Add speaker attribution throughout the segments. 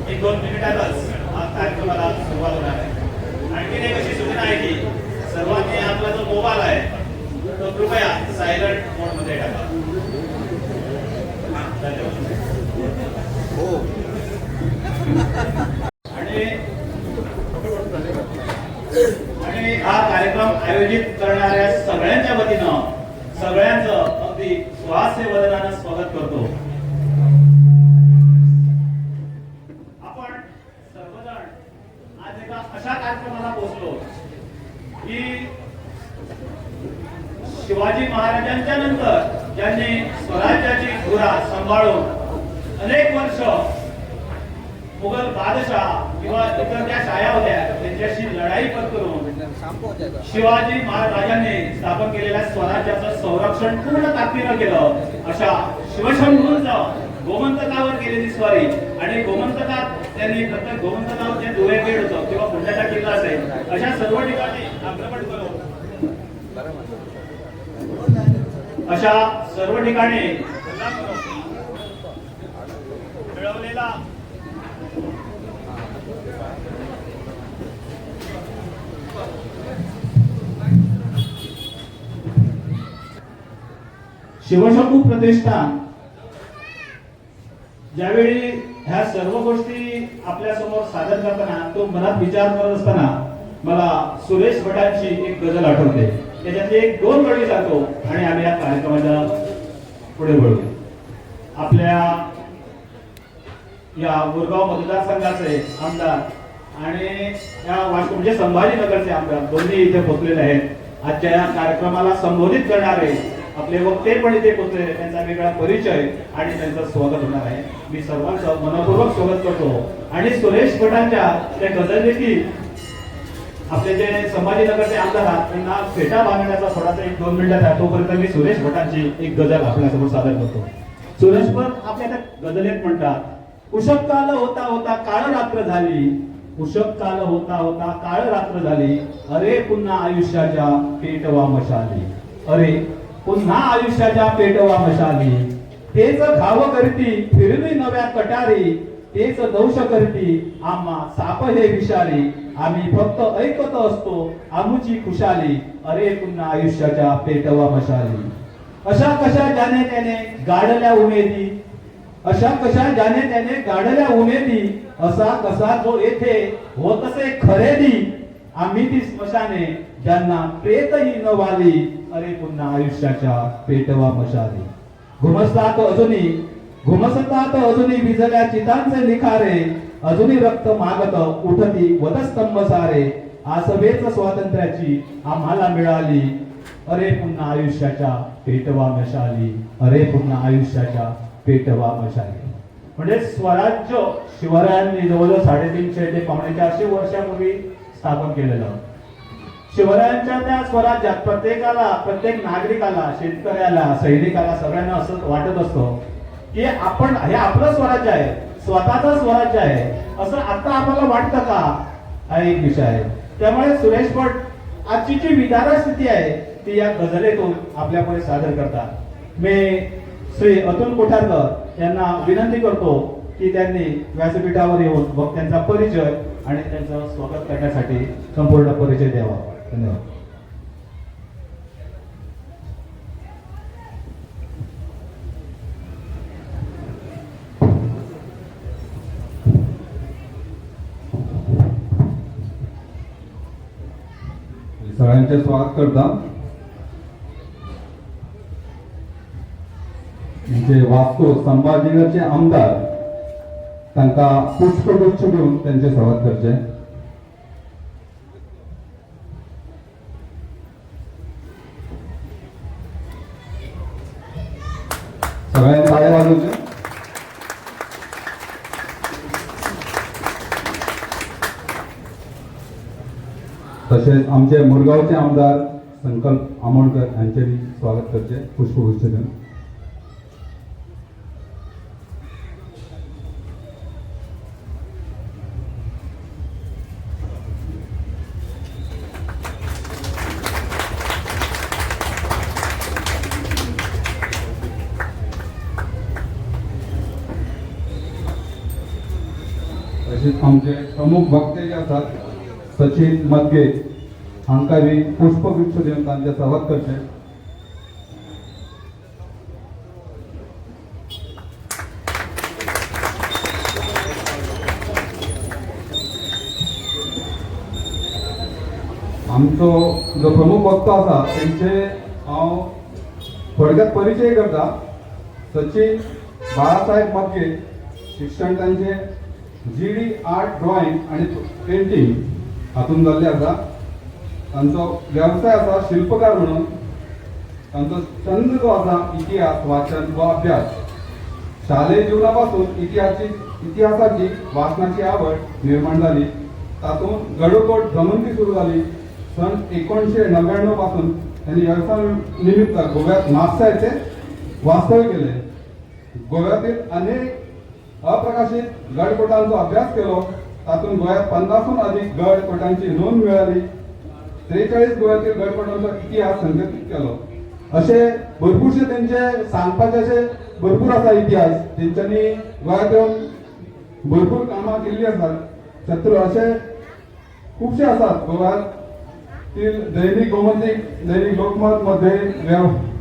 Speaker 1: एक 2 मिनिटातच हा कार्यक्रमाला सुरुवात होणार आहे। आणखी एक अशी सूचना आहे की सर्वांनी आपला जो मोबाईल आहे तो कृपया सायलेंट मोड मध्ये टाका। हो आणि हा कार्यक्रम आयोजित करणाऱ्या सगळ्यांच्या वतीनं सगळ्यांचं अगदी सुहास्य वदनानं स्वागत करतो। अशा कार्यक्रमाला पोहोचलो की शिवाजी महाराजांच्या नंतर ज्यांनी स्वराज्याची धुरा सांभाळून अनेक वर्ष मुघल बादशाह किंवा इतर ज्या शाया होत्या त्यांच्याशी लढाई करून शिवाजी महाराजांनी स्थापन केलेल्या स्वराज्याचं संरक्षण पूर्ण ताकदीनं केलं। अशा शिवशंभूंचं गोमंतकावर केलेली स्वारी आणि गोमंतकात त्यांनी प्रत्येक गोमंतकावर जे दुवे गेट होतं किंवा पुण्याचा किल्ला असेल अशा सर्व ठिकाणी आक्रमण करून अशा सर्व ठिकाणी मिळवलेला शिवशंभू प्रतिष्ठान ज्यावेळी ह्या सर्व गोष्टी आपल्या समोर सादर करताना तो मनात विचार करत असताना मला सुरेश भटांची एक गझल आठवते। त्याच्यातले 1-2 वळी जातो आणि आम्ही या कार्यक्रमाच्या पुढे वळू। आपल्या या मुरगाव मतदारसंघाचे आमदार आणि या वाशिम म्हणजे संभाजीनगरचे आमदार दोन्ही इथे पोहोचलेले आहेत। आजच्या या कार्यक्रमाला संबोधित करणारे आपले वक्ते पण इथे पोहोचले, त्यांचा वेगळा परिचय आणि त्यांचं स्वागत होणार आहे। मी सर्वांचं मनपूर्वक स्वागत करतो आणि सुरेश भटांच्या त्या गझल देखील आपले जे संभाजीनगरचे आमदार आहेत त्यांना फेटा बांधण्याचा थोडासा 1-2 मिनिटात आहे, तोपर्यंत मी सुरेश भटांची एक गझल आपल्यासमोर सादर करतो। सुरेश भट आपल्या त्या गझलेत म्हणतात, उशक काल होता होता काळ रात्र झाली, उशक काल होता होता काळ रात्र झाली, अरे पुन्हा आयुष्याच्या पेटवा मशाली, अरे पुन्हा आयुष्याच्या पेटवा मशाली, तेच घाव करती फिरवी नव्या कटारी, तेच दंश करती आम्हा साप हे विषारी, आम्ही फक्त ऐकत असतो आमुची खुशाली, अरे पुन्हा आयुष्याच्या पेटवा मशाली। अशा कशा ज्याने त्याने गाडल्या उमेदी, अशा कशा ज्याने त्याने गाडल्या उमेदी, असा कसा जो येथे होतसे खरेदी, आम्ही ती स्मशाने ज्यांना प्रेतही न वाली, अरे पुन्हा आयुष्याच्या पेटवा मशाली। घुमसतात अजूनी विजल्या चितांचे निखारे, अजूनी रक्त मागत उठती वधस्तंभ सारे, आसवेच स्वातंत्र्याची आम्हाला मिळाली, अरे पुन्हा आयुष्याच्या पेटवा मशाली, अरे पुन्हा आयुष्याच्या पेटवा मशाली। म्हणजे स्वराज्य शिवरायांनी जवळजवळ 350 ते 450 वर्षापूर्वी स्थापन केलेलं। शिवरायांच्या त्या स्वराज्यात प्रत्येकाला, प्रत्येक नागरिकाला, शेतकऱ्याला, सैनिकाला सगळ्यांना असं वाटत असतं की आपण हे आपलं स्वराज्य आहे, स्वतःचं स्वराज्य आहे, असं आता आपल्याला वाटतं का, हा एक विषय आहे। त्यामुळे सुरेश भट आजची जी विदारक स्थिती आहे ती या गझलेतून आपल्या पुढे सादर करतात। मी श्री अतुल कोठारकर यांना विनंती करतो की त्यांनी व्यासपीठावर येऊन वक्त्यांचा परिचय आणि त्यांचं स्वागत करण्यासाठी संपूर्ण परिचय द्यावा। धन्यवाद।
Speaker 2: सगळ्यांचे स्वागत करता। जे वास्तू संभाजीनगरचे आमदार त्यांना पुष्पगुच्छ देऊन त्यांचे स्वागत करते। सगळ्यांनी टाळ्या वाजवते। तसेच आमचे मुरगावचे आमदार संकल्प आमोणकर यांच्यानी स्वागत करते पुष्पगुच्छ देऊन. तसेच आमचे प्रमुख वक्ते जे असतात सचिन मदगे हांकावी पुष्पगुच्छ देऊन त्यांचे स्वागत करते. आमचो जो प्रमुख वक्ता असा त्यांचे हांव थोडक्यात परिचय करता. सचिन बाळासाहेब मदगे शिक्षण त्यांचे GD आर्ट ड्रॉइंग आणि पेंटिंग हातून जाल्ले आसा. तांचो व्यवसाय आसा शिल्पकार म्हणून. तांचो छंद जो आसा इतिहास वाचन व अभ्यास. शालेय जीवनापासून इतिहासाची वाचनाची आवड निर्माण झाली. तातूंत गडकोट भ्रमंती सुरू झाली. सन 1999 पासून त्यांनी व्यवसाय निमित्त गोव्यात म्हापश्याचे वास्तव्य केले. गोव्यातील अनेक अप्रकाशित गडकोटांचो अभ्यास केलो. तातूंत गोव्यात 50हून अधिक गडकोटांची नोंद मिळाली. 43 गोव्यातील गडकोटांचो इतिहास संघटित केलो. असे भरपूरशे त्यांचे सांगपाचे असे भरपूर असा इतिहास. तेंच्यांनी गोव्यात येवन भरपूर कामां केल्ली आसात. छत्र असे खूपशे आसात गोव्यातील. दैनिक गोमंतक, दैनिक लोकमत मध्ये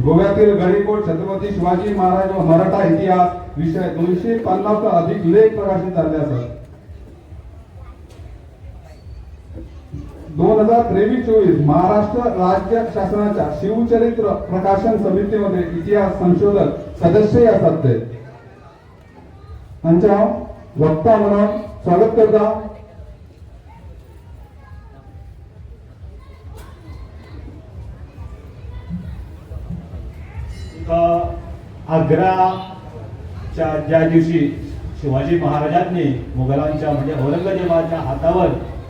Speaker 2: गोव्यातील गडकोट छत्रपती शिवाजी महाराज व मराठा इतिहास विषय 250 अधिक लेख प्रकाशित झाले असतात. 2023-24 महाराष्ट्र राज्य शासनाच्या शिवचरित्र प्रकाशन समितीमध्ये इतिहास संशोधक सदस्य असतात. ते त्यांच्या वक्ता म्हणून स्वागत करता.
Speaker 1: आग्राच्या ज्या दिवशी शिवाजी महाराजांनी मुघलांच्या म्हणजे औरंगजेबाच्या हातावर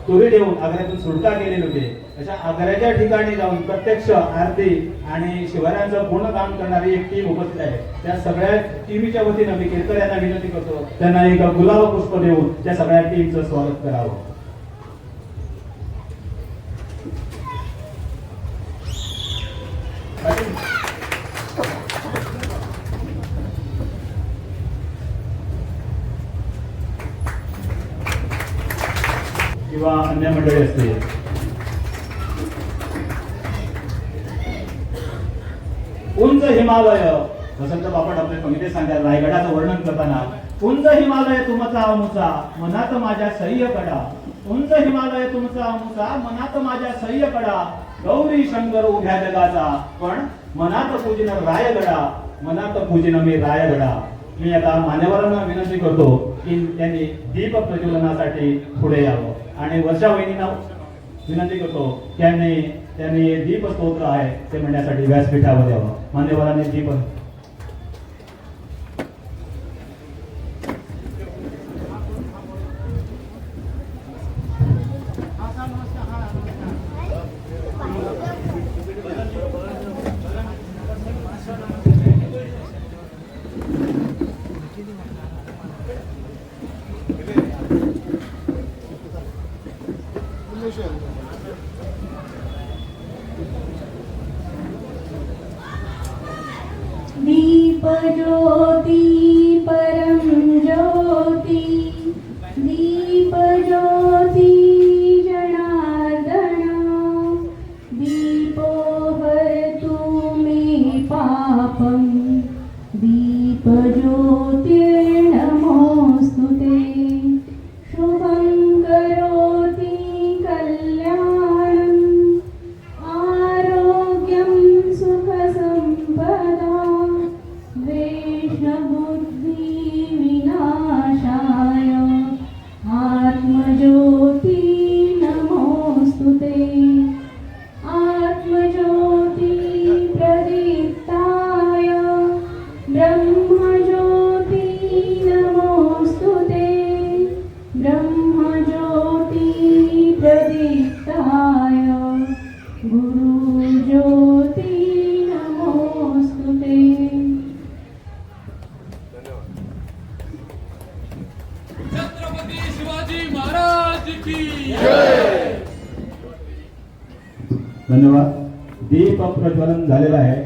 Speaker 1: तुरी देऊन आग्र्यातून सुटका केलेली होती, अशा आग्र्याच्या ठिकाणी जाऊन प्रत्यक्ष आरती आणि शिवाऱ्यांचं पूर्ण काम करणारी एक टीम उपस्थित आहे. त्या सगळ्या टीमच्या वतीनं मी केळकर यांना विनंती करतो त्यांना एक गुलाब पुष्प देऊन त्या सगळ्या टीमचं स्वागत करावं. किंवा अन्य मंडळी असतील. उंच हिमालय, वसंत बापट आपले कविते सांगतात रायगडाचं वर्णन करताना, उंच हिमालय तुमचा अमुचा मनात माझ्या सह्य कडा. उंच हिमालय तुमचा अमुचा मनात माझ्या सह्य कडा. गौरी शंकर उभ्या जगाचा पण मनात पूजिन रायगडा. मनात पूजिन मी रायगडा. मी आता मान्यवरांना विनंती करतो की त्यांनी दीप प्रज्वलनासाठी पुढे यावं आणि वर्षा वहिनींना विनंती करतो त्यांनी दीप स्तोत्र आहे ते म्हणण्यासाठी व्यासपीठावर यावं. मान्यवरांनी दीप
Speaker 3: दीप ज्योति परम ज्योति, दीप ज्योति जनार्दन. दीपो हरतु मे पापं, दीप ज्योतिर्नमोऽस्तुते. शुभं करोति कल्याणं,
Speaker 4: शिवाजी महाराज की
Speaker 1: धन्यवाद. दीप प्रज्वलन झालेलं आहे.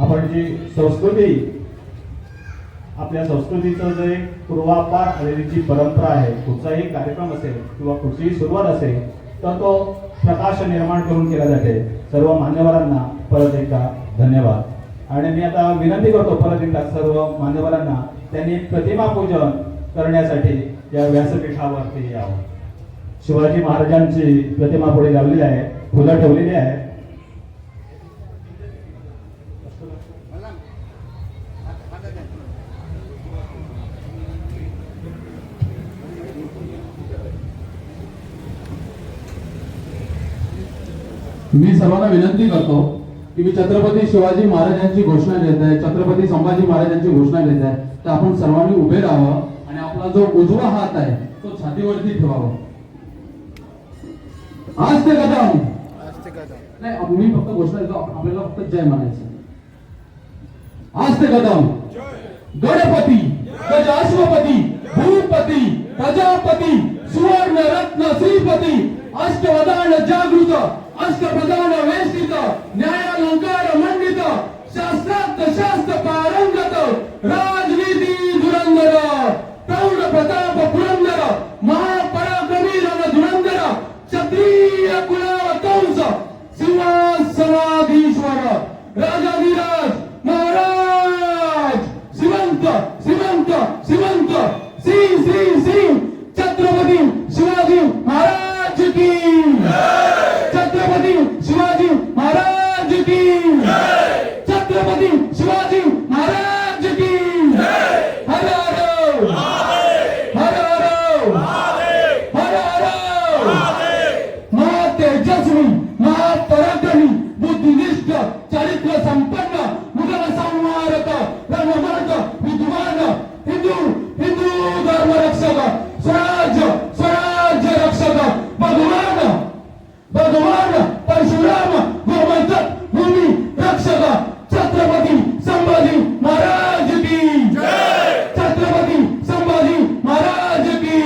Speaker 1: आपण जी आपल्या संस्कृतीचं जे पूर्वापार आलेली जी परंपरा आहे, कुठचाही कार्यक्रम असेल किंवा कुठचीही सुरुवात असेल तर तो प्रकाश निर्माण करून केला जाते. सर्व मान्यवरांना परत एकदा धन्यवाद. आणि मी आता विनंती करतो परत एकदा सर्व मान्यवरांना त्यांनी प्रतिमा पूजन करण्यासाठी या व्यासपीठावरती यावं. शिवाजी महाराजांची प्रतिमा पुढे लावलेली आहे, फुलं ठेवलेली आहे.
Speaker 5: मी सर्वांना विनंती करतो की मी छत्रपती शिवाजी महाराजांची घोषणा देत आहे, छत्रपती संभाजी महाराजांची घोषणा देत आहे, तर आपण सर्वांनी उभे राहावं आणि आपला जो उजवा हात आहे तो छातीवरती ठेवावा. आज ते कदम नाही, मी फक्त घोषणा देतो, आपल्याला फक्त जय म्हणायचं. आज ते कदम गणपती गजाश्वपती भूपती प्रजापती सुवर्ण रत्न श्रीपती अष्टवदान जागृत अष्टप्रधान वेष्टित न्यायालंकार मंडित शास्त्रार्थ शास्त्र पारंगत राजनीती धुरंधर प्रौढ प्रताप पुरंदर महापराक्रमी रणधुरंधर क्षत्रिय कुलावतंस सिंहासनाधीश्वर राजाधिराज महाराज श्रीमंत श्रीमंत श्रीमंत श्री श्री श्री छत्रपती शिवाजी महाराज की छत्रपती शिवाजी महाराज की छत्रपती शिवाजी महाराज की हर हर हर हर हर महातेजस्वी महापराक्रमी बुद्धिनिष्ठ चरित्र संपन्न मुघल संहारक रणमर्द विद्वान हिंदू धर्म रक्षक स्वराज्य रक्षक भगवान परशुराम गोमंत भूमि रक्षक छत्रपती संभाजी महाराज की छत्रपती संभाजी महाराज की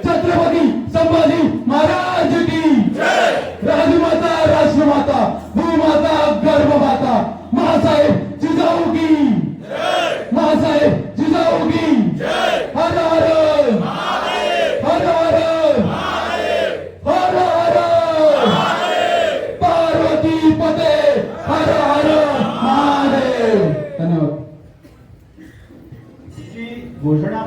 Speaker 5: छत्रपती संभाजी महाराज की राजमाता राष्ट्रमाता भूमाता गर्भमाता महासाहेब जिजाऊ की महासाहेब जिजाऊ की हर हर हर हर हर हर पार्वती पते हर हर महादेव. धन्यवाद.
Speaker 1: जी घोषणा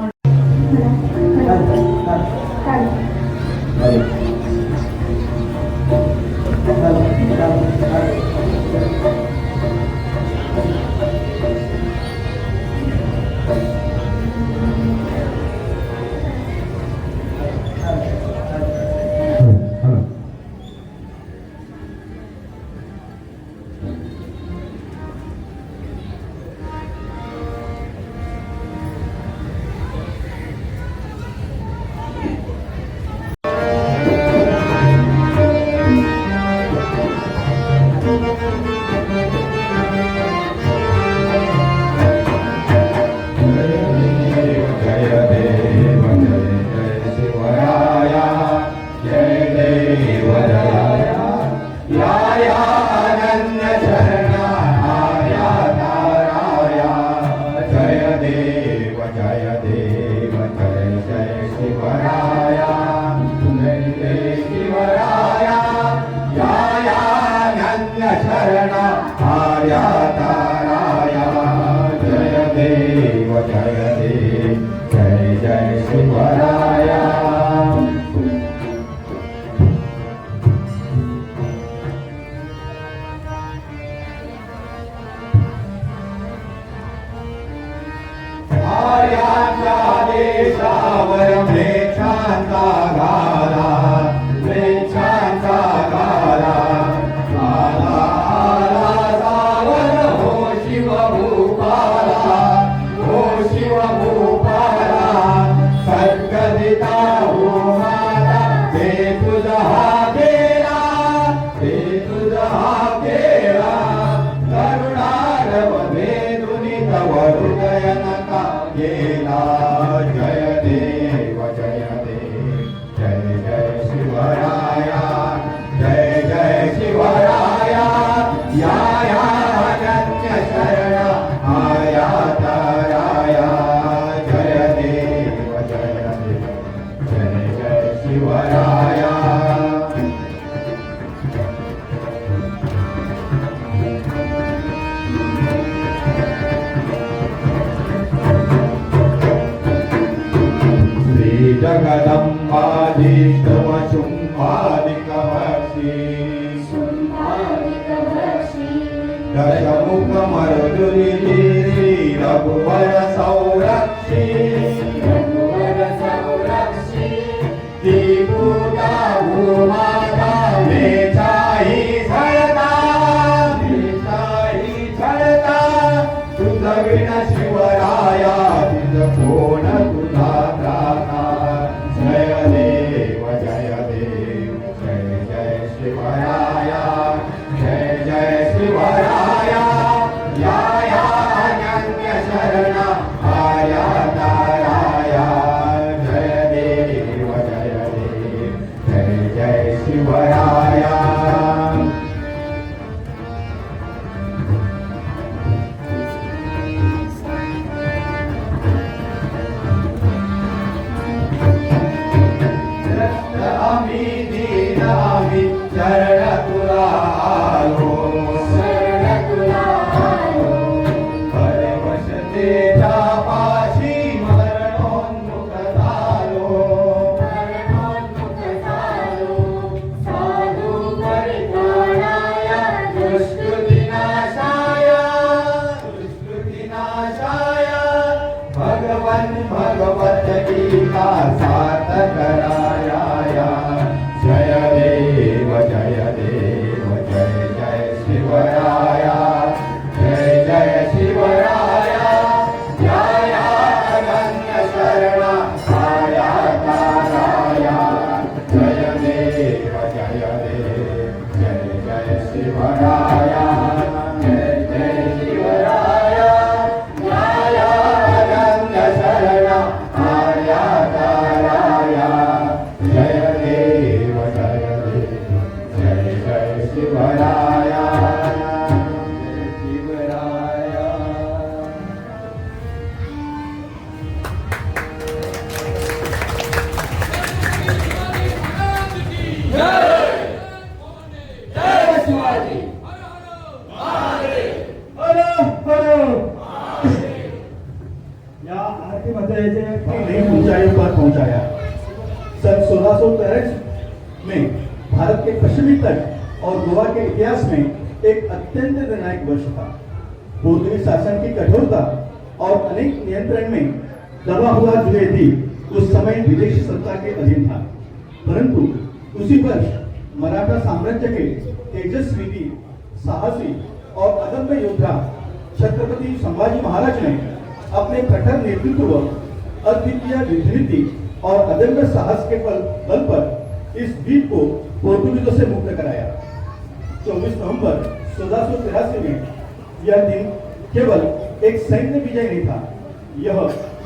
Speaker 2: गेला जय देव जगदम्बादिष्टवशुम्भादिकवर्षी दशमुखमर्दुनी रघुवर संरक्षी दीपुता भूमाता मेचाही झळता तुझ विण शिवराया तुझ कोण तुझा त्राता जय देव जय जय शिवराया जय जय शिवराया या अनन्य शरणा आया ताराया जय देव जय जय शिवराया आम्ही दीन आम्ही शरण तुला आलो परवशतेच्या पाशी मरणोन्मुख झालो दुष्कृतिनाशाय भगवन भगवत गीता सात कराया जय देव जय जय शिवराया जय जय शिवराया या अनन्य शरणा आया ताराया जय देव जय जय शिवराया जय जय शिवराया या अनन्य शरणा आया ताराया जय देव जय जय शिवराया शिवराया
Speaker 1: या आरती मध्ये जो नई ऊंचाइयों पर पहुंचाया। सन 1613 में भारत के पश्चिमी तट और गोवा के इतिहास में एक अत्यंत निर्णायक वर्ष था। पोर्तुगीज शासन की कठोरता और अनेक नियंत्रण में दबा हुआ जुए द्वीप उस समय विदेशी सत्ता के अधीन था, परंतु उसी वर्ष मराठा साम्राज्य के तेजस्वी वीर, साहसी और अदम्य योद्धा छत्रपति संभाजी महाराज ने अपने प्रखर नेतृत्व, अद्वितीय युद्धनीति और अदम्य साहस के बल पर इस द्वीप को पोर्तुगीजों से मुक्त कराया। 24 नवंबर 1683 में यह दिन केवल एक सैन्य विजय नहीं था, यह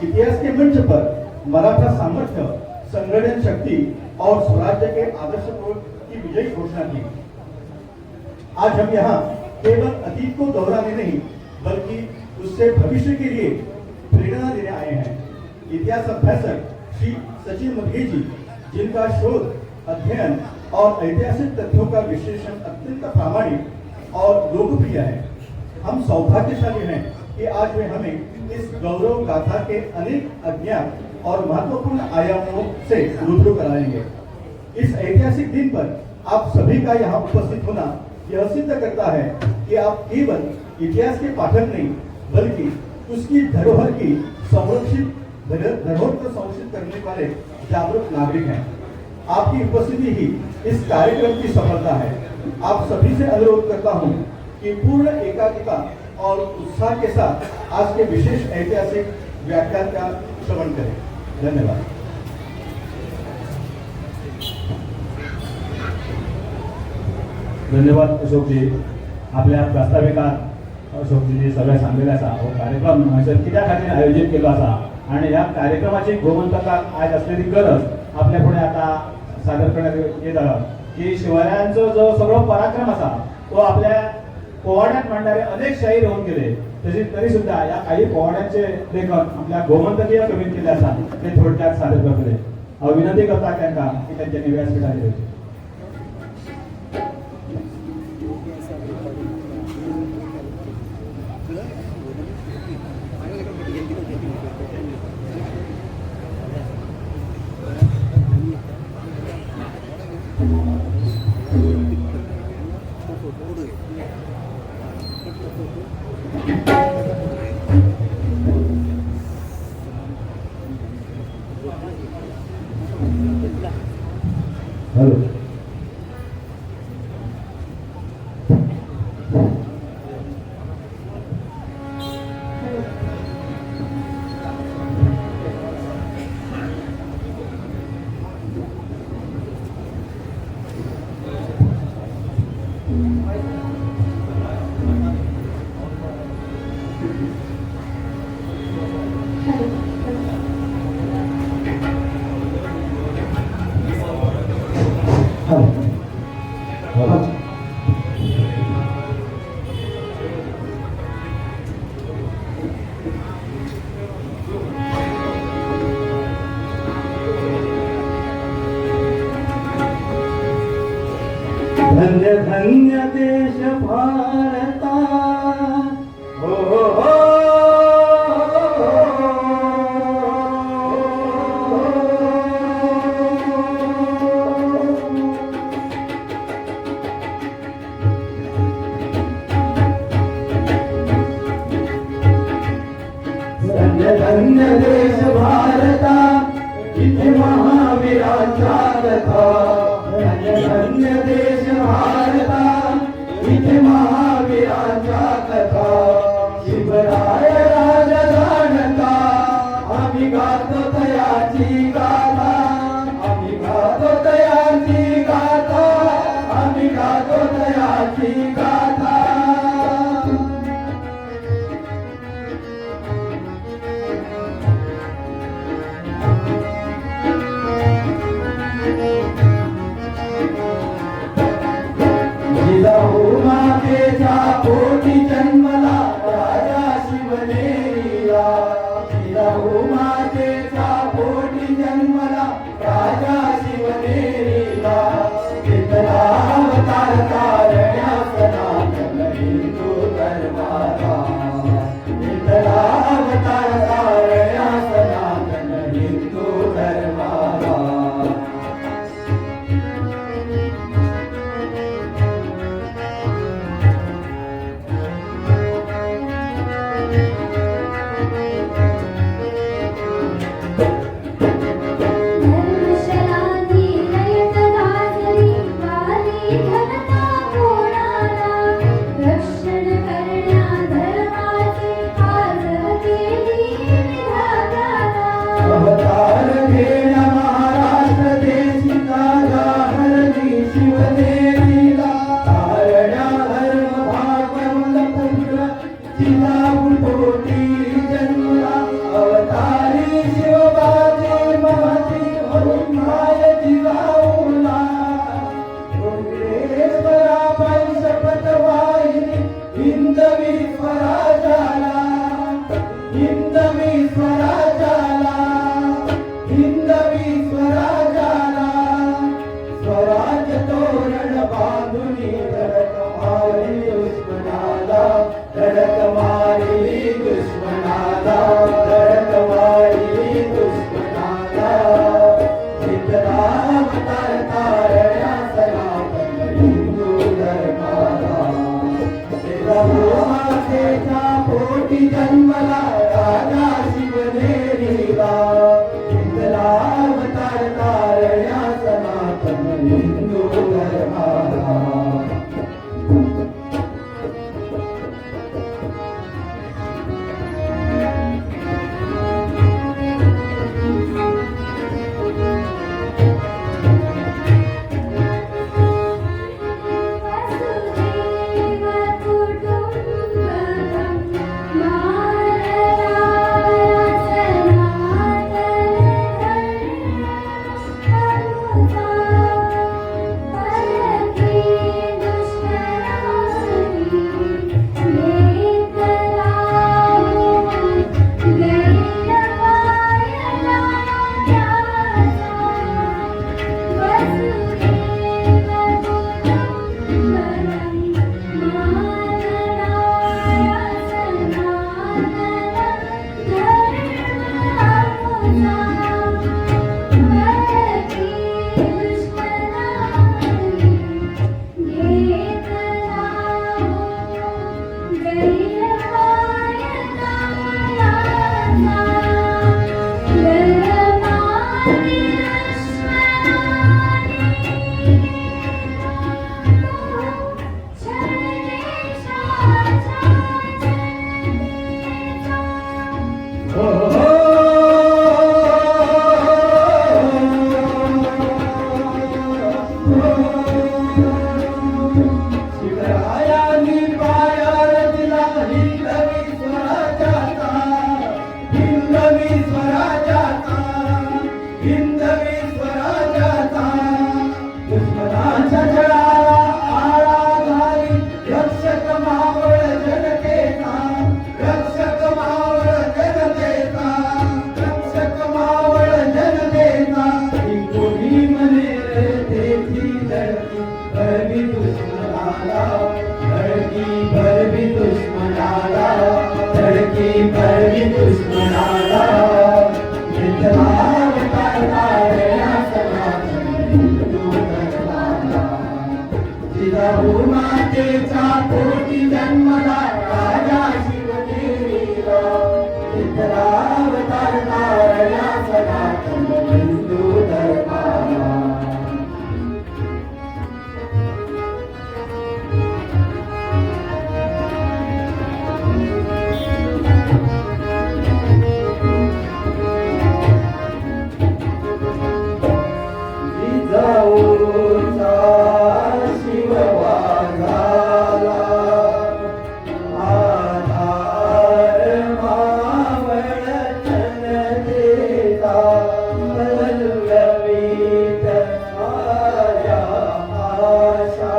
Speaker 1: इतिहास के मंच पर मराठा सामर्थ्य, संगठन शक्ति और स्वराज्य के आदर्श की विजयी घोषणा थी। आज हम यहाँ केवल अतीत को दोहराने नहीं बल्कि उससे भविष्य के लिए प्रेरणा देने आए हैं। इतिहास अभ्यासक श्री सचिन मधे जी, जिनका शोध, अध्ययन और ऐतिहासिक तथ्यों का विश्लेषण अत्यंत प्रामाणिक और लोकप्रिय है। हम सौभाग्यशाली हैं कि आज वे हमें इस गौरव गाथा के अनेक अज्ञात और महत्वपूर्ण आयामों से रूबरू कराएंगे। इस ऐतिहासिक दिन पर आप सभी का यहाँ उपस्थित होना यह सिद्ध करता है कि आप केवल इतिहास के पाठक नहीं बल्कि उसकी धरोहर की धरोहर को संरक्षित करने वाले जागरूक नागरिक हैं। आपकी उपस्थिति ही इस कार्यक्रम की सफलता है। आप सभी से अनुरोध करता हूं कि पूर्ण एकाग्रता और उत्साह के साथ आज के विशेष ऐतिहासिक व्याख्यान का श्रवण करें। धन्यवाद। धन्यवाद अशोकजी, आपल्या प्रास्ताविकात अशोकजी सगळें सांगलेलें आसा। हो कार्यक्रम कित्या खातीर आयोजीत केलो आसा आणि ह्या कार्यक्रमाची गोमंतकाक आज असलेली गरज आपल्या फुडें आता सादर करण्यात येत आहा की शिवरायांचो जो सगळो पराक्रम आसा तो आपल्या पोवाड्यात मांडणारे अनेक शाहीर होऊन गेले, तरी सुद्धा या काही पोवाड्यांचे लेखन आपल्या गोमंतकीय कवीन केले आसा ते थोडक्यात सादर करतले। हांव विनंती करता तांकां की त्यांच्यानी व्यासपीठार येवचें।
Speaker 2: हॅलो.
Speaker 1: धन्य धन्य देश भारता हो हो हो धन्य धन्य देश भारता इथे महावीरांचा कथा धन्य धन्य देश भारता इथे महावीरांच्या कथा शिवराय राजा जाणता आम्ही गातो तयाची गाथा आम्ही गातो तयाची गाथा आम्ही गातो तयाची गाथा जिजाऊ मातेचा पोटी जन्मला राजा शिवनेरीला जिजाऊ मातेचा पोटी जन्मला
Speaker 6: मातेचा पोटी जन्मला राजा शिवनेरीला विठ्ठला अवतार तारला सनातन हिंदू धर्माला जिजाऊचा शिवबा झाला आधार मावळ जनतेचा पल्लवीत माझ्या आशा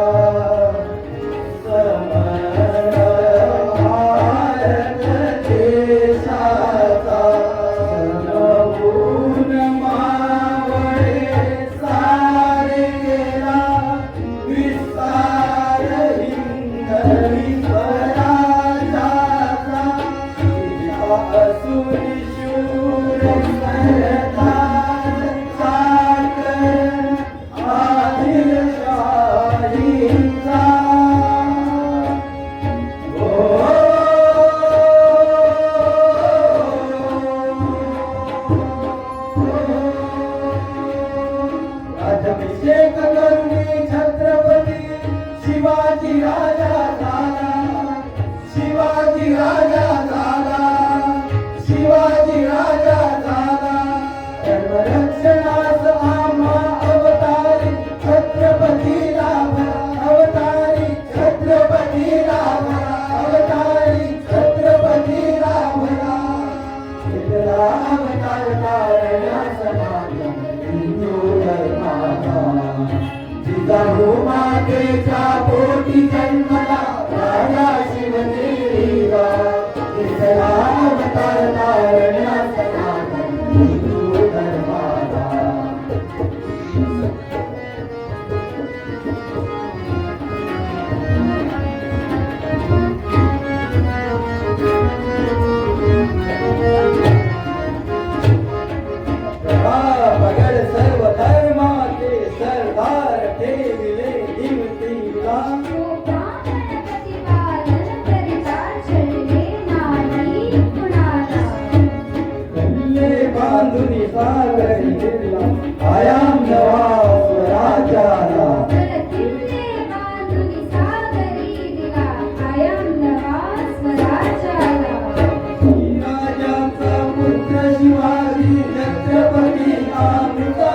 Speaker 6: समर भारत देशाचा सनवून मावळे सारे गेला विस्तार हिंदवी स्वराजाचा असुर शूर सरदार साकर आदिलशाहीचा राज्याभिषेक करुणी छत्रपती शिवाजी राजा झाला शिवाजी राजा झाला शिवाजी राजा झाला धर्मरक्षणास आम्हा अवतारी छत्रपती लाभला अवतारी छत्रपती लाभला अवतारी छत्रपती लाभला विठ्ठला अवतार तारण्या सनातन हिंदू धर्माचा जिजाऊ मातेचा पोटी जन्मला राजा शिवनेरीला विठ्ठला अवतार तारण्या सनातन हिंदू धर्माचा बगड सर्व धर्माचे सरदार ठेविले दिवतीला
Speaker 3: गणपती पालन करिता चढले नाही कुणाला
Speaker 6: कल्ले बांधुनी सागरी दिला आयाम नवा स्वराज्याला
Speaker 3: किल्ले बांधून सागरी दिला आयाम नवा स्वराज्याला
Speaker 6: राजाचा पुत्र शिवाजी छत्रपती आमचा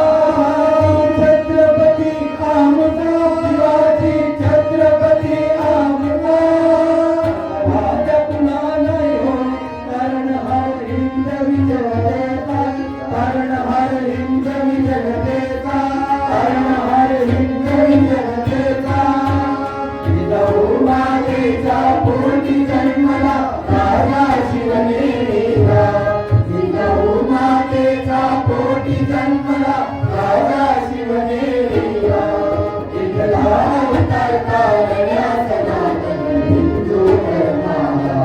Speaker 6: छत्रपती आमचा शिवाजी छत्रपती आमचा राजा पुन्हा नाही हो कारण हर हिंदवी जनतेचा कारण हर हिंदवी जनतेचा कारण हर हिंदवी जनतेचा जिजाऊ मातेचा पोटी जन्मला राजा शिवनेरीला जिजाऊ मातेचा पोटी जन्मला राजा शिवनेरीला विठ्ठला अवतार तारण्या सनातन हिंदू धर्माला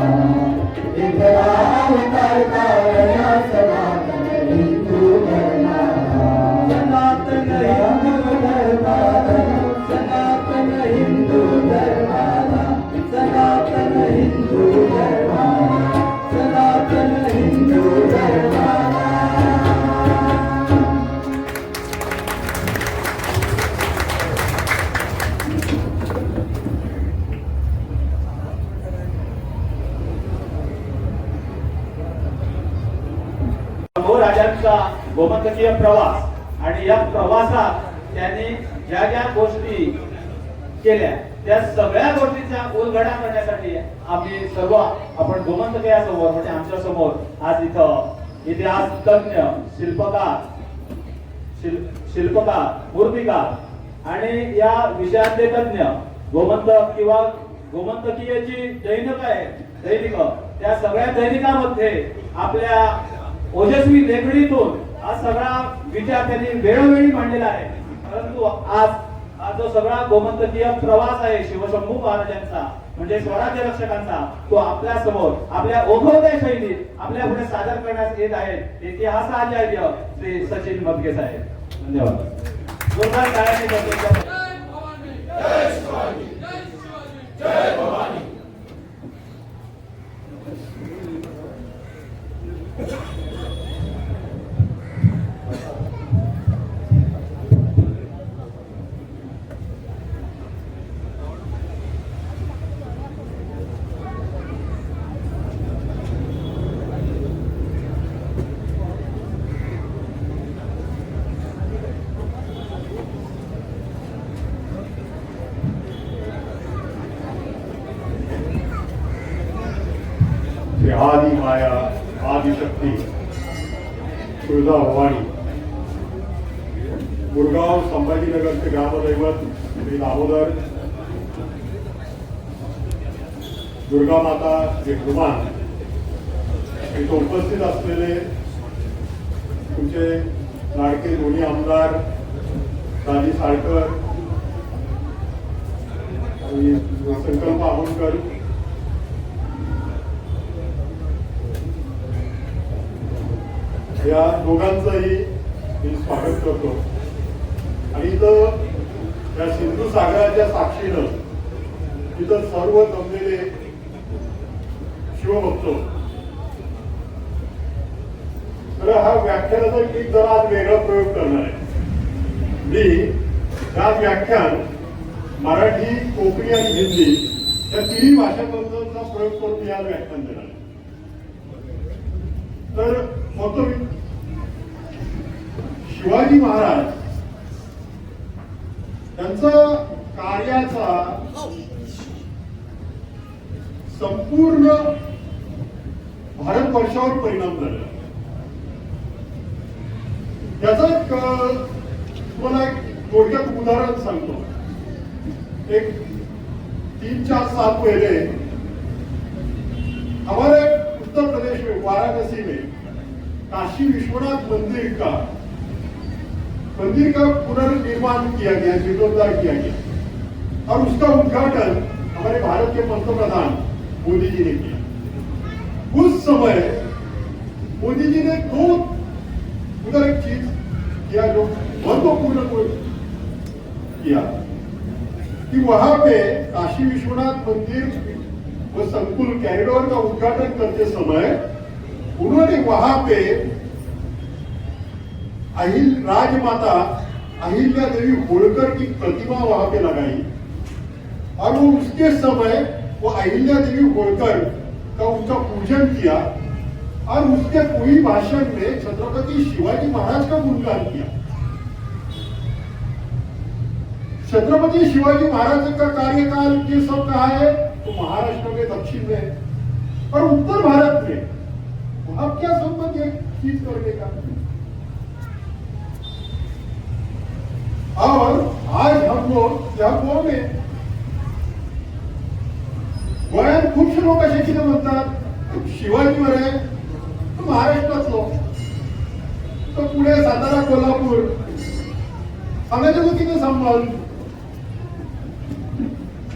Speaker 6: विठ्ठला अवतार तारण्या सनातन हिंदू धर्माला सनातन हिंदू धर्माला सनातन हिंदू धर्माला सनातन हिंदू धर्माला सनातन हिंदू धर्माला
Speaker 1: राजांचा गोमंतकीय प्रवास आणि या प्रवासात त्यांनी ज्या ज्या गोष्टी केल्या त्या सगळ्या गोष्टींचा उलगडा करण्यासाठी आम्ही सर्व आपण गोमंतकीयासमोर म्हणजे आमच्या समोर आज इथं इतिहास तज्ञ शिल्पकार मूर्तिकार आणि या विषयातले तज्ञ गोमंतक किंवा गोमंतकीयची दैनिक आहे दैनिक त्या सगळ्या दैनिकामध्ये आपल्या ओजस्वी लेखणीतून हा सगळा विचार त्यांनी वेळोवेळी मांडलेला आहे. परंतु आज हा जो सगळा गोमंतकीय प्रवास आहे शिवशंभू महाराजांचा म्हणजे स्वराज्य रक्षकांचा तो आपल्या समोर आपल्या ओघवत्या शैलीत आपल्या पुढे सादर करण्यात येत आहेत. इतिहासाचार्य श्री सचिन मदगे साहेब. धन्यवाद. जोरदार टाळ्यांनी
Speaker 4: जय भवानी. जय शिवाजी.
Speaker 7: श्री आदि माया आदिशक्ती तुळजाभवानी मुरगाव संभाजीनगरचे ग्रामदैवत श्री दामोदर दुर्गा माता जे हनुमान इथं उपस्थित असलेले तुमचे लाडके दोन्ही आमदार राजी साळकर आणि संकल्प आमोणकर, या दोघांचंही मी स्वागत करतो. आणि इथं या सिंधू सागराच्या साक्षीनं इथं सर्व जमलेले शिवभक्त, तर हा व्याख्यानाचा मी जरा आज वेगळा प्रयोग करणार आहे. मी हा व्याख्यान मराठी, कोकणी आणि हिंदी या तिन्ही भाषांचा प्रयोग करून या व्याख्यान देणार आहे. तर फक्त शिवाजी महाराज त्यांचा कार्याचा संपूर्ण भारतवर्षावर परिणाम झाला. त्याचं तुम्हाला एक थोडक्यात उदाहरण सांगतो. एक 3-4 साल पहले हमारे उत्तर प्रदेश में वाराणसी में काशी विश्वनाथ मंदिर का पुनर्निर्माण किया गया, जीर्णोद्धार किया गया और उसका उद्घाटन हमारे भारत के पंतप्रधान मोदी जी ने किया. उस समय मोदी जी ने उधर एक चीज किया जो महत्वपूर्ण किया कि वहां पे काशी विश्वनाथ मंदिर वो संकुल कॉरिडोर का उद्घाटन करते समय उन्होंने वहां पे राजमाता अहिल्या देवी होळकर की प्रतिमा वहां पे लगाई और वो उसके समय वो अहिल्या देवी होळकर का उनका पूजन किया और उसके पूरी भाषण में छत्रपति शिवाजी महाराज का गुणगान किया. छत्रपति शिवाजी महाराज का कार्यकाल ये सब कहा है तो महाराष्ट्र में, दक्षिण में, और उत्तर भारत में वहां क्या संबंध है चीज करने का. और आज हम लोग या गाव में गोव्यात खूपशे लोक असे किती म्हणतात शिवाजीवर आहे महाराष्ट्रातलो, तर पुणे, सातारा, कोल्हापूर सांगायचं किती संबंध.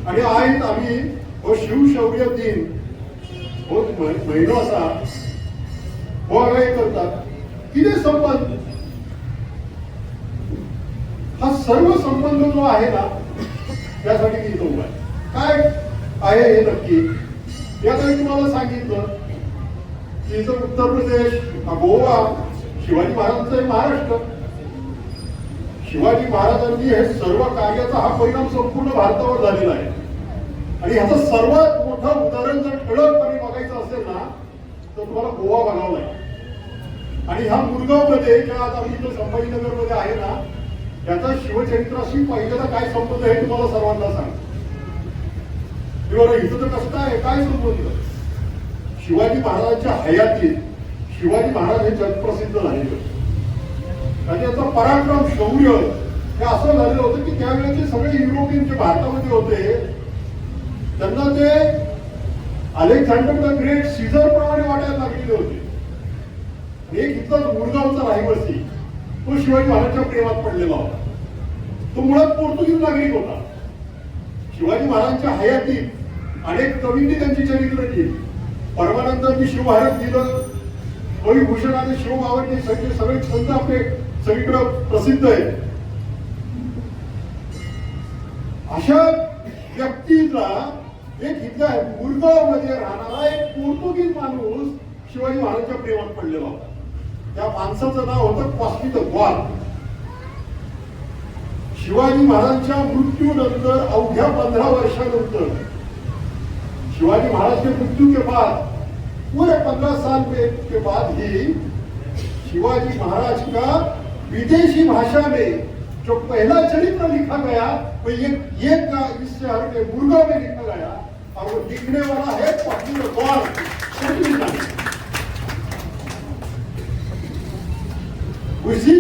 Speaker 7: आणि आज आम्ही हो शिवशौर्य दिन हो महिनो असा हो काय करतात किती संबंध. हा सर्व संबंध जो आहे ना त्यासाठी मी इथं उभा आहे. काय आहे हे नक्की यात मी तुम्हाला सांगितलं की इथं उत्तर प्रदेश, गोवा, शिवाजी महाराजांचं महाराष्ट्र. शिवाजी महाराजांनी हे सर्व कार्याचा हा परिणाम संपूर्ण भारतावर झालेला आहे. आणि ह्याचं सर्वात मोठं उदाहरण जर ठळकपणे बघायचं असेल ना तर तुम्हाला गोवा बघावं लागेल. आणि ह्या मुरगाव मध्ये किंवा आता आम्ही इथं संभाजीनगर मध्ये आहे ना त्याचा शिवचरित्राशी पहिल्यांदा काय संबंध हे तुम्हाला सर्वांना सांगतो. इथं तर कसं काय संबंध. शिवाजी महाराजांच्या हयातीत शिवाजी महाराज हे जगप्रसिद्ध झालेले. त्याचा पराक्रम, शौर्य हे असं झालेलं होतं की त्यावेळेचे सगळे युरोपियन जे भारतामध्ये होते त्यांना ते अलेक्झांडर द ग्रेट सीझर प्रमाणे वाटायला लागलेले होते. एक इथलाच मुरगावचा रहिवासी तो शिवाजी महाराजांच्या प्रेमात पडलेला होता. तो मुळात पोर्तुगीज नागरिक होता. शिवाजी महाराजांच्या हयातीत अनेक कवींनी त्यांची चरित्र केली. परमानंदांनी शिवभारत लिहिलं, कविभूषण आणि शिवबावरचे सगळे छंद आपले सगळीकडे प्रसिद्ध आहेत. अशा व्यक्तीला एक इथल्या मुरगाव मध्ये राहणारा एक पोर्तुगीज माणूस शिवाजी महाराजांच्या प्रेमात पडलेला होता. त्या माणसाचं नाव होतं कॉस्मी द गॉड. शिवाजी महाराजांच्या मृत्यूनंतर अवघ्या 15 वर्षानंतर शिवाजी महाराज के मृत्यू के बाद पूरे 15 साल के बाद ही शिवाजी महाराज का विदेशी भाषा में जो पहला चरित्र लिखा गया वो ये का इस शहर के मुरगांव में लिखा गया और वो लिखने वाला है कॉस्मी द गॉड. उसी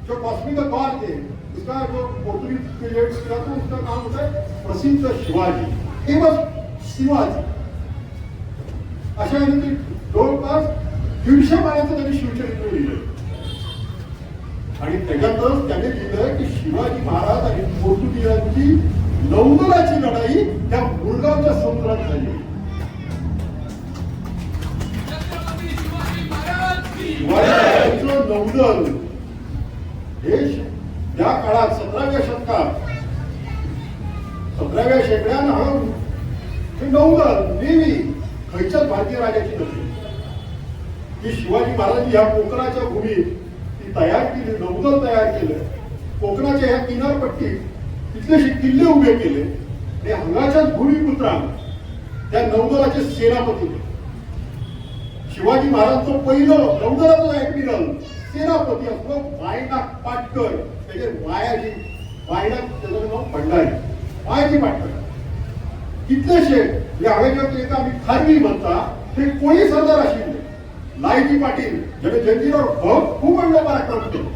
Speaker 7: जो कॉस्मी द गॉड थे उसका जो पोर्तुगीज पीरियड था तो उसका नाम होता है प्रसिद्ध शिवाजी, फेमस शिवाजी. अशा याने जवळपास 150 पानाचं त्यांनी शिवचरित्र लिहिलं आणि त्याच्यातच त्याने लिहिलं की शिवाजी महाराज आणि पोर्तुगीजांची नौदलाची लढाई त्या मुरगावच्या समुद्रात झाली.
Speaker 4: छत्रपती शिवाजी महाराज की
Speaker 7: शिवाजी नौदल हे त्या काळात 17व्या शतकात 17व्या शेकड्यानं हे नौदल नेव्ही खयच्याच भारतीय राजाची नव्हती. की शिवाजी महाराजांनी ह्या कोकणाच्या भूमीत ती तयार केली, नौदल तयार केलं. कोकणाच्या ह्या किनारपट्टीत तिथलेसे किल्ले उभे केले आणि हंगाच्याच भूमिपुत्रांत त्या नौदलाचे सेनापती. शिवाजी महाराजांचं पहिलं नौदलाचं ऍडमिरल सेनापती असतो वायनाक पाटकर. त्याचे वायाजी वायनाक त्याचं नाव भंडारी, वायाजी पाटकर. कितलेशे या हवेच्या एका आम्ही खारवी म्हणता ते कोणी सरदार असेल लायजी पाटील ज्याने जंजीरावर खूप अंड पराक्रम केले.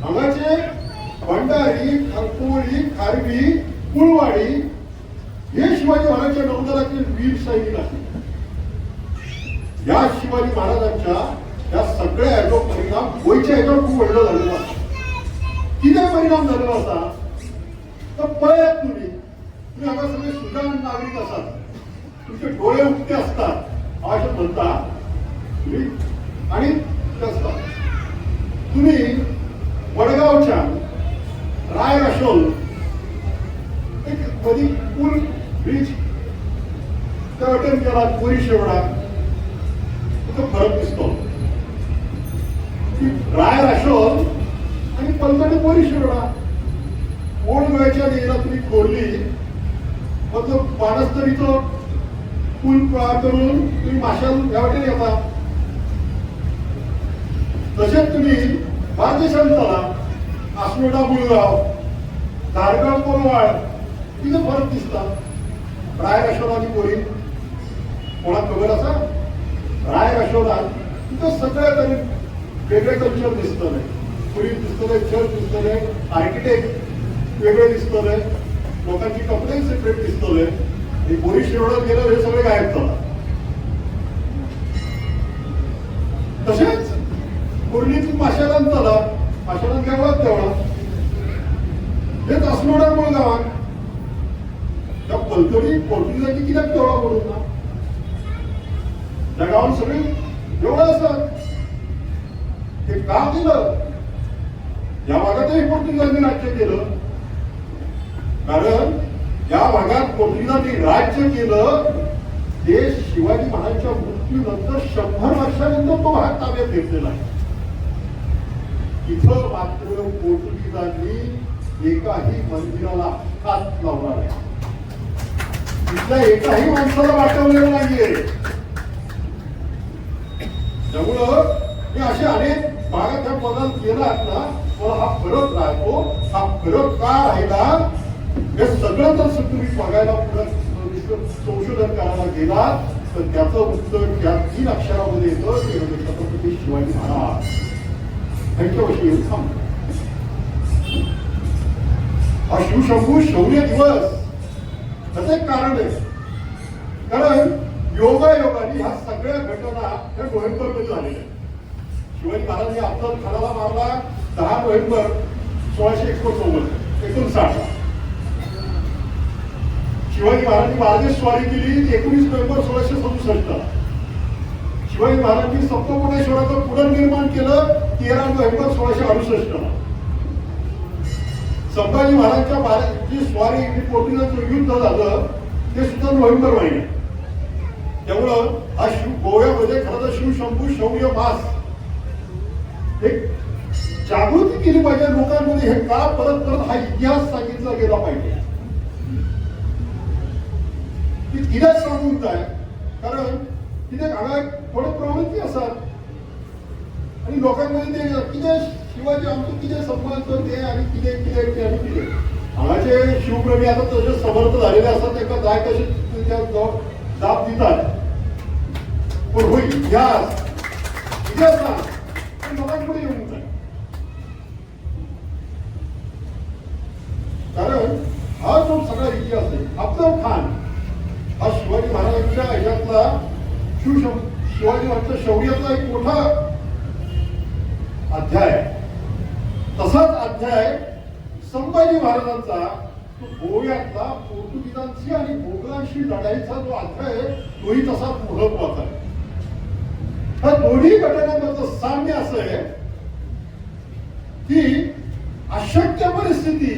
Speaker 7: हंगाचे भंडारी, खरकोळी, खारवी, कुळवाडी हे शिवाजी महाराजांच्या नौदलातील वीर सैनिक असतील. या शिवाजी महाराजांच्या या सगळ्या याचा परिणाम गोयच्या याच्यावर खूप वेगळं झालेला होता. किती परिणाम झालेला होता तर पळत तुम्ही आता सगळे सुजाण नागरिक असाल, तुमचे डोळे उठते असतात असं म्हणता आणि तुम्ही वडगावच्या राय रशोल एक मधी पूल ब्रिज अटेंड केला पुरी शेवडा फरक दिसतो. राय राशोल आणि पलतडी पोरी शिरोडा ओढ गोव्याच्या देला तुम्ही खोडली मग तो पानस्तरीचं पूल पार करून तुम्ही माशाल या वाटेने येता. तसेच तुम्ही बारदेशात चला, आसनोडा मुळगाव, धारगाव कोलवाड तिथे फरक दिसतात. राय राशोल आणि पोरी कोणा खबर असा राय राशोदात तिथं सगळ्या तरी वेगळे कल्चर दिसतले. पुरी दिसतले, चर्च दिसतले, आर्किटेक्ट वेगळे दिसतले, लोकांची कपडे सेपरेट दिसतले. हे पोरी शिरोडात गेलं हे सगळे गायब झालं. तसेच कुर्लीतून माशालान चला, माशालान गावात तेवढा हेच असनोडा मुळगावात त्या पलतडी पोर्तुगीजांची कित्याक तेवढा म्हणून ना त्या गावात सगळे एवढं असत. हे का केलं? या भागातही पोर्तुगीजांनी राज्य केलं कारण या भागात पोर्तुगीजांनी राज्य केलं ते शिवाजी महाराजांच्या मृत्यूनंतर 100 वर्षानंतर तो भाग ताब्यात घेतलेला आहे. इथं मात्र पोर्तुगीजांनी एकाही मंदिराला हात लावला नाही. तिथल्या एकाही माणसाला वाटवलेलं नाहीये. त्यामुळं हे असे अनेक भागात त्या पदात गेलात ना मला हा फरक राहतो. हा फरक का राहिला हे सगळं जर तुम्ही बघायला संशोधन करायला गेला तर त्याचं उत्तर त्या 3 अक्षरामध्ये येतं ते म्हणजे छत्रपती शिवाजी महाराज यांच्याविषयी येऊन थांबतो. हा शिवशंभू शौर्य दिवस त्याचं एक कारण आहे. कारण योगायोगाने ह्या सगळ्या घटना या नोव्हेंबरमध्ये झालेल्या आहेत. शिवाजी महाराजांनी अफजल खानाला मारला 10 नोव्हेंबर 1659. शिवाजी महाराजांनी बार्देश स्वारी केली 19 नोव्हेंबर 1667. शिवाजी महाराजांनी सप्तकोटेश्वराचं पुनर्निर्माण केलं 13 नोव्हेंबर 1668. संभाजी महाराजांच्या स्वारी पोर्तुगीजांचं युद्ध झालं ते सुद्धा नोव्हेंबर महिन्यात. त्यामुळं हा गोव्यामध्ये खरं तर शिवशंभू शौर्य मास एक जागृती केली पाहिजे लोकांमध्ये. हे का परत परत हा इतिहास सांगितला गेला पाहिजे की तिलाच सांगून काय, कारण तिथे थोडं प्रवृत्ती असतात आणि लोकांमध्ये ते किती शिवाजी आमचं किती संबंध ते आणि किती किती आणि किती आम्हाचे शिवप्रेमी आता तसे समर्थ झालेले असतात. एका जाय कसे दाब देतात. पण होय इतिहास लोकांकडे येऊन जाईल. कारण हा जो सगळा इतिहास आहे, अफजल खान हा शिवाजी महाराजांच्या ह्याच्यातला शिवाजी महाराजांच्या शौर्यातला एक मोठा अध्याय. तसाच अध्याय संभाजी महाराजांचा गोव्यातला पोर्तुगीजांशी आणि मोगलांशी लढाईचा जो अध्याय आहे तोही तसाच महत्वाचा आहे. ह्या दोन्ही घटनांमधलं साम्य असं आहे की अशक्य परिस्थिती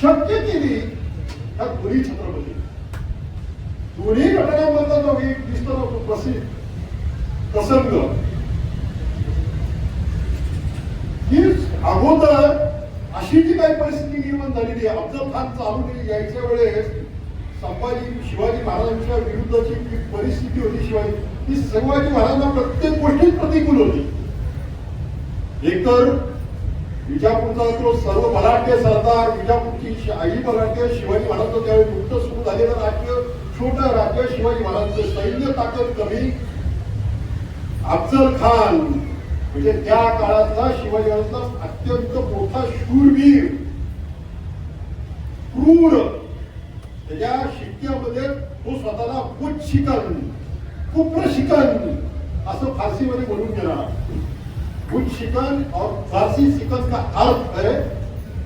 Speaker 7: शक्य केली ह्या दोन्ही छत्रपती. दोन्ही घटनांमधला जो एक दिसतो प्रसिद्ध प्रसंग ही अगोदर अशी जी काही परिस्थिती निर्माण झालेली आहे. अफजल खान चालून यायच्या वेळेस शिवाजी महाराजांच्या विरुद्धची जी परिस्थिती होती शिवाजी ती शिवाजी महाराजांना प्रत्येक गोष्टीत प्रतिकूल होती. एकतर विजापूरचा तो सर्व मराठे सरदार, विजापूरची शाही मराठे, शिवाजी महाराजांचं त्यावेळी नुकतं सुरू झालेलं राज्य, छोटं राज्य, शिवाजी महाराजांचं सैन्य ताकद कमी. अफजल खान म्हणजे त्या काळातला शिवाजी महाराजांचा अत्यंत मोठा शूरवीर, क्रूर. त्याच्या शिक्क्यामध्ये तो स्वतःला बुद्ध शिकन, कुप्र शिकन असं फारसीमध्ये बोलून गेला. बुद्ध शिकन और फारसी शिकन का अर्थ है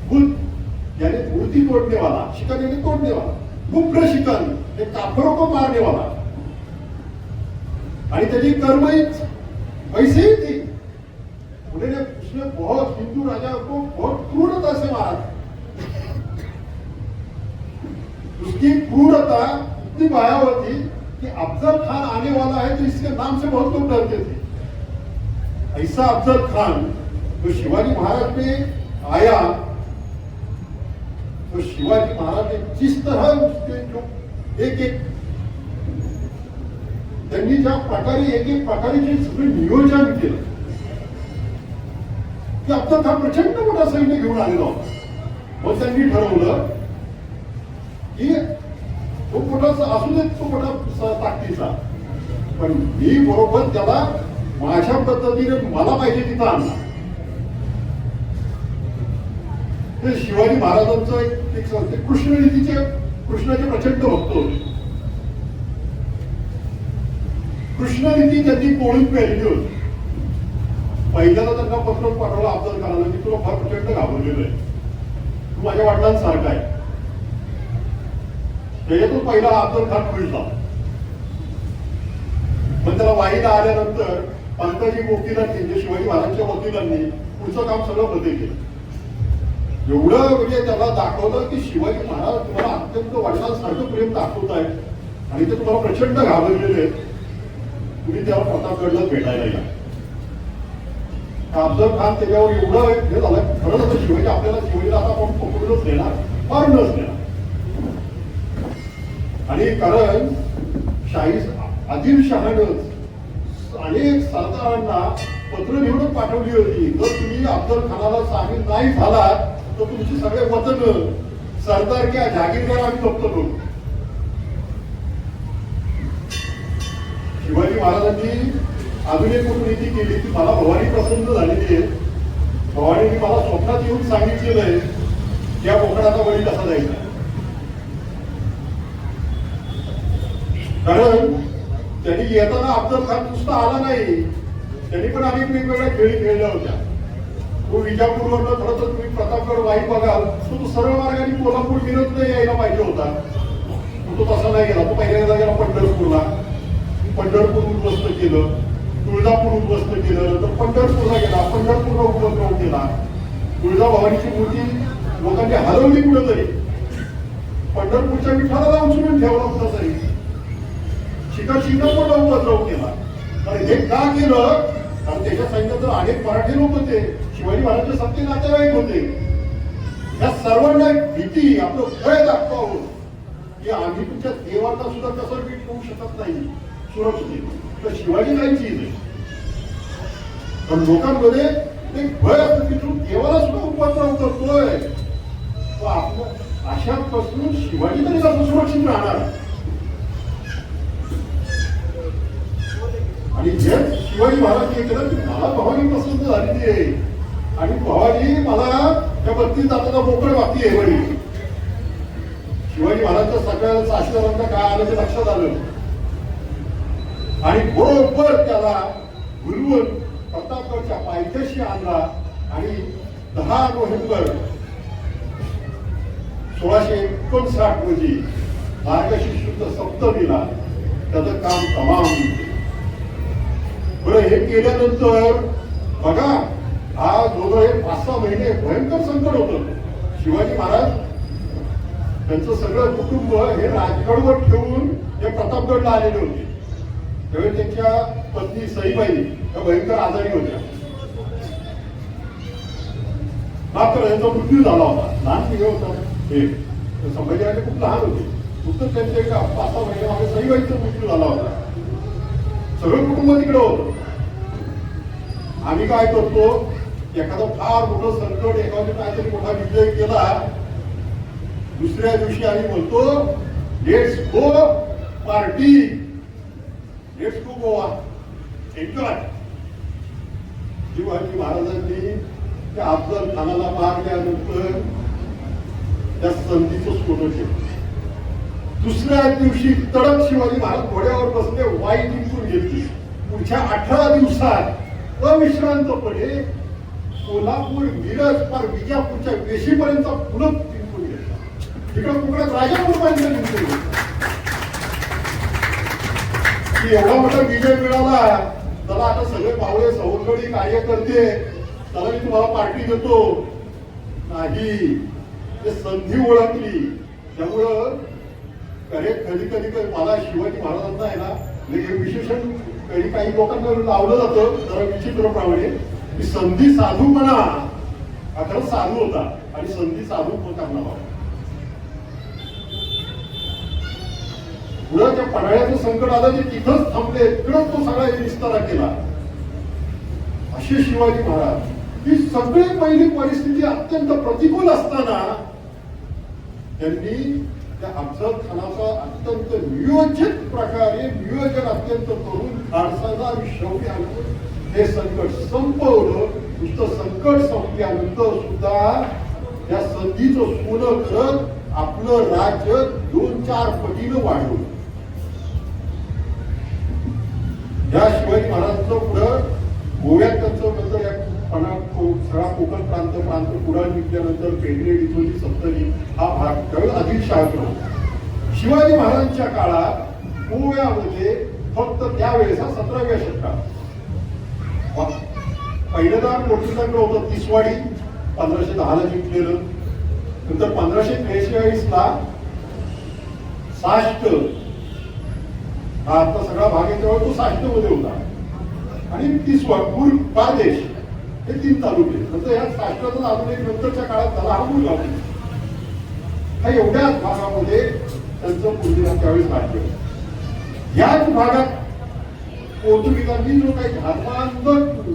Speaker 7: बुद्ध यानी मूर्ति तोड़ने वाला, शिकन यानी तोड़ने वाला, कुप्र शिकन हे काफरों को मारने वाला. आणि त्याची कर्मही वैसे ही थी. उसने बहुत हिंदू राजा को बहुत क्रूरता से मारा. उसकी क्रूरता इतनी भयावह थी कि अफजल खान आने वाला है तो इसके नाम से बहुत लोग डरते थे. ऐसा अफजल खान जो शिवाजी महाराज में आया तो शिवाजी महाराज ने जिस तरह उसके जो एक एक त्यांनी ज्या प्रकारे एक एक प्रकारे जे सगळं नियोजन केलं की अफजल खान प्रचंड मोठा सैन्य घेऊन आलेला होता. मग त्यांनी ठरवलं की तो मोठा असू देत, तो मोठा ताकदीचा, पण मी बरोबर त्याला माझ्या पद्धतीने मला पाहिजे तिथं आणला. ते शिवाजी महाराजांचं एक कृष्णनीतीचे कृष्णाचे प्रचंड भक्त होते. कृष्णनीती त्यांनी पोळून पेरली होती. पहिल्यांदा त्यांना पत्र पाठवलं अफजल खानाला की तुला फार प्रचंड घाबरलेलं आहे, तू माझ्या वडिलांसारखा आहे. त्याच्यातून पहिला अफजल खान खुलला. पण त्याला वाईला आल्यानंतर पंताजी वकिलांनी म्हणजे शिवाजी महाराजांच्या वकिलांनी पुढचं काम सगळं बदल केलं. एवढं म्हणजे त्याला दाखवलं की शिवाजी महाराज तुम्हाला अत्यंत वडिलांसारखं प्रेम दाखवत आहेत आणि ते तुम्हाला प्रचंड घाबरलेले आहेत. तुम्ही त्याला प्रतापगडला भेटायला या. अफजल खान त्याच्यावर एवढं हे झालं खरंच तर शिवाजी आपल्याला शिवाजीला आता आपण पकडूनच देणार, मारूनच देणार. आणि कारण शाही आदिलशहानं अनेक सरदारांना पत्र लिहून पाठवली होती, जर तुम्ही अफजल खानाला सामील नाही झालात तर तुमची सगळे वचन सरदार किंवा जागीरदार आम्ही जप्त करू. शिवाजी महाराजांनी अजून एक नीती केली की मला भवानी प्रसन्न झालेली आहे. भवानीने मला स्वप्नात येऊन सांगितलेलं आहे की या कोकणाचा बळी कसा जायचा. कारण त्यांनी येताना अफजल खान नुसता आला नाही, त्यांनी पण अनेक वेगवेगळ्या खेळी खेळल्या होत्या. तो विजापूरवरनं खरं तर तुम्ही प्रतापगड वाई बघाल तो सरळ मार्गाने कोल्हापूर विरोध यायला पाहिजे होता. तो तसा नाही गेला. तो पहिल्यांदा गेला पंढरपूरला. पंढरपूर उद्ध्वस्त केलं, तुळजापूर उद्ध्वस्त केलं, नंतर पंढरपूरला गेला, पंढरपूरला उपद्रव केला. तुळजाभवानीची मूर्ती लोकांनी हलवली कुठेतरी पंढरपूरच्या विठ्ठलाला उचलून ठेवला होता तरी शिखर मोठा उपद्रव केला. तर हे का केलं? कारण त्याच्या सैन्यात अनेक मराठी लोक होते, शिवाजी महाराजांचे सत्य नातेवाईक होते. या सर्वांना एक भीती, आपलं भय दाखवावं की आम्ही तुमच्या देवांना सुद्धा कसं नीट होऊ शकत नाही सुरक्षित. तर शिवाजी काही चीज आहे. पण लोकांमध्ये एक भय असतं की तू देवाला सुद्धा उपद्रव करतोय, तो आपलं अशापासून शिवाजी तरी कसं सुरक्षित राहणार. आणि जे शिवाजी महाराज केलं की मला भवानी पसंत झालेली आहे आणि भवानी मला त्या बत्तीस जाताना मोकळ वागती आहे. वडील शिवाजी महाराजच्या सगळ्या आशीर्वादांना काय आलं ते लक्षात आलं आणि बरोबर त्याला गुरुवर प्रतापगडच्या पायथ्याशी आणला आणि 10 नोव्हेंबर 1659 रोजी मार्गशीर्ष शुद्ध सप्तमीला त्याचं काम तमाम होते. बरं, हे केल्यानंतर बघा हा जवळ 5-6 महिने भयंकर संकट होतं. शिवाजी महाराज त्यांचं सगळं कुटुंब हे राजगडवर ठेवून ते प्रतापगडला आलेले होते. त्यावेळी त्यांच्या पत्नी सईबाई या भयंकर आजारी होत्या. मात्र यांचा मृत्यू झाला होता. लहान पिढी होता हे संभाजीराजे खूप लहान होते. फक्त त्यांच्या एका 5-6 महिन्यामध्ये सईबाईचा मृत्यू झाला होता. सगळं कुटुंब तिकडे होतं. आम्ही काय करतो, एखादं फार मोठं संकट, एखादा काहीतरी मोठा विजय केला, दुसऱ्या दिवशी आम्ही म्हणतो let's go party, let's go Goa, enjoy. Shivaji महाराजांनी त्या अफजल खानाला मारल्यानंतर त्या संधीचं सोनं केलं. दुसऱ्या दिवशी तडक शिवाजी महाराज घोड्यावर बसले, वाई जिंकून घेतली. पुढच्या 18 दिवसात अविश्रांतपणे कोल्हापूर, मिरज, पार विजापूरच्या वेशीपर्यंत पुन्हा जिंकून घेतला. तिकडे कोकणात राजापूरपर्यंत जिंकून घेतला. एवढा मोठा विजय मिळाला. चला आता सगळे पावले सवंगडी कार्य करते, चला मी तुम्हाला पार्टी देतो. नाही, ते संधी ओळखली. त्यामुळं कधी कधी मला शिवाजी महाराजांना आहे ना, हे विशेषण काही लोकांना लावलं जातं जरा विचित्रप्रमाणे की संधी साधूपणा हा खरंच साधू होता आणि संधी साधू करणार. पुढे त्या पन्हाळ्याचं संकट आलं ते तिथंच थांबले, तिकडंच तो सगळा विस्तारा केला. असे शिवाजी महाराज ही सगळी पहिली परिस्थिती अत्यंत प्रतिकूल असताना त्यांनी त्या अफजल खानाचा अत्यंत नियोजित प्रकारे नियोजन अत्यंत करून धाडसाचा आणि शौर्य आणून हे संकट संपवलं. नुसतं संकट संपल्यानंतर सुद्धा त्या संधीचं सोनं करत आपलं राज्य 2-4 पटीनं वाढवलं. या शिवाजी महाराजांचं पुढं गोव्यात त्यांचं नंतर सगळा कोकण प्रांत पुढे निघल्यानंतर पेडणे, डिचोली, सप्तरी हा भाग त्यावेळेस आदिलशाही होता. शिवाजी महाराजांच्या काळात गोव्यामध्ये फक्त त्यावेळेस 17व्या शतकात पहिल्यांदा पोर्तुगीजांकडे होतं तिसवाडी, 1510ला जिंकलेलं. नंतर 1543ला साष्ट, हा आता सगळा भाग आहे तेव्हा तो साष्ट मध्ये होता. आणि तिसवा पूर बादेश हे 3 तालुके. नंतर या साष्टाचा अजून एक नंतरच्या काळात झाला हा मूळ गाव. हा एवढ्याच भागामध्ये त्यांचं पूर्वीला त्यावेळेस राज्य. याच भागात पोर्तुगीजांनी जो काही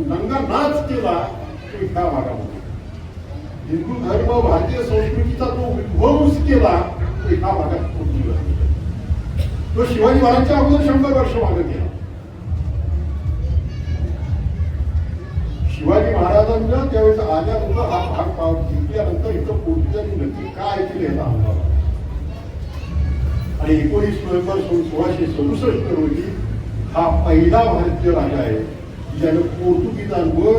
Speaker 7: नंगा नाच केला तो ह्या भागामध्ये. हिंदू धर्म, भारतीय संस्कृतीचा जो विध्वंस केला तो ह्या भागात पोर्तुगीजांनी. तो शिवाजी महाराजांच्या अगोदर 100 वर्ष मागे गेला. शिवाजी महाराजांना त्यावेळेस आल्यानंतर हा भाग जिंकल्यानंतर इथं पोर्तुगीजांनी नक्की काय केले याचा अंदाज. आणि 19 नोव्हेंबर 1667 रोजी हा पहिला भारतीय राजा आहे ज्यानं पोर्तुगीजांवर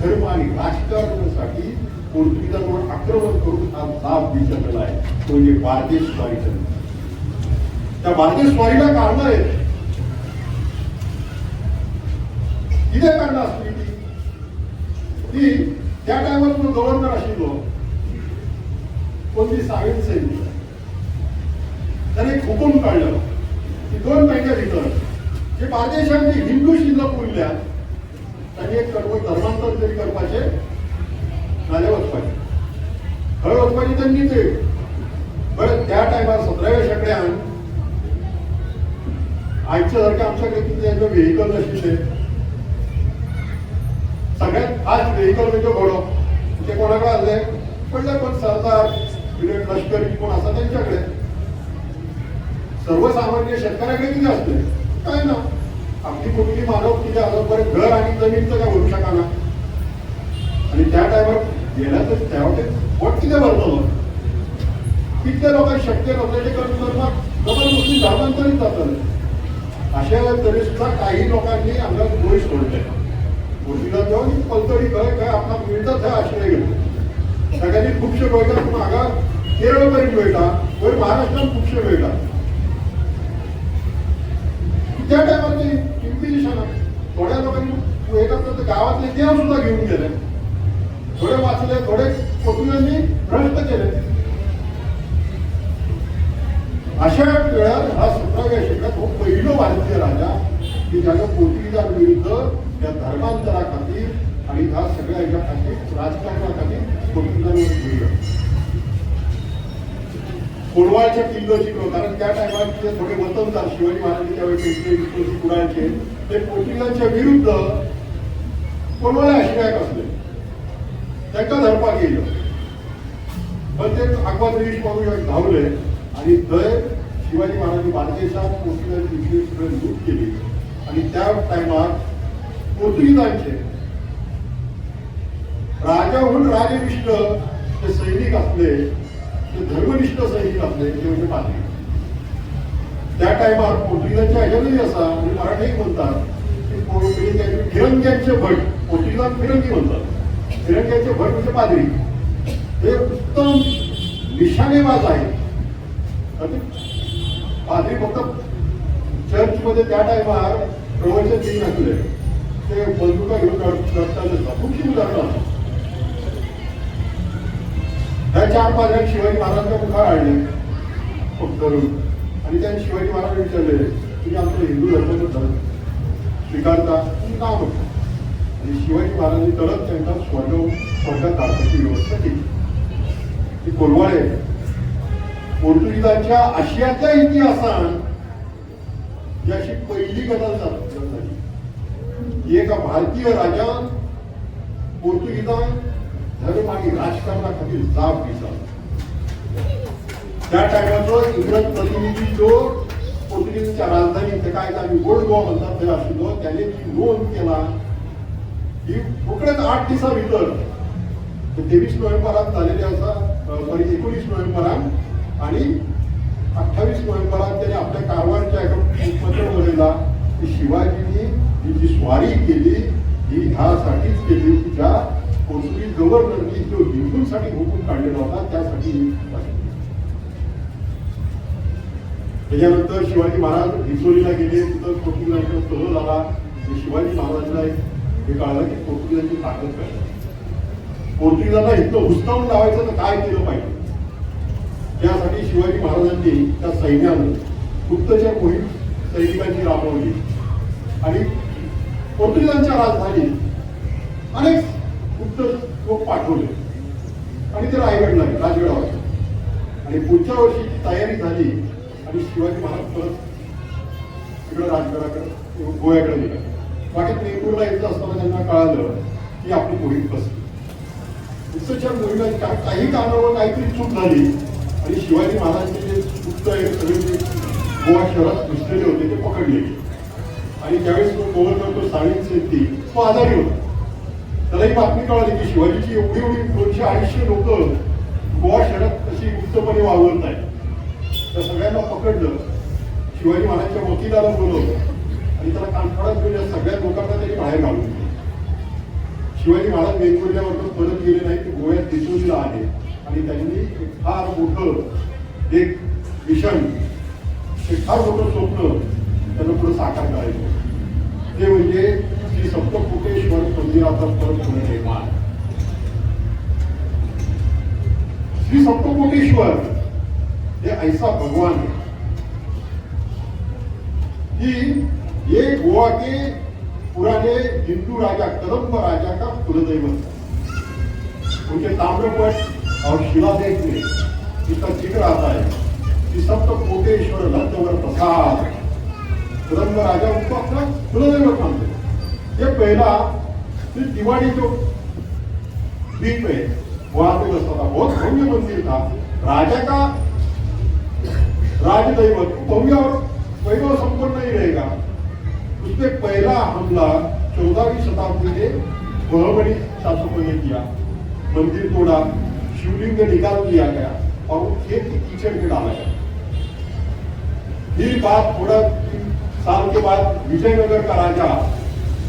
Speaker 7: धर्म आणि राजकारणासाठी पोर्तुगीजांवर आक्रमण करून हा लाभ विचारलेला आहे. तो म्हणजे बार्देश स्वारीचा. त्या बार्देश स्वारीला कारण आहेत. किती कारण असली ती त्या टायमात गव्हर्नर असेल कोणती सावेन सैनिक त्याने एक हुकूम काढलं की 2 महिन्या भीतर जे बार्देशांनी हिंदू शिल्लक उरल्या त्यांनी एक धर्मांतर तरी करपाचे नाल्या वचपाचे खरं वचपाची त्यांनी ते बरं. त्या टायमार 17व्या शेकड्यान आजच्या सारख्या आमच्याकडे किती व्हेकल नशिल्ले. सगळ्यात फास्ट व्हेकल म्हणजे घोडो. ते कोणाकडे आले पडले पण सरदार लष्करी कोण असतात त्यांच्याकडे. सर्वसामान्य शेतकऱ्याकडे किती असते काय ना. आपली कुठली मानव किती आलं बरं घर आणि जमीन तर काय होऊ शका ना. आणि त्या टायमार गेल्या तर त्यावेळे पोट किती भरतो कितल्या लोकांना शक्य नव्हतं ते करून जबरदस्ती धर्मांतरित जातात. अशा तरी सुद्धा काही लोकांनी आमच्या गोळी सोडले. गोष्टीला जाऊन पलतडी काय आपला मिळतात हे आश्रय घेतो. सगळ्यांनी खूपशे गोयटा हांगा केरळपर्यंत मेळटा वयर महाराष्ट्रात खुबशे मेळटा. त्या टायमार ते इन्क्विजिशन थोड्या लोकांनी येतात गावातले देव सुद्धा घेऊन गेले. थोडे वाचले थोडे पोर्तुगीजांनी भ्रष्ट केले. अशा वेळात हा 17व्या शतकात हो पहिलो भारतीय राजा की ज्यानं पोर्तुगीजांविरुद्ध त्या धर्मांतरा खातीर आणि ह्या सगळ्या ह्याच्या खातीर राजकारणा खातीर पोर्तुगीजांवर लिहिलं. कोलवाळच्या किल्लो जिंकलो कारण त्या टायमार जे थोडे वतनदार शिवाजी महाराजांनी त्यावेळी कुडाळचे ते पोर्तुगीजांच्या विरुद्ध कोलवाळ्या आश्रयाक असले. त्यांना धरपाक गेलं पण ते आगवा ब्रिटिश पाहून धावले आणि थंय शिवाजी महाराजांनी बार्देशात पोर्तुगीजांची सगळं लूट केली. आणि त्या टायमार पोर्तुगीजांचे राजाहून राजनिष्ठ जे सैनिक असले जे धर्मनिष्ठ सैनिक असले ते म्हणजे पाद्री. त्या टायमार पोर्तुगीजांच्या ह्याच्यातही असा म्हणजे मराठी म्हणतात की फिरंग्यांचे भट. पोर्तुगीजात फिरंगी म्हणतात. फिरंग्यांचे भट म्हणजे पाद्री. हे उत्तम निशाणेबाज आहे. पाद्री फक्त चर्चमध्ये त्या टायमार प्रवचन देईन असले ते बंदुका घेऊन लढतात. खूपशी उदाहरणं ह्या 4 पाद्र्यांनी शिवाजी महाराजांच्या मुखार आणले करून आणि त्यांनी शिवाजी महाराज विचारले तुम्ही आमचं हिंदू धर्म स्वीकारता तुम्ही का म्हणतो. आणि शिवाजी महाराजांनी तरच त्यांचा स्वर्गात काढण्याची व्यवस्था केली. ती कोलवाळे पोर्तुगीजांच्या आशियातल्या इतिहासान ही अशी पहिली गजाल झाली. एका भारतीय राजान पोर्तुगीजांक धर्म आणि राजकारणाखातीर जाप दिला. त्या टायमाचो इंग्रज प्रतिनिधी जो पोर्तुगीजच्या राजधानी काय आम्ही गोल्ड गोवा म्हणतात थंय आशिल्लो त्याने जी नोंद केला ही फकत 8 दिसा भितर 23 नोव्हेंबराक झालेली आसा. सॉरी 19 नोव्हेंबराक आणि 28 नोव्हेंबराक त्याने आपल्या कारवारच्या एका पत्र बरयला की शिवाजींनी ही जी स्वारी केली ही ह्यासाठीच केली की ज्या पोर्तुगीज गव्हर्नरनी जो हिंदूंसाठी हुकूम काढलेला होता त्यासाठी. त्याच्यानंतर शिवाजी महाराज डिचोलीला गेले. तिथं पोर्तुगीजांचा तह झाला. शिवाजी महाराजांना हे कळलं की पोर्तुगीजांची ताकद काय. पोर्तुगीजांना इतकं हुसकावून लावायचं तर काय केलं पाहिजे. त्यासाठी शिवाजी महाराजांनी त्या सैन्यानं गुप्तचर मोहीम सैनिकांची राबवली आणि पोर्तुगीजांच्या राजधानीत अनेक गुप्त लोक पाठवले आणि ते रायगडला राजगडावर. आणि पुढच्या वर्षीची तयारी झाली आणि शिवाजी महाराज परत तिकडे राजगडाकडे गोव्याकडे गेला. बाकी नेपूरला येत असताना त्यांना कळालं की आपली मोहीम बसली. गुप्तचर मोहिमेत काही कारणावर काहीतरी चूक झाली आणि शिवाजी महाराजांचे जे गुप्त सगळे गोवा शहरात घुसलेले होते ते पकडले. आणि ज्यावेळेस तो गव्हर्नर तो साळीन सेती तो आजारी होता. त्याला ही बातमी कळाली की शिवाजीची एवढी 200-250 लोक गोवा शहरात कशी गुप्तपणे वावरत आहेत. त्या सगळ्यांना पकडलं. शिवाजी महाराजांच्या वकिलाला बोलवलं आणि त्याला कानफडात घेऊन या सगळ्या लोकांना त्यांनी बाहेर घालून दिलं. शिवाजी महाराज वेंगुर्ल्यावरून परत गेले नाही ते गोव्यात डिचोलीला आले आणि त्यांनी एक फार मोठं एक मिशन एक फार मोठं स्वप्न त्यांना पुढे साकार करायचं. ते म्हणजे श्री सप्तकोटेश्वर मंदिराचा परत पुनर्निर्माण. श्री सप्तकोटेश्वर हे ऐसा भगवान कि ये गोवा के पुराने हिंदू राजा कदम्ब राजा का कुलदैवत। उनके ताम्रपट और शिलालेख में इसका जिक्र आता है कि सप्त कोटेश्वर लब्धवर प्रसाद, कदम्ब राजा उनको अपना कुलदैवत मानते। ये पहला फिर दिवाली जो द्वीप है वहां पे बसता था, बहुत भव्य मंदिर था। राजा का राजदैवत भव्य और वैभव संपन्न नहीं रहेगा। उसने पहला हमला 14वीं शताब्दी में बहमनी शासकों ने किया, मंदिर तोड़ा, शिवलिंग निकाल दिया गया और वो खेत की कीचड़ में डाला गया। फिर बात थोड़ा साल के बाद विजयनगर का राजा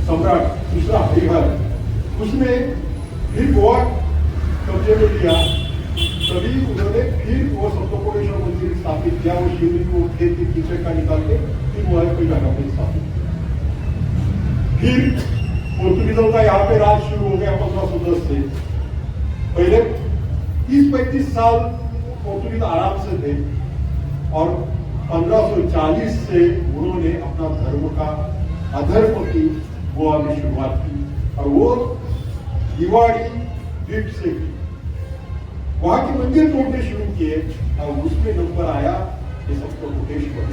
Speaker 7: सम्राट दूसरा हरिहर, उसने फिर गोवा कब्जे में लिया। तभी उन्होंने फिर वो सप्तकोटेश्वर मंदिर स्थापित किया। वो शिवलिंग को खेत की कीचड़ का निकाल के फिर वो कोई जगह पर स्थापित किया। फिर पोर्तुगीजों का यहाँ पे राज शुरू हो गया 1510 से। पहले 30-35 साल पोर्तुगीज आराम से थे और 1540 से उन्होंने अपना धर्म का अधर्म की गोवा में शुरुआत की और वो दिवाड़ी द्वीप से की। वहां के मंदिर तोड़ने शुरू किए और उसमें नंबर आया ये सप्तकोटेश्वर।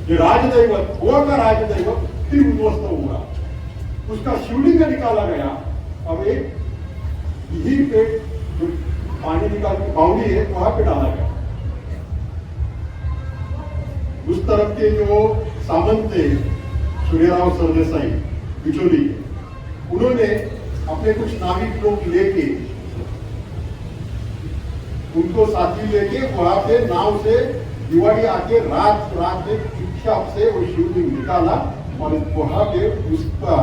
Speaker 7: ये राजदैवत, गोवा का राजदैवत फिर उद्ध्वस्त हुआ, उसका शिवलिंग निकाला गया और एक यही पे जो पानी निकाल की बावड़ी है वहां पे डाला गया। उस तरफ के जो सामंत थे सूर्यराव सरदेसाई बिचौली के, उन्होंने अपने कुछ नाविक लोग लेके, उनको साथी लेके वहां पे नाव से दिवाड़ी आके रात में चुपचाप से वो शिवलिंग निकाला और वहां पे उसका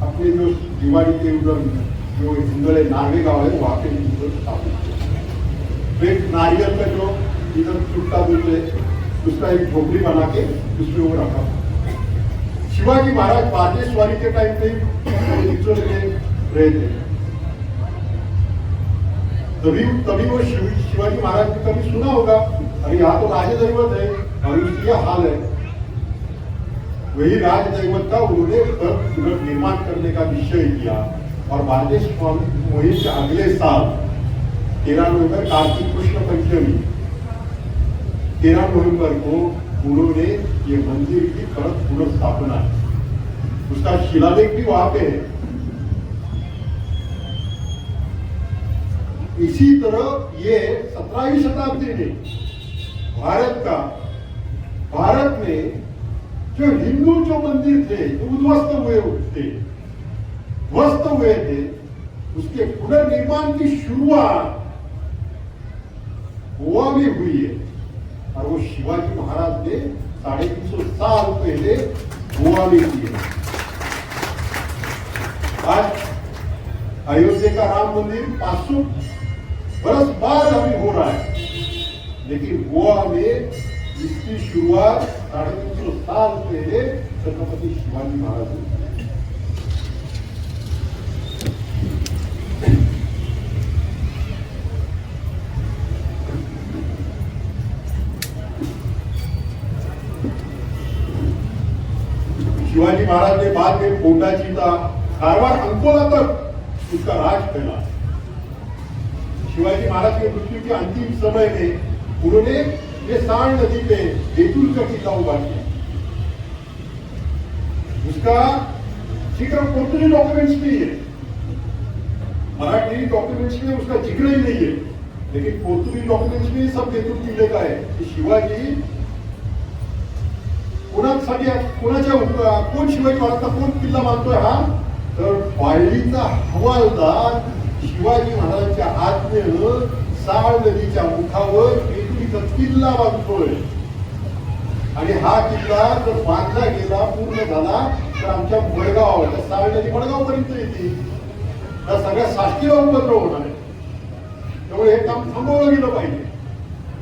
Speaker 7: अपने जो दिवाड़ी के उधर जो हिंदुले नारवे गांव है वहां पे स्थापित किया। एक नारियल का जो इधर चुटका बोलते उसका एक झोपड़ी बना के उसमें वो रखा। शिवाजी महाराज बाजेश्वरी के टाइम पे रहे थे। तभी वो शिवाजी महाराज ने कभी सुना होगा, अरे यहाँ तो राजदैवत है और उसकी हाल है। वही राजदैवत का उन्होंने पुनर्निर्माण करने का निश्चय किया और बाजेश्वर मुहिम के अगले साल 13 नवंबर कार्तिक कृष्ण पंचमी 13 नवंबर को उन्होंने ये मंदिर की पुनर्स्थापना, उसका शिलालेख भी वहां पे है। इसी तरह ये 17वीं शताब्दी में भारत में जो हिंदू जो मंदिर थे जो उद्ध्वस्त हुए थे उसके पुनर्निर्माण की शुरुआत गोवा में हुई है और वो शिवाजी महाराज ने 350 साल पहले गोवा में की है। आज अयोध्या का राम मंदिर 500 बरस बाद अभी हो रहा है, लेकिन गोवा में इसकी शुरुआत 350 साल पहले छत्रपति शिवाजी महाराज ने की। शिवाजी महाराज ने बाद में कोटा जीता, कारवार अंकोला तक उसका राज फैला। शिवाजी महाराज के मृत्यु के अंतिम समय में उन्होंने ये साण नदी पे बेतुल का किला उभा किया। उसका जिक्र पोर्तुगीज डॉक्यूमेंट्स में है, मराठी डॉक्यूमेंट्स में उसका जिक्र ही नहीं है, लेकिन पोर्तुगीज डॉक्यूमेंट्स में सब बेतुल किले का है कि शिवाजी कोण शिवाजी महाराजचा कोण किल्ला मानतोय हा, तर वाळलीचा हवालदार शिवाजी महाराजांच्या आज्ञेनं साळ नदीच्या मुखावर बेतुलीचा किल्ला बांधतोय आणि हा किल्ला जर बांधला गेला पूर्ण झाला तर आमच्या मडगाव साळ नदी मडगाव पर्यंत येते, या सगळ्या साष्टीला उपद्रव होणार आहे। त्यामुळे हे काम थांबवलं गेलं पाहिजे।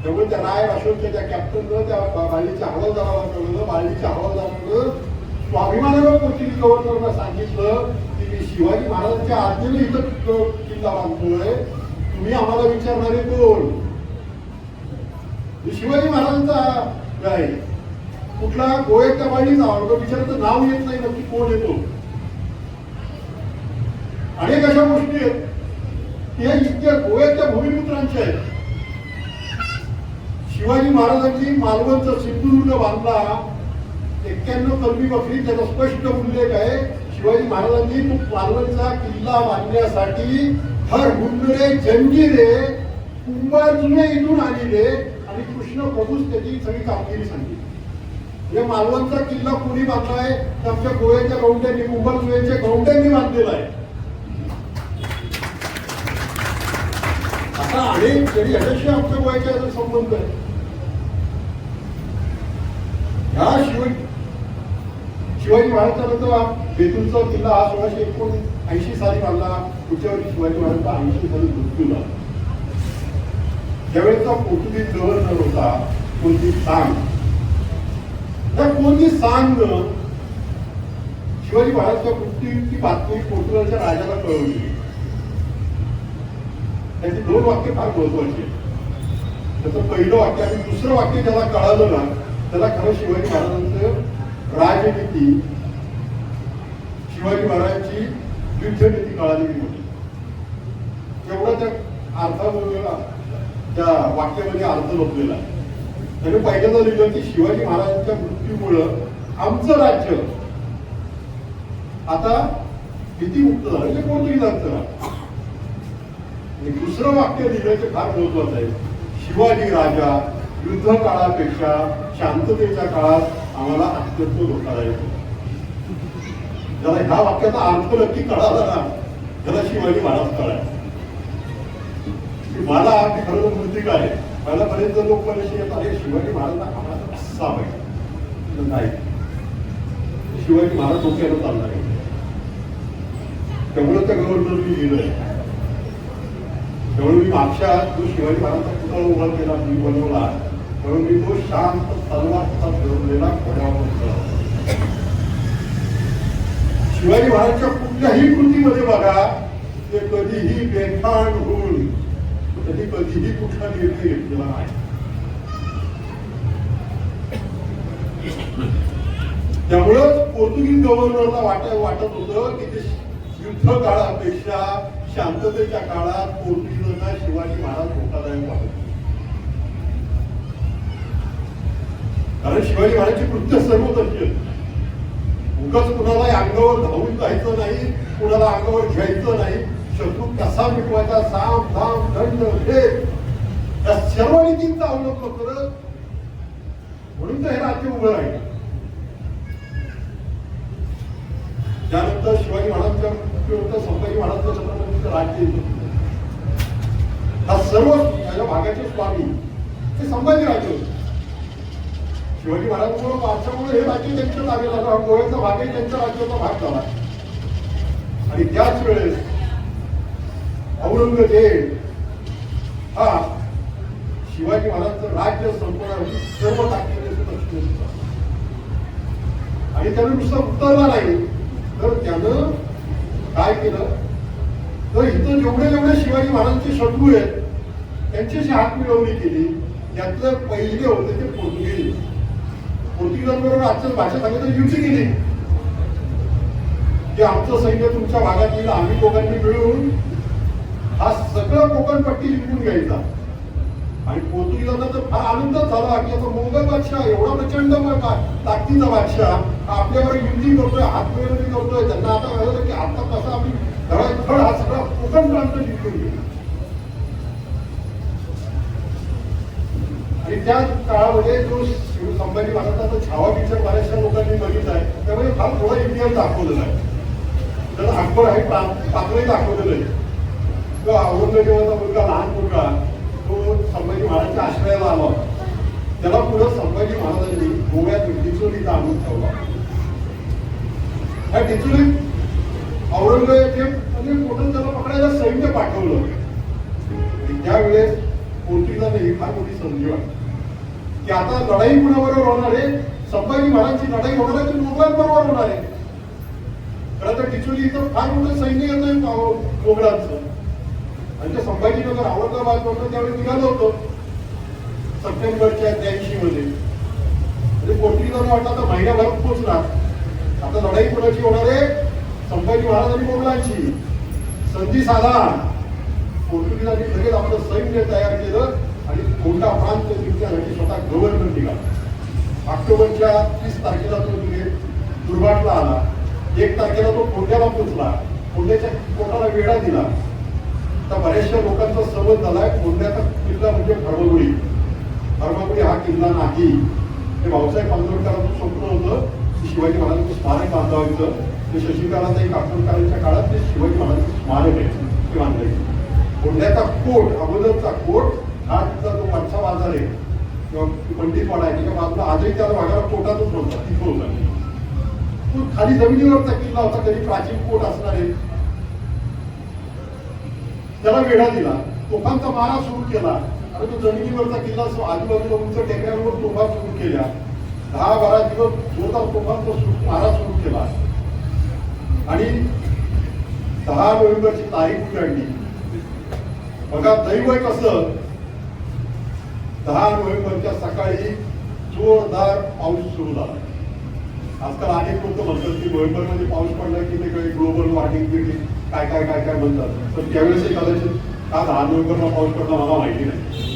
Speaker 7: त्यामुळे त्या राय अशोकच्या त्या कॅप्टननं त्या बाळलीच्या हवालदाराला कळवलं, बाळलीच्या हवालदारानं स्वाभिमानानं पोर्तुगीज गव्हर्नरला सांगितलं की मी शिवाजी महाराजांच्या आज्ञेने इथं किल्ला बांधतोय, तुम्ही आम्हाला विचारणारे कोण? शिवाजी महाराजांचा काय कुठला गोव्याच्या बाळी जावा तो बिचाराचं नाव येत नाही नक्की कोण येतो. अनेक अशा गोष्टी आहेत की ह्या इतक्या गोव्याच्या भूमिपुत्रांच्या आहेत. शिवाजी महाराजांनी मालवणचा सिंधुदुर्ग बांधला 91 कलमी बकरी, त्याचा स्पष्ट उल्लेख आहे. शिवाजी महाराजांनी तो मालवणचा किल्ला बांधण्यासाठी हर हुंडरे जंजिरे कुंभारजुने इथून आलेले आणि कृष्ण प्रभूच त्याची सगळी कामगिरी सांगितली. म्हणजे मालवणचा किल्ला कोणी बांधलाय तर आमच्या गोव्याच्या गौंड्यांनी, कुंभारजुयांच्या गौंड्यांनी बांधलेला आहे. आता अनेक जरी ह्याच्याशी आमच्या गोव्याच्या याचा संबंध आहे. ह्या शिवाजी महाराजांचा बेतूलचा किल्ला हा 1679 साली बांधला. पुढच्या वर्षी शिवाजी महाराजांचा 80 साली मृत्यू झाला. त्यावेळेचा पोर्तुगीज गव्हर्नर होता कोणती सांग. त्या कोणती सांग शिवाजी महाराजांच्या मृत्यूची बातमी पोर्तुगालच्या राजाला कळवली. त्याची 2 वाक्य फार महत्वाची आहेत. त्याचं पहिलं वाक्य आणि दुसरं वाक्य ज्याला कळालं ना त्याला खरं शिवाजी महाराजांचं राजनीती, शिवाजी महाराजांची युद्धनीती कळालेली होती. एवढा त्या अर्थाबरोबर त्या वाक्यामध्ये अर्थ लपलेला आहे. त्याने पहिल्यांदा लिहिलं की शिवाजी महाराजांच्या मृत्यूमुळं आमचं राज्य आता भीतीमुक्त झालं, म्हणजे पोर्तुगीजांचं राज्य. आणि दुसरं वाक्य लिहिण्याचे फार महत्वाचं आहे. शिवाजी राजा युद्ध काळापेक्षा शांततेच्या काळात आम्हाला अत्यंत धोकादायक होता. ज्याला ह्या वाक्याचा अर्थ नक्की कळाला ना त्याला शिवाजी महाराज कळायला. मला खरं मृतिक आहे. मला बरेच लोक मला येतात हे शिवाजी महाराजांना आम्हाला कसा पाहिजे नाही. शिवाजी महाराज डोक्यानं चालणार आहे. त्यामुळे त्या गव्हर्नरनी लिहिलंय. त्यामुळे मी मागच्या जो शिवाजी महाराजांचा पुतळा उभा केला मी बनवला म्हणून मी तो शांत तलवारचा फिरवलेला घोड्यावर. शिवाजी महाराजांच्या कुठल्याही कृतीमध्ये बघा ते कधीही बेफाण होऊन कधीही कुठला निर्णय घेतलेला नाही. त्यामुळं पोर्तुगीज गव्हर्नरला वाटत होतं की ते युद्ध काळापेक्षा शांततेच्या काळात पोर्तुगीजांना शिवाजी महाराज धोकादायक वाटत. कारण शिवाजी महाराजांची कृत्य सर्वतर्फी उगाच कुणाला अंगावर धावून जायचं नाही, कुणाला अंगावर घ्यायचं नाही. शत्रू कसा मिटवायचा साम धाम दंड भेद या सर्व नीतींचा अवलंब करत म्हणून तर हे राज्य उभं राहिलं. त्यानंतर शिवाजी महाराजांच्या मृत्यूनंतर संभाजी महाराजांच्या छत्रपतीचं राज्य येतं. हा सर्व या भागाचे स्वामी हे संभाजी राजे होते. शिवाजी महाराजांमुळे पावसामुळे हे राज्य त्यांच्या ताब्यात आलं. गोव्याचा भागही त्यांच्या राज्याचा भाग झाला. आणि त्याच वेळेस औरंगजेब हा शिवाजी महाराजांचं राज्य संपवण्यासाठी सर्व ताकदीने आणि त्यानं नुसतं उतरला नाही तर त्यानं काय केलं तर इथं जेवढे शिवाजी महाराजांचे शत्रू आहेत त्यांच्याशी हात मिळवणी केली. त्यातलं पहिले होते ते पोर्तुगीज. पोर्तुगीजांबरोबर आजच्या भाषा सांगितलं युती केली की आमचं सैन्य तुमच्या भागात येईल, आम्ही दोघांनी मिळून हा सगळं कोकणपट्टी जिंकून घ्यायचा. आणि पोर्तुगीजांना तर फार आनंदच झाला की आता मोगल बादशाह एवढा प्रचंड ताकदीचा बादशाह आपल्यावर युती करतोय, हातमिळवणी करतोय. त्यांना आता कळलं की आता कसा आम्ही धडाधड हा सगळा कोकण प्रांत जिंकून घेऊ. आणि त्या काळामध्ये जो संभाजी महाराजांचा छावा पिक्चर बऱ्याचशा लोकांनी बघितलाय त्यामध्ये फार थोडा इतिहास दाखवलेला आहे. त्याला अकबर आहे पात्रही दाखवलेलं आहे. तो औरंगजेबाचा मुलगा लहान मुलगा तो संभाजी महाराजांच्या आश्रयाला आला होता. त्याला पुढे संभाजी महाराजांनी गोव्यात डिचोलीचा आणून ठेवला. त्या डिचोलीत औरंगजेब म्हणजे कुठं त्याला पकडायला सैन्य पाठवलं. त्यावेळेस पोर्तुगीजांना ही फार मोठी संधी वाटली की आता लढाई कुणाबरोबर होणार आहे. संभाजी महाराजांची लढाई होणार आहे ती मोगलांबरोबर होणार आहे. खरं तर डिचोली इथं फार मोठं सैन्य येतोय मोगलांचं. आणि ते संभाजीनगर औरंगाबाद पासून त्यावेळी निघालं होतं सप्टेंबरच्या 83 मध्ये. म्हणजे पोर्तुगीजांना वाटलं आता महिन्याभरात पोहोचणार. आता लढाई कोणाची होणार आहे? संभाजी महाराज आणि मोगलांची. संधी साधा. पोर्तुगीजांनी लगेच आपलं सैन्य तयार केलं आणि कोणता प्रांत जिंकण्यासाठी स्वतः गव्हर्नर निघाला. ऑक्टोबरच्या 30 तारखेला तो दुर्भाटला आला. 1 तारखेला तो कोंढ्याला पोहोचला. कोंढ्याच्या कोटाला वेढा दिला. आता बऱ्याचशा लोकांचा समज झालाय कोंढ्याचा किल्ला म्हणजे फर्मागुडी. फर्मागुडी हा किल्ला नाही. हे भाऊसाहेब आंबेडकरांचं स्वप्न होतं की शिवाजी महाराजांचं स्मारक बांधावायचं. ते शशिकांताई काकोडकरांच्या काळात ते शिवाजी महाराजांचं स्मारक आहे ते बांधायचं. कोंढ्याचा कोट, अगोदरचा कोट हा तिथला जो पंचा बाजार आहे किंवा पंडितवाडा आहे त्याच्या बाजूला आजही त्याला भागाला कोटातच म्हणतात. तिथं होता तो खाली जमिनीवरचा किल्ला होता. कधी प्राचीन कोट असणार आहे. त्याला वेढा दिला. तोफांचा मारा सुरू केला. आणि तो जमिनीवरचा किल्ला आजूबाजूला उंच टेकड्यांवर तोफा सुरू केल्या. 10-12 दिवस जोरदार तोफांचा मारा सुरू केला आणि 10 नोव्हेंबरची तारीख उजाडली. बघा दैव कसं. 10 नोव्हेंबरच्या सकाळी जोरदार पाऊस सुरू झाला. आजकाल अनेक लोक म्हणतात की नोव्हेंबरमध्ये पाऊस पडला की ते काही ग्लोबल वॉर्मिंग बिल्डिंग काय काय काय काय म्हणतात. पण त्यावेळेस कदाचित का 10 नोव्हेंबरला पाऊस पडला मला माहिती नाही.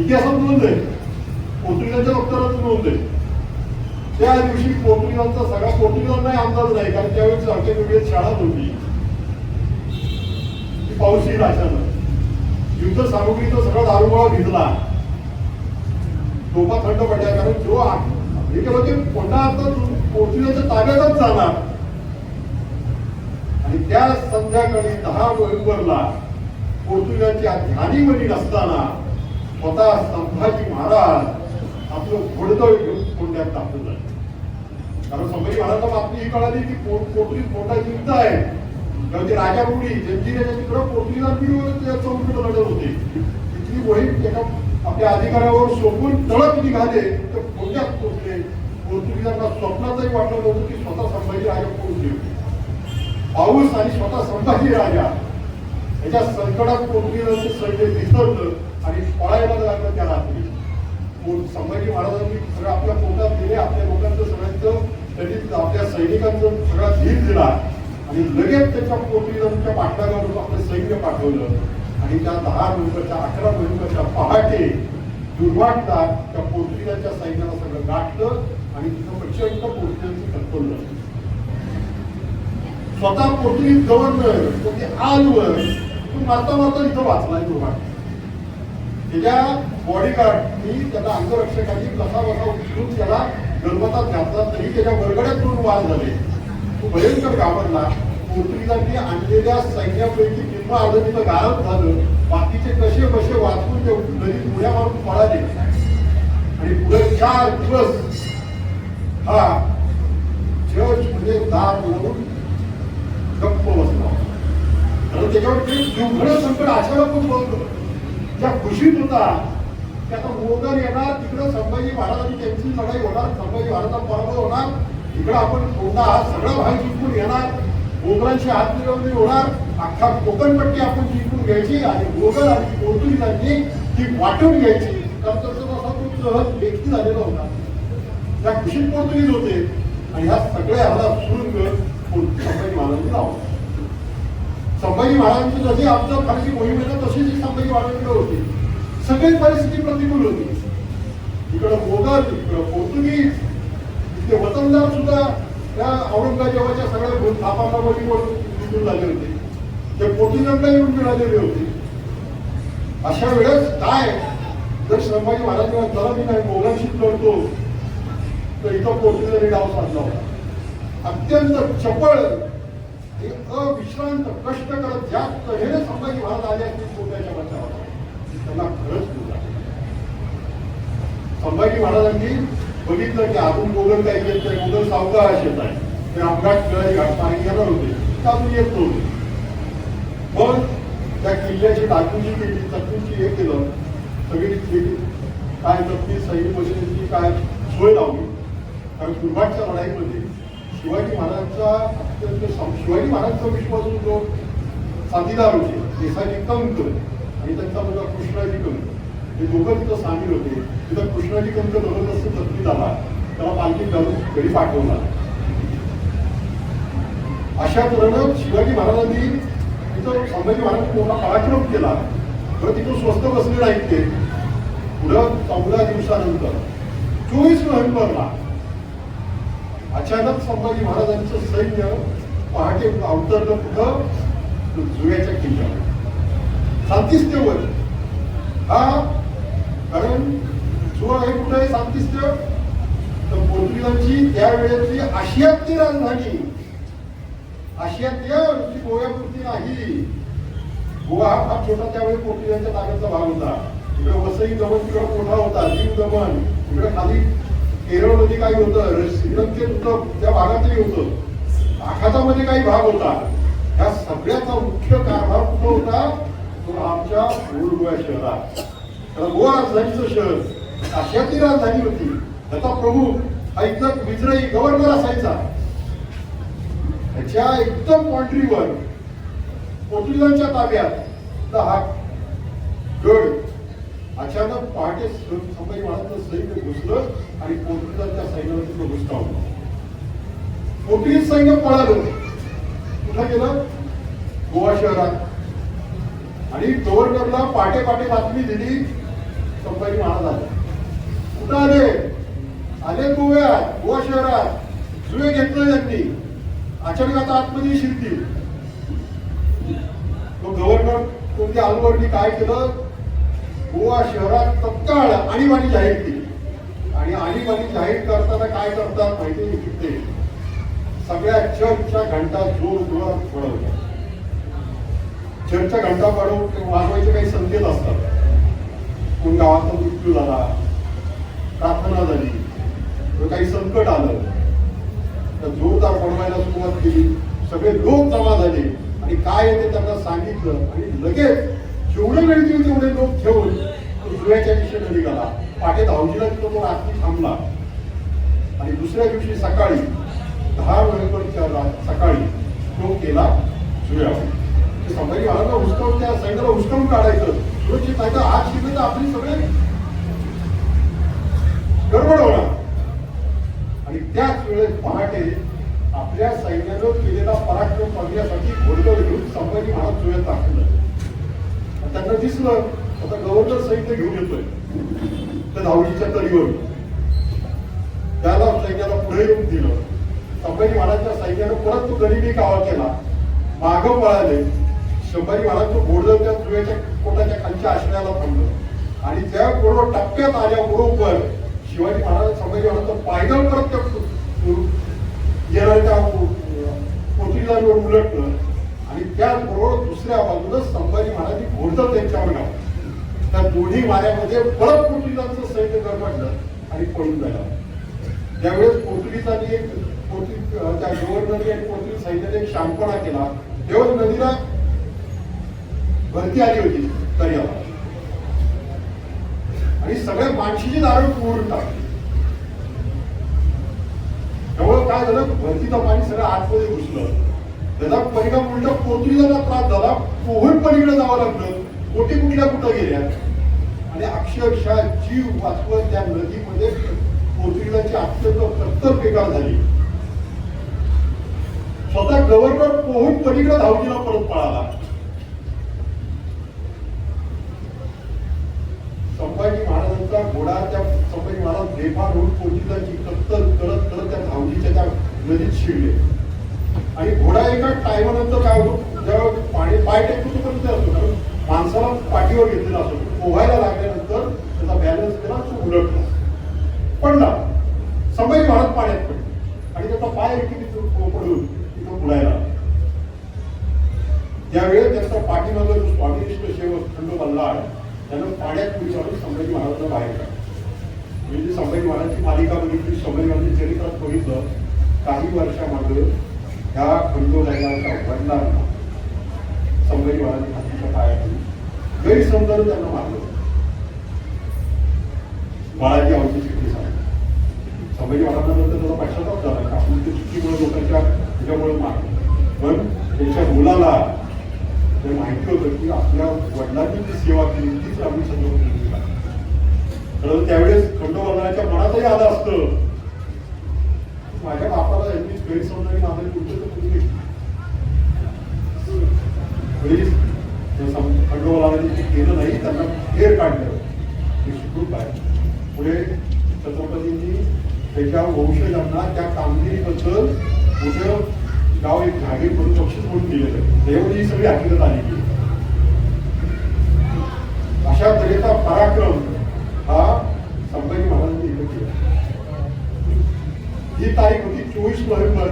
Speaker 7: इतिहासात नोंद आहे. पोर्तुगीजांच्या दप्तरात नोंद आहे. त्या दिवशी पोर्तुगीजांचा सगळा पोर्तुगीजांना अंदाज नाही कारण त्यावेळेस आमच्या वेगळी शाळा नव्हती. पाऊस येईल अचानक. युद्ध सामुग्रीचा सगळा दारुगोळा भिजला. तोफा थंड पडल्या कारण जो अमेरिकेमध्ये पुन्हा आता पोर्तुगीजांच्या ताब्यातच जाणार. आणि त्या संध्याकाळी 10 नोव्हेंबरला पोर्तुगीजांची ध्यानीमनी नसताना स्वतः संभाजी महाराज आपलं घोडदळ घेऊन कोंढ्यात दाखल झाले. कारण संभाजी महाराजांना बातमी ही कळाली की पोर्तुगीज कोंढा जिंकत आहे. तेव्हा ते राजापुरी जंजिऱ्याच्या तिकडं पोर्तुगीजांविरुद्ध चौकट लढत होते. तिथली मोहीम त्याच्या आपल्या अधिकाऱ्यावर सोपून तळप निघाले तर कोंढ्यात पोहोचले. पोर्तुगीजांना स्वप्नातही वाटलं नव्हतं की स्वतः संभाजी राजा पोहोचले. पाऊस आणि स्वतः संभाजी राजा याच्या संकटात पोर्तुगीजांचं सैन्य दिसरलं आणि पळायला लागलं त्या रात्री. संभाजी महाराजांनी सगळं आपल्या पोटात दिले. आपल्या लोकांचं सगळ्यांचं त्यांनी आपल्या सैनिकांचं सगळा धीर दिला आणि लगेच त्याच्या पोर्तुगीजांच्या पाठलागावर आपलं सैन्य पाठवलं. आणि त्या 10 नोव्हेंबरच्या 11 नोव्हेंबरच्या पहाटे दुर्वाटला त्या पोर्तुगीजांच्या सैन्याला सगळं गाठलं आणि तिथं प्रचंड पोर्तुगीजांचं कंट्रोल झालं. स्वतः पोर्तुगीज गव्हर्नर आजवर तो मारता मारता इथं वाचलाय दुर्वाट. त्याच्या बॉडीगार्डनी त्याला अंगरक्षकांनी कसा बसा उचलून त्याला गलबतात घातला तरी त्याच्या बरगड्यात 2 वार झाले. तो भयंकर घाबरला. पोर्तुगीजांनी आणलेल्या सैन्यापैकी निम्म अर्ध तिथं गायब झालं. बाकीचे कसे कसे वाचून ते नदीत उड्या मारून पळाले आणि पुढे 4 दिवस हा जज म्हणजे दार म्हणून गप्प बसला. कारण त्याच्यावर ते दुर्घड संकट अचानकच बोलतो. ज्या खुशीत होता की आता मोगल येणार तिकडं संभाजी महाराज आणि त्यांची लढाई होणार. संभाजी महाराजांचा पराभव होणार. इकडं आपण कोंढा हा सगळा भाग जिंकून येणार. मोगलांची हात मिळवणी होणार. अख्खा कोकणपट्टी आपण जिंकून घ्यायची आणि मोगल आणि पोर्तुगीजांनी ती वाटून घ्यायची. कारण तसं असा तो सहज व्यक्ती झालेला होता. त्या खुशीत पोर्तुगीज होते आणि ह्या सगळ्या ह्याला सुरुंग संभाजी महाराजांनी लावला. संभाजी महाराजांची जशी आपलं फारशी मोहीम आहे ना तशीच संभाजी महाराजांकडे होती. सगळी परिस्थिती प्रतिकूल होती. इकडं मोगल, इकडं पोर्तुगीज, इथले वतनदार सुद्धा त्या औरंगजेबाच्या सगळ्या थापांना निघून झाले होते. ते पोर्तुगीजांना येऊन मिळालेले होते. अशा वेळेस काय जर संभाजी महाराजांना चला मी नाही मोगलांशी लढतो तर इथं पोर्तुगीजांनी डाव साधला होता. अत्यंत चपळ अविश्रांत कष्ट करत ज्या तऱ्हेने संभाजी महाराज आले असतील कोंढ्याच्या बचावाला त्यांना खरंच तुला. संभाजी महाराजांनी बघितलं की अजून मोगल काही येत नाही. मोगल सावकाश येत आहे. ते आमघाट घाट पाणी घेणार होते ते अजून येत नव्हते. मग त्या किल्ल्याची टाकूची केली, चकूची हे केलं. सगळी काय जपली सैनिक बसण्याची काय सोय लावली. कारण दुर्भाटच्या लढाईमध्ये शिवाजी महाराजांचा अत्यंत शिवाजी महाराजांचा विश्वासू जो साथीदार होते देसाजी कंक आणि त्यांचा मुलगा कृष्णाजी कंक हे दोघं तिथं सामील होते. तिथं कृष्णाजी कंक जबरदस्त जखमी झाला, त्याला पालखीत घालून घरी पाठवला. अशा तऱ्हेनं शिवाजी महाराजांनी तिथं संभाजी महाराजांनी मोठा पराक्रम केला. तर तिथं स्वस्त बसले नाहीत ते. पुढं 14 दिवसानंतर 24 नोव्हेंबरला अचानक संभाजी महाराजांचं सैन्य पहाटे अवतरलं कुठं? जुव्याच्या किल्ल्यावर, शांतिस्तेवर. हा कारण जुवा हे कुठं आहे? शांतिस्तेव. तर पोर्तुगीजांची त्यावेळेची आशियातली राजधानी, आशियातली गोव्यापुरती नाही. गोवा हा फार छोटा त्यावेळी पोर्तुगीजांच्या ताब्याचा भाग होता. इकडे वसई दमण तिकडे मोठा होता, दीव दमण, इकडे खाली केरळमध्ये काही होतं, श्रीलंकेत होतं, त्या भागातही होतं, आखातामध्ये काही भाग होता. ह्या सगळ्याचा मुख्य कारभार कुठं होता? तो आमच्या गोवा शहरात. त्याला गोवा राजधानीचं शहर, आशियातली राजधानी होती. त्याचा प्रमुख हा इथं विजराई गव्हर्नर असायचा. त्याच्या एकदम बाँड्रीवर पोर्तुगीजांच्या ताब्यात हा गड अचानक पहाटे संभाजी महाराजांचं सैन्य घुसलं आणि पोर्तुगीजांच्या सैन्याला तिथं घुसकावलं. पोर्तुगीज सैन्य पळालं. कुठं गेलं? गोवा शहरात. आणि गव्हर्नरला पाटे बातमी दिली, संभाजी महाराज आले. कुठं आले? आले गोव्यात, गोवा शहरात. जुवे घेतलं त्यांनी. अचानक आता आतमध्ये शिरतील. तो गव्हर्नर कोणती अलवर्णी काय केलं? गोवा शहरात तत्काळ आणीबाणी जाहीर केली. आणि आणीबाणी जाहीर करताना काय करतात माहिती आहे? सगळ्या चर्चच्या घंटा जोर जोरात पडवल्या. चर्चच्या घंटा पडवून वाजवायचे काही संकेत असतात. कोण गावाचा मृत्यू झाला, प्रार्थना झाली, काही संकट आलं तर जोरदार पडवायला सुरुवात केली. सगळे लोक जमा झाले आणि काय आहे ते त्यांना सांगितलं. आणि लगेच जेवढे वेळ देऊ तेवढे लोक ठेवून तो जुव्याच्या दिशेने निघाला. पाटे धावजीला तिथं तो रात्री थांबला. आणि दुसऱ्या दिवशी सकाळी 10 नोव्हेंबरच्या सकाळी तो केला जुव्यावर. संभाजी महाराजांना हुसकावून, त्या सैन्याला हुसकावून काढायचं. सुरक्षित नाही तर हात शिकले तर आपली सगळे गडबड होणार. आणि त्याच वेळेस पहाटे आपल्या सैन्यानं केलेला पराक्रम बघण्यासाठी घोडदळ घेऊन संभाजी महाराज जुव्यात दाखवलं. त्यांना दिसलं आता गव्हर्नर सैन्य घेऊन येतोय त्या धावडीच्या तळीवर. त्याला सैन्याला पुढे येऊन दिलं. संभाजी महाराजच्या सैन्यानं परत तो गनिमी कावा केला. मागं पळाले. संभाजी महाराज तो घोडदळ त्या जुव्याच्या कोटाच्या खालच्या आश्रयाला थांबलं. आणि त्या बरोबर टप्प्यात आल्याबरोबर शिवाजी महाराज संभाजी महाराज पायदळ परत येणाऱ्या पोर्तुगीजांवर उलटलं. आणि त्याचबरोबर दुसऱ्या बाजूला संभाजी महाराज घोडदळ त्यांच्यावर लावलं. त्या दोन्ही माऱ्यामध्ये परत पोर्तुगीजांचं सैन्य गडबडलं आणि पळून जायला. त्यावेळेस पोर्तुगीजांनी त्या गव्हर्नरने आणि पोर्तुगीज सैन्याने एक शांतपणा केला. तेव्हा नदीला भरती आली होती दर्याला आणि सगळ्या माणशीची दारं पूर्ण टाकली. त्यामुळे काय झालं? भरतीचं पाणी सगळं आतमध्ये घुसलं. त्याचा परिणाम उलटा पोर्तुगीजांना त्रास झाला. पोहून पलीकडे जावं लागलं. बोटी कुठल्या कुठं गेल्या आणि अक्षरशः जीव वाचवत त्या नदीमध्ये पोर्तुगीजांची अत्यंत कत्तल बेकार झाली. स्वतः गव्हर्नर पोहून पलीकडे धावजीला परत पळाला. संभाजी महाराजांचा घोडा त्या संभाजी महाराज बेभान होऊन पोर्तुगीजांची कत्तल करत करत त्या धावजीच्या त्या नदीत शिरले. आणि घोडा एका टायमानंतर काय होतो, जेव्हा पाणी पाय टेकतो तोपर्यंत असतो, कारण माणसाला पाठीवर घेतलेला असतो. पोहायला लागल्यानंतर त्याचा बॅलन्स केला, तो उलटला, पडला. संभाजी महाराज पाण्यात पडले आणि त्याचा पाय पडून तिथं बुडायला. त्यावेळेस त्यांचा पाठीमागं जो स्वामिनिष्ठ सेवक खंडोबा लाड त्यानं पाण्यात पुढे जाऊन संभाजी महाराजांना बाहेर काढलं. म्हणजे संभाजी महाराजांची मालिका बघितली, संभाजी महाराजांच्या चरित्रात बघितलं. काही वर्षामागे ह्या खंडोबाच्या वडिलांना संभाजी महाराजांनी हातीच्या पायातून गैरसमजानं त्यांना मारलं. बाळाजी आवडती शिकली सांगितलं. संभाजी महाराजांनंतर त्याचा पश्चाताप झाला का आपण ते चुकीमुळे लोकांच्या त्याच्यामुळे मारलं. पण त्यांच्या मुलाला ते माहिती होतं की आपल्या वडिलांनी जी सेवा केली तीच आम्ही सगळं केली. खरं त्यावेळेस खंडोबाच्या मनातही आलं असतं माझ्या बापाला यांनी गैरसमजाने माझं कुठे तर कुठे खंडोबाला केलं नाही त्यांना फेर काढलं हे सुखरूप आहे. पुढे छत्रपतींनी त्याच्या वंशजांना त्या कामगिरीबद्दल मोठं गाव एक जागीर म्हणून बक्षीस म्हणून दिलेलं. त्यावेळी ही सगळी हकीकत आलेली. अशा तऱ्हेचा पराक्रम हा संभाजी महाराजांनी इकडे केला. ही तारीख होती 24 नोव्हेंबर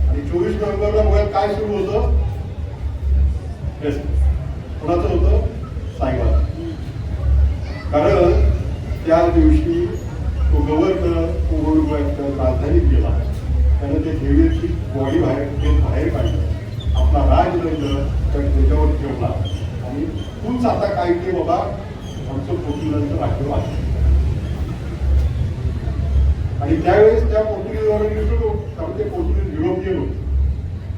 Speaker 7: आणि 24 नोव्हेंबरला मुळात काय सुरू होतं? कोणाचं होतं? साईबाबा. कारण त्या दिवशी तो गव्हर्नर राजधानीत गेला. त्यानं ते देवीची बॉडी बाहेर काढली, आपला राजदंड त्याच्यावर ठेवला आणि तूच आता काय ते बाबा आमचं पोर्तुगीजांचं राज्य आहे. आणि त्यावेळेस त्या पोर्तुगीजवर कारण ते पोर्तुगीज युरोपियन होते.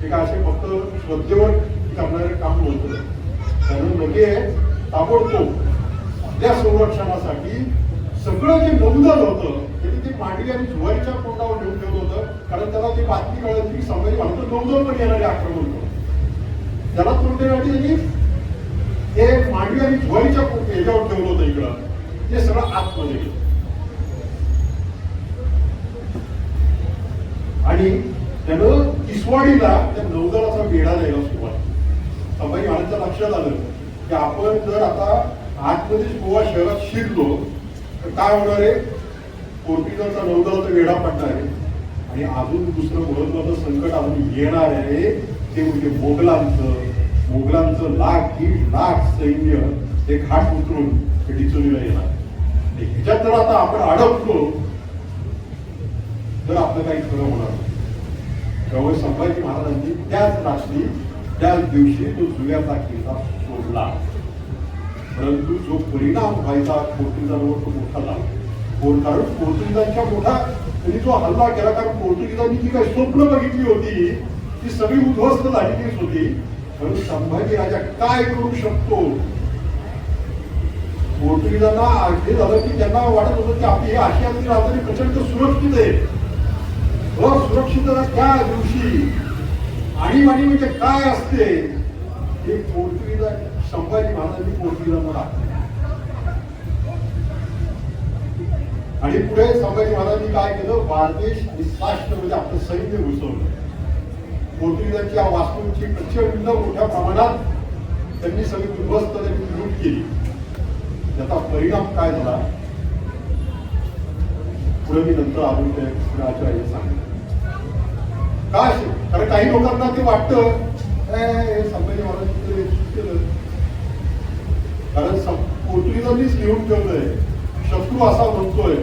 Speaker 7: ते काय असे फक्त श्रद्धेवर करणारे काम नव्हतं. त्यानं लगेच ताबडतोब आपल्या संरक्षणासाठी सगळं जे नौदल होतं ते मांडवी आणि जुवारीच्या तोंडावर नेऊन ठेवलं होतं. कारण त्याला ती बातमी कळली की संभाजी महाराज नौदल पण येणारे आक्रमण होतं. त्याला तोंड देण्यासाठी त्यांनी ते मांडवी आणि जुवारीच्या याच्यावर ठेवलं होतं. इकडं ते सगळं आतमध्ये गेलं आणि त्यानं किसवाडीला त्या नौदलाचा वेढा द्यायला सुरुवात. संभाजी महाराजांच्या लक्षात आलं की आपण जर आता आतमध्ये गोवा शहरात शिरलो तर काय होणार आहे? पोर्तुगीजांचा नौदलाचा वेढा पडणार आहे आणि अजून दुसरं महत्वाचं संकट अजून येणार आहे ते म्हणजे मोगलांचं लाख 1.5 लाख सैन्य ते घाट उतरून ते डिचोलीला येणार. ह्याच्यात जर आता आपण अडकलो तर आपलं काही खरं होणार नाही. त्यामुळे संभाजी महाराजांनी त्याच रात्री त्याच दिवशी तो जुव्याचा किल्ला सोडला. परंतु जो परिणाम व्हायचा पोर्तुगीजांवर तो मोठा झाला. कारण पोर्तुगीजांच्या मोठा त्यांनी जो हल्ला केला. कारण पोर्तुगीजांनी जी काही स्वप्न बघितली होती ती सगळी उद्ध्वस्त झालेलीच होती. परंतु संभाजी राजा काय करू शकतो? पोर्तुगीजांना हे झालं की त्यांना वाटत होतं की आपली आशियातली राजधानी प्रचंड सुरक्षित आहे. सुरक्षितता त्या दिवशी आणीबाणी म्हणजे काय असते हे पोर्तुगीज संभाजी महाराजांनी पोर्तुगीजांना दाखवलं. आणि पुढे संभाजी महाराजांनी काय केलं? बार्देश आणि साष्ट म्हणजे आपलं सैन्य घुसवलं. पोर्तुगीजांच्या वास्तूंची प्रचंड मोठ्या प्रमाणात त्यांनी सगळी उद्ध्वस्त त्यांनी लूट केली. त्याचा परिणाम काय झाला पुढे मी नंतर अजून ते आचार्य सांगितलं. काय कारण काही लोकांना ते वाटतं संभाजी महाराजांनी केलं कारण पोर्तुगीजांनीच लिहून ठेवलंय. शत्रू असा म्हणतोय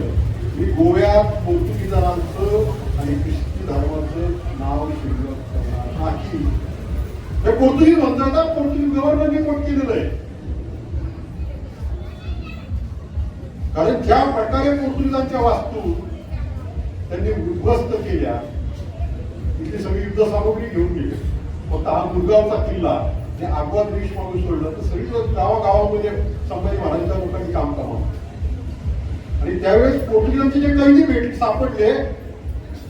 Speaker 7: मी गोव्यात पोर्तुगीजांचं आणि ख्रिस्ती धर्माचं नाव शिल्लक करणार नाही. हे पोर्तुगीज म्हणतात ना, पोर्तुगीज गव्हर्नरने कोट केलेलं आहे. कारण ज्या प्रकारे पोर्तुगीजांच्या वास्तू त्यांनी उद्ध्वस्त केल्या, इथली सगळी युद्ध सामग्री घेऊन गेली. फक्त हा मुरगावचा किल्ला जे आगवा देश म्हणून सोडलं तर सगळी गावागावामध्ये संभाजी महाराजांच्या लोकांनी काम करावं. आणि त्यावेळेस पोर्तुगीजांचे जे कैदी भेट सापडले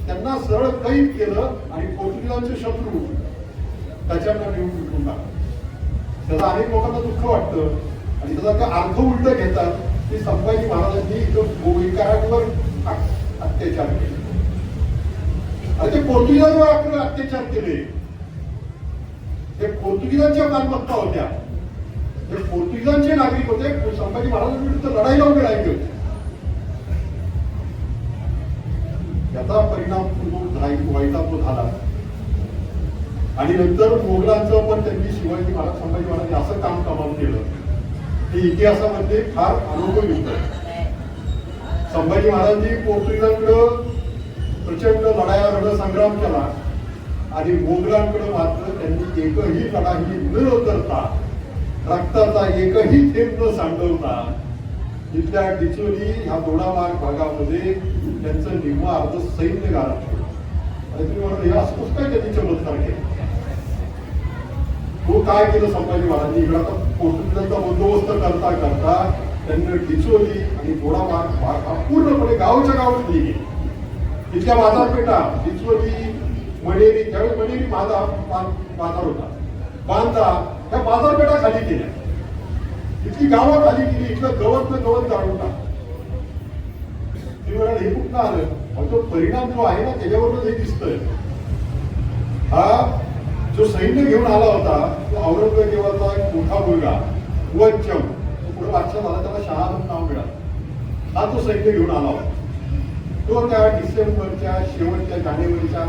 Speaker 7: त्यांना सरळ कैद केलं आणि पोर्तुगीजांचे शत्रू त्याच्यावर नेऊन विकून टाकले. त्याचा अनेक लोकांना दुःख वाटतं आणि त्याचा काय अर्थ उलट घेतात की संभाजी महाराजांनी इथं गोविकारांवर अत्याचार केले. आणि ते पोर्तुगीजांवर आपले अत्याचार केले. ते पोर्तुगीजांच्या मालमत्ता होत्या. ते पोर्तुगीजांचे नागरिक होते. संभाजी महाराजांविरुद्ध लढाईला उभे राहिले होते. याचा परिणाम व्हायचा तो झाला. आणि नंतर मोगलांचं पण त्यांनी संभाजी महाराजांनी असं काम कमाल केलं की इतिहासामध्ये फार अनोखं युद्ध. संभाजी महाराजांनी पोर्तुगीजांकडं प्रचंड लढाया रणसंग्राम केला आणि मोगलांकडे मात्र त्यांनी एकही लढाई न करता रक्ताचा एकही थेंब न सांडवता इथल्या डिचोली ह्या दोडामार्ग भागामध्ये त्यांचं निम्मा अर्ध सैन्य गारत. आणि तुम्ही म्हणून हे असंच काय त्यांनी चमत्कार केला. तो काय केलं संभाजी महाराजांनी इकडं आता पोर्तुगीजांचा बंदोबस्त करता करता त्यांनी डिचोली आणि थोडा भाग हा पूर्णपणे गावच्या गावात गेली. तिथल्या बाजारपेठा डिचोली मणेरी, त्यावेळी मणेरी बाजार होता, बांधा त्या बाजारपेठा खाली केल्या. इतकी गावं खाली केली, इथलं गवत जाळून टाक. तुम्ही म्हणाल हे कुठं आलं? तो परिणाम जो आहे ना त्याच्यावरच हे दिसतंय. हा जो सैन्य घेऊन आला होता तो औरंगजेबाचा एक मोठा मुलगा वच्चम, तो पुढे बादशाह झाला, त्याला शहा म्हणून नाव मिळालं. हा तो सैन्य घेऊन आला होता. तो त्या डिसेंबरच्या शेवटच्या जानेवारीच्या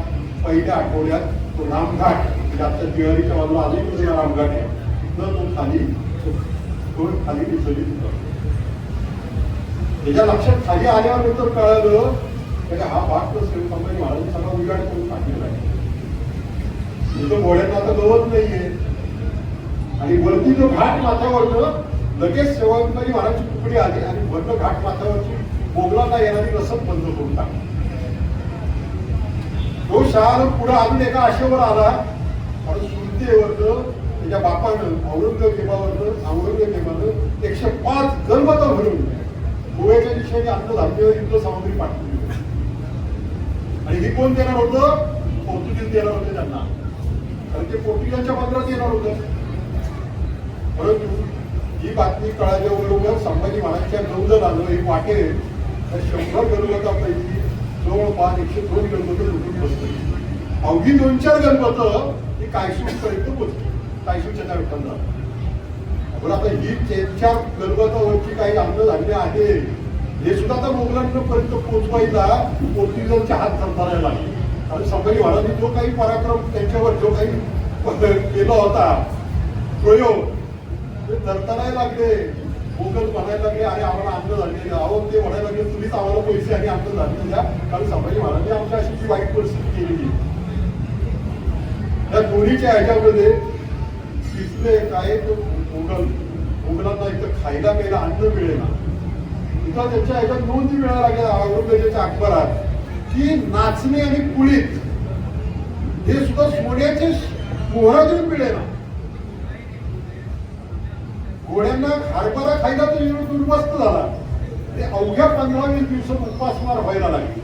Speaker 7: पहिल्या आठवड्यात तो रामघाट, म्हणजे आता दिवाळीच्या बाजूला अजून रामघाट आहे, तिथं तो खाली दिसली. त्याच्या लक्षात खाली आल्यावर नंतर कळालं म्हणजे हा भाग तो संभाजी महाराजांनी सगळा उजाड करून टाकलेला आहे. तिथं घोड्यांना आता गवत नाहीये आणि वरती जो घाट माथ्यावरनं लगेच संभाजी महाराजांची तुकडी आली आणि वरनं घाट माथ्यावरची मोगलांना येणारी रसद बंद करून टाकली. तो शहा पुढे अजून एका आशेवर आला आणि सुलतेवरनं त्याच्या बापानं औरंगजेबानं 105 गलबता भरून गोव्याच्या दिशेने अन्नधान्य युद्ध सामग्री पाठवली. आणि ही कोण देणार होतं? पोर्तुगीज देणार होते त्यांना, कारण ते पोर्तुगीजांच्या पदरात येणार होतं. परंतु ही बातमी कळाल्याबरोबर संभाजी महाराजांच्या नौदलानं एक वाटेल तर 100 गलबतापैकी जवळपास 102 गलबत लुटून बसली. अवघी 2-4 गलबत ही कायसूरपर्यंत पोहोचली, कायसूरच्या त्या विठांना. पण आता ही 4 गलबतावरची काही अन्नधान्य आहे हे सुद्धा आता मोगलांपर्यंत पोहोचवायला पोर्तुगीजांचे हात थरथरायला लागले. कारण संभाजी महाराजांनी जो काही पराक्रम त्यांच्यावर जो काही केला होता प्रयोग ते थरथरायला लागले. मोगल म्हणायला लागले अरे आम्हाला अन्नधान्य द्या. अहो ते म्हणायला लागले तुम्हीच आम्हाला पैसे आणि अन्नधान्य द्या, कारण संभाजी महाराजांनी आमच्या अशी वाईट परिस्थिती केलेली. या दोन्हीच्या ह्याच्यामध्ये तिथले काय तो मोगलांना इथं खायला प्यायला अन्न मिळेना. इथं त्यांच्या ह्याच्यात नोंदी मिळायला लागल्या औरंगजेबाच्या अकबरात की नाचणे आणि कुळीत हे सुद्धा सोन्याचे मोहरातून मिळेना. घोड्यांना हरभरा खायला तर दुर्मस्त झाला. अवघ्या 15-20 दिवसात उपासमार व्हायला लागली.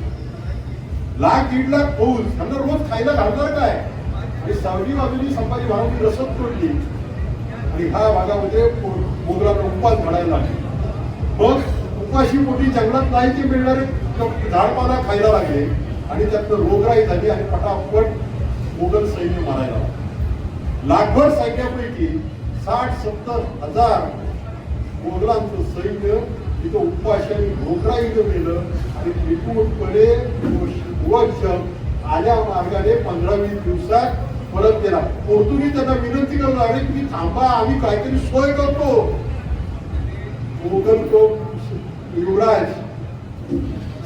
Speaker 7: 1,00,000-1.5 लाख फौज त्यांना रोज खायला घालणार काय? आणि सावली बाजूनी संभाजी महाराजांनी रसद तोडली आणि ह्या भागामध्ये मोगलांना उपास घडायला लागले. मग उपाशी पोटी जंगलात नाही ते मिळणारे झाडपाला खायला लागले आणि त्यातनं रोगराई झाली आणि पटापट मोगल सैन्य मारायला लागले. लाखभर सैन्यापैकी 60-70 हजार मोगलांचं सैन्य तिथं उपाशी आणि रोगराईनं गेलं आणि निपुणपणे आल्या मार्गाने 15-20 दिवसात परत गेला. पोर्तुगीज त्यांना विनंती करू लागले की थांबा, आम्ही काहीतरी सोय करतो. मोगल तो युवराज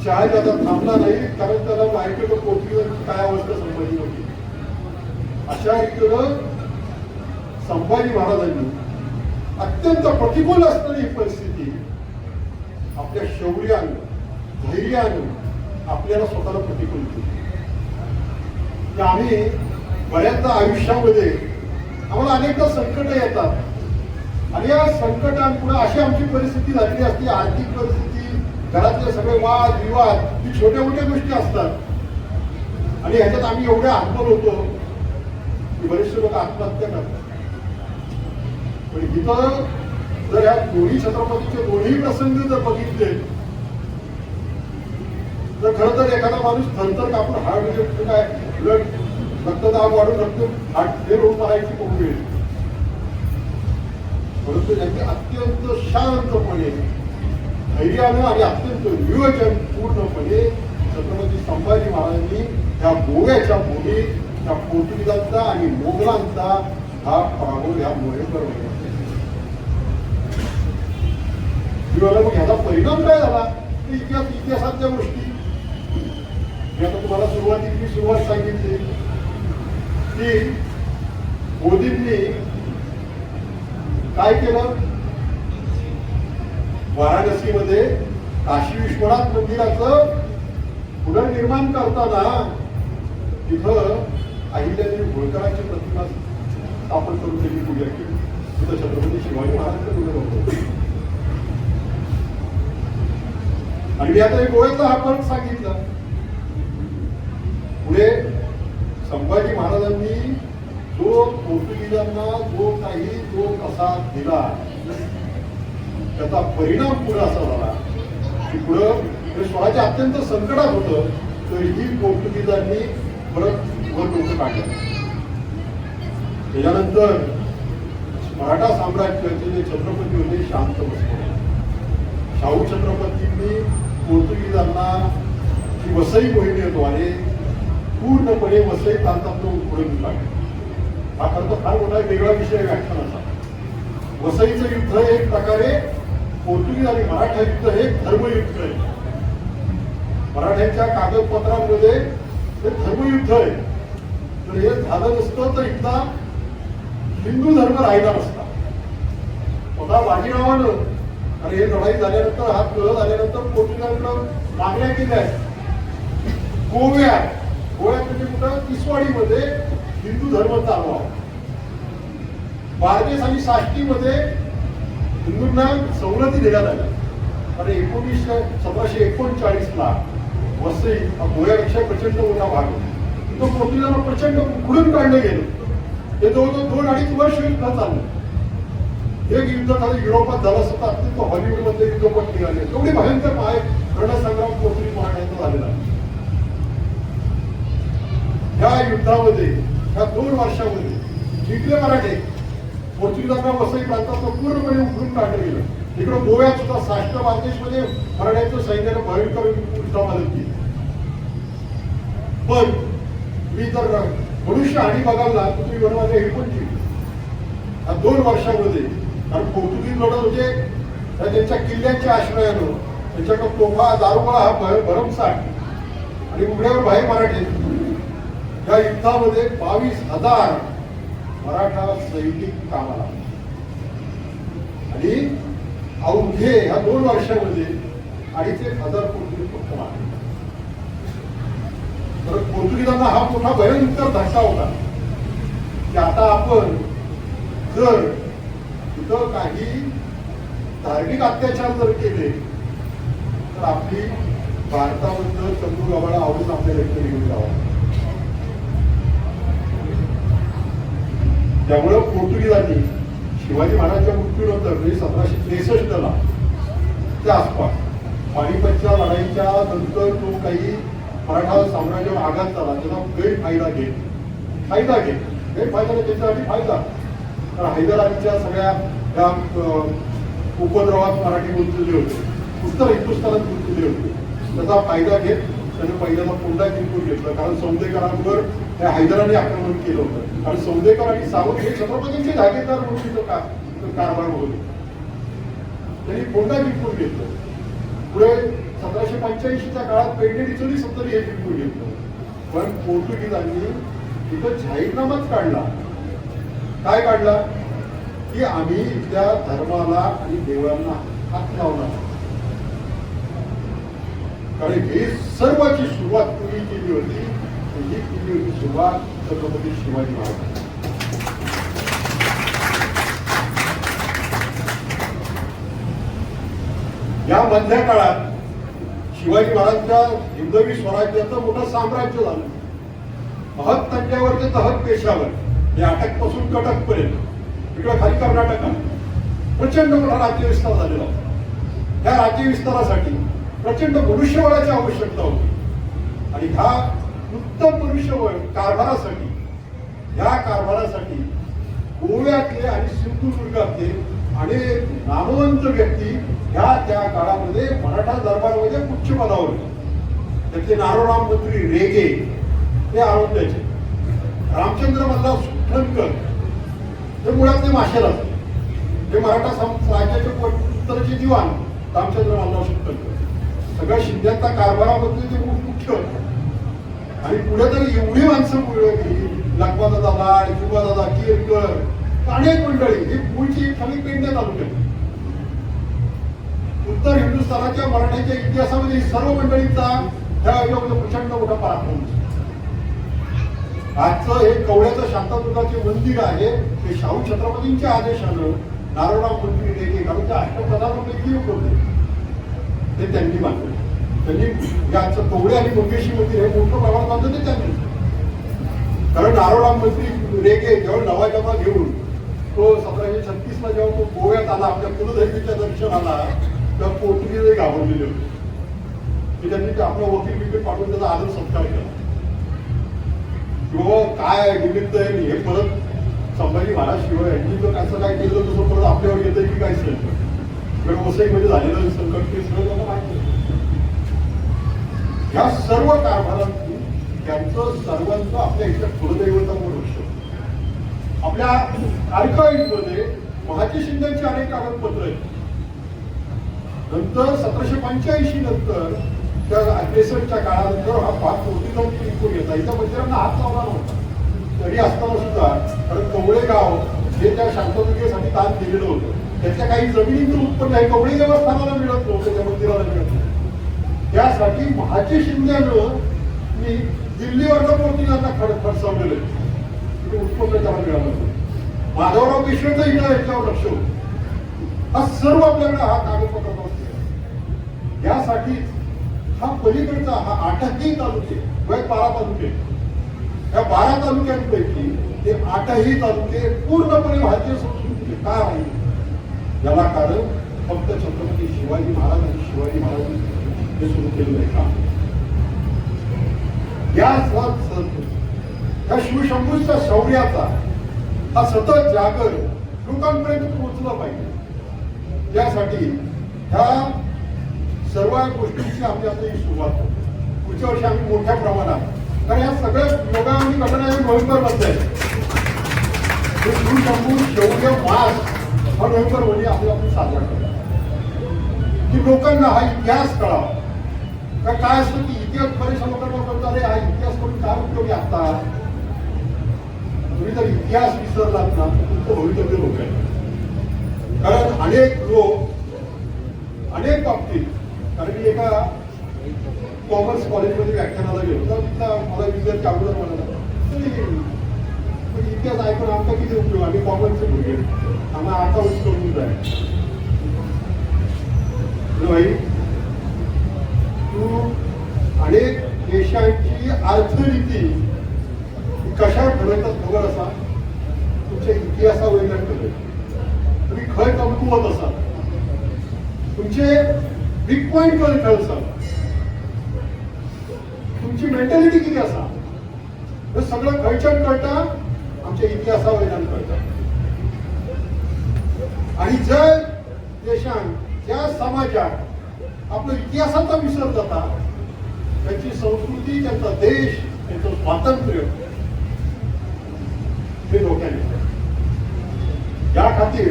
Speaker 7: शहाजहान थांबला नाही, कारण त्याला माहिती होतं पोर्तुगीजांची काय अवस्था संभाजी होती. अशा रीतीनं संभाजी महाराजांनी अत्यंत प्रतिकूल असणारी परिस्थिती आपल्या शौर्यानं, धैर्यानं आपल्याला स्वतःला प्रतिकूल केली. आम्ही बऱ्याचदा आयुष्यामध्ये आम्हाला अनेकदा संकट येतात आणि या संकटांपुढे अशी आमची परिस्थिती झालेली असते, आर्थिक परिस्थिती, घरातले सगळे वाद विवाद, ही छोट्या मोठ्या गोष्टी असतात आणि ह्याच्यात आम्ही एवढे आत्मल होतो की बरेचसे लोक आत्महत्या करतात. पण इथं जर या दोन्ही छत्रपतीचे दोन्ही प्रसंग जर बघितले तर खरं तर एखादा माणूस थरथर कापून हार्ट म्हणजे काय ब्लड रक्तदाब वाढून हार्ट फेल होऊन मारायची खूप वेळ. परंतु त्यांनी अत्यंत शांतपणे, धैर्यानं आणि अत्यंत नियोजन पूर्णपणे छत्रपती संभाजी महाराजांनी त्या गोव्याच्या भूमीत त्या पोर्तुगीजांचा आणि मोगलांचा हा पराभव ह्या मोहिमेवर होता. मग ह्याचा परिणाम काय झाला? इतिहासातल्या गोष्टी मी आता तुम्हाला सुरुवात सांगितली की मोदींनी काय केलं? वाराणसीमध्ये काशी विश्वनाथ मंदिराचं पुनर्निर्माण करताना तिथं अहिल्यादेवी होळकरांची प्रतिमा स्थापन करून त्याची पूजा केली. तिथं छत्रपती शिवाजी महाराजांचं पूजा होतं. आणि मी आता एक गोव्याचा हा फरक सांगितला. पुढे संभाजी महाराजांनी जो पोर्तुगीजांना जो प्रसाद दिला त्याचा परिणाम पुढे असा झाला की पुढं स्वराज्य अत्यंत संकटात होतं तरीही पोर्तुगीजांनी परत वर डोकं काढलं. त्याच्यानंतर मराठा साम्राज्याचे जे छत्रपती होते शांत बसले. शाहू छत्रपतींनी पोर्तुगीजांना ही वसई मोहिमेद्वारे पूर्णपणे वसई प्रांतातून उडवून काढले. हा खरं तर फार मोठा वेगळा विषय व्याख्यानाचा. वसईचं युद्ध एक प्रकारे पोर्तुगीज आणि मराठा युद्ध हे धर्मयुद्ध आहे. मराठ्यांच्या कागदपत्रांमध्ये हे धर्मयुद्ध आहे. तर हे झालं नसतं तर इथला हिंदू धर्म राहिला नसता. स्वतः बाजीरावानं आणि हे लढाई झाल्यानंतर हा कळ झाल्यानंतर पोर्तुगीजांकडे मागण्या केल्या आहेत. गोव्यात म्हणजे कुठं तिसवाडीमध्ये हिंदू धर्म चालवा. बार्देस आणि साष्टीमध्ये हिंदूंना सवलती देण्यात आल्या. आणि 1739 वसई हा गोव्यापेक्षा प्रचंड मोठा भाग होता. तो पोर्तुगीजांना प्रचंड उडून काढलं गेलं. हे जवळजवळ 2-2.5 वर्ष युद्ध चाललं. एक युद्ध झालं युरोपात झालं असतं अत्यंत हॉलिवूडमध्ये युद्धपट निघाले. एवढी भयंकर रणसंग्राम पोर्तुगीज मराठ्यांचा झालेला आहे. या युद्धामध्ये या 2 वर्षामध्ये जिंकले मराठे. पोर्तुगीजांना वसई प्रांतातून पूर्णपणे उघडून काढलं गेलं. इकडं गोव्यात सुद्धा साष्ट बांदेशमध्ये मराठ्यांचं सैन्याने भयंकर युद्ध मदत केली. पण मी जर मनुष्य हानी बघायला तर तुम्ही बनवायला हे पण केली. या 2 वर्षामध्ये कारण पोर्तुगीज लढत होते त्यांच्या किल्ल्यांच्या आश्रयानं त्यांच्याकडे तोफा दारुगोळा हा भरमसाठ आणि उघड्यावर बाहेर मराठे. या युद्धामध्ये 22,000 मराठा सैनिक कामाला आणि अवघे ह्या 2 वर्षामध्ये 2,500 पोर्तुगीज फक्त मारले. तर पोर्तुगीजांना हा मोठा भयंकर धक्का होता की आता आपण जर तिथं काही धार्मिक अत्याचार जर केले तर आपली भारताबद्दल चंदू गावाला आवडून आपल्याला एकटं निघून जावं. त्यामुळं पोर्तुगीजांनी शिवाजी महाराजांच्या मृत्यूनंतर म्हणजे 1763 त्या आसपास पानिपतच्या लढाईच्या नंतर जो काही मराठा साम्राज्यावर आघात झाला त्याचा गैरफायदा घेत गैरफायदा त्याच्यासाठी फायदा. कारण हैदराबादच्या सगळ्या त्या उपद्रवात मराठी गुंतलेले होते. उत्तर हिंदुस्थानात गुंतलेले होते. त्याचा फायदा घेत त्याने पहिल्यांदा पुन्हा जिंकून घेतलं. कारण सौंदेकरांवर त्या हैदराने आक्रमण केलं होतं. कारण सौंदेकर आणि सावंत हे छत्रपतींचे जागीरदार म्हणून तिथं कारभार होते. त्यांनी पुन्हा जिंकून घेतलं. पुढे 1785च्या काळात पेडणे डिचोली सत्तरी हे जिंकून घेतलं. पण पोर्तुगीजांनी तिथं जाहीरनामाच काढला. काय काढला की आम्ही त्या धर्माला आणि देवांना हात लावणार. कारण हे सर्वाची सुरुवात तुम्ही केली होती. ही केली होती सुरुवात छत्रपती शिवाजी महाराज. या मधल्या काळात शिवाजी महाराजांच्या हिंदवी स्वराज्याचं मोठं साम्राज्य झालं. महत तंट्यावर ते तहत पेशावर हे अटक पासून कटक पर्यंत इकडं खाली कर्नाटकात प्रचंड मोठा राज्यविस्तार झालेला होता. त्या राज्यविस्तारासाठी प्रचंड मनुष्यबळाची आवश्यकता होती. आणि ह्या उत्तम मनुष्यबळ कारभारासाठी गोव्यातले आणि सिंधुदुर्गातले अनेक नामवंत व्यक्ती ह्या त्या काळामध्ये मराठा दरबारमध्ये उच्च पदावर होते. त्याचे नारोराम मंत्री रेगे हे आरोग्याचे, रामचंद्र मल्हार सुठणकर हे मुळातले माशेराज, हे मराठा राज्याचे उत्तरचे दिवाण रामचंद्र मल्हार सुठणकर, सगळ्या शिंद्यांचा कारभारामध्ये ते मुख्य होते. आणि पुढे तर एवढी माणसं पुढे लखमादादा लाड, किंवा केरकर, अनेक मंडळी ही मूळची खाली पेडणे तालुक्यात. उत्तर हिंदुस्थानाच्या मराठ्यांच्या इतिहासामध्ये सर्व मंडळींचा त्या प्रचंड मोठा पराक्रम. आजचं हे कवड्याचं शांतादुर्गाचे मंदिर आहे ते शाहू छत्रपतींच्या आदेशानं नारोराव मंत्री रेगे गावच्या अष्टप्रधानापैकी एक होते ते त्यांनी बांधलं. त्यांनी आजचं कवडे आणि मंगेशी मंदिर हे मोठं प्रमाणात बांधलं ते त्यांनी. कारण नारोराव मंत्री रेगे जेव्हा नवाजामा घेऊन तो 1736 जेव्हा तो गोव्यात आला आपल्या कुलदैवीच्या दर्शनाला तेव्हा पोर्तुगीज घाबरलेले होते की त्यांनी आपला वकील बिकील पाठवून त्याचा आदर सत्कार केला किंवा काय निमित्त आहे हे परत संभाजी महाराज शिवाय यांनी जर असं काय केलं तसं परत आपल्यावर येतं की काय सगळं वसईमध्ये झालेलं संकट ते सगळं त्यांना माहिती आहे. या सर्व कारभारांतून त्यांचं सर्वांचं आपल्या इथल्या कुलदैवतावर लक्ष. आपल्या आर्काईव्हमध्ये महाजी शिंदेची अनेक कागदपत्र आहेत. नंतर 1785 नंतर त्या अग्रेसरच्या काळानंतर हा भाग मोठी जाऊन टिकून येतात. इथं मंदिरांना हात लावला नव्हता. तरी असताना सुद्धा कारण कवळे गाव हे त्या शांतदुर्गेसाठी दान दिलेलं होतं. त्याच्या काही जमिनीचं उत्पन्न आहे कवळे देवस्थानाला मिळत नव्हतं, त्या मंदिराला मिळत नव्हतं. त्यासाठी महाजी शिंदेनं मी दिल्लीवरच्या पोर्तुगीजांना खडसावलेलं आहे. उत्पन्न त्याला मिळालं. माधवराव पेशवेचं इकडे याच्यावर लक्ष होतं. हा सर्व आपल्याकडे हा कागदपत्र असते. यासाठी हा पलीकडचा हा 8ही तालुके व 12 तालुके या 12 तालुक्यांपैकी हे 8ही तालुके पूर्णपणे भारतीय संस्कृतीचे का राहिले याला कारण फक्त छत्रपती शिवाजी महाराज आणि शिवाजी महाराजांनी हे सुरू केलेलं आहे का. या शिवशंभूच्या शौर्याचा हा सतत जागर लोकांपर्यंत पोहोचला पाहिजे. त्यासाठी ह्या सर्व गोष्टींची आम्ही आता ही सुरुवात करतो. पुढच्या वर्षी आम्ही मोठ्या प्रमाणात कारण या सगळ्या योगा आणि घटना नोव्हेंबर मध्ये आहे. शिवशंभू शौर्य मास हा नोव्हेंबर मध्ये आपण साजरा करतो की लोकांना हा इतिहास कळावा. काय असतं की इतिहास बरेचशा लोकांना म्हणतात अरे हा इतिहास करून काय उपयोगी आता. तुम्ही जर इतिहास विसरलात ना तुमचं भवितव्य लोक आहे. कारण अनेक लोक अनेक बाबतीत कारण मी एका कॉमर्स कॉलेजमध्ये व्याख्यानाला गेलो तर तिथं मला विद्यार्थी अगोदर म्हणाला इतिहास ऐकून आमचा किती उपयोग आम्ही कॉमर्सचे मुलगे आम्हाला आता करून जाय भाई तू अनेक देशांची अर्थनीती कशा ठरवतात खबर असा तुमच्या इतिहासावर ठरवेल. तुम्ही खय कमकुवत असाल तुमचे बिग पॉइंट वर ठरसाल तुमची मेंटॅलिटी किती असा हे सगळं खयच्यात कळतं आमच्या इतिहासावर कळतं. आणि जर देशांत त्या समाजात आपलं इतिहासाचा विसर जाता त्यांची संस्कृती त्यांचा देश त्यांचं स्वातंत्र्य हे डोक्याने या खातीर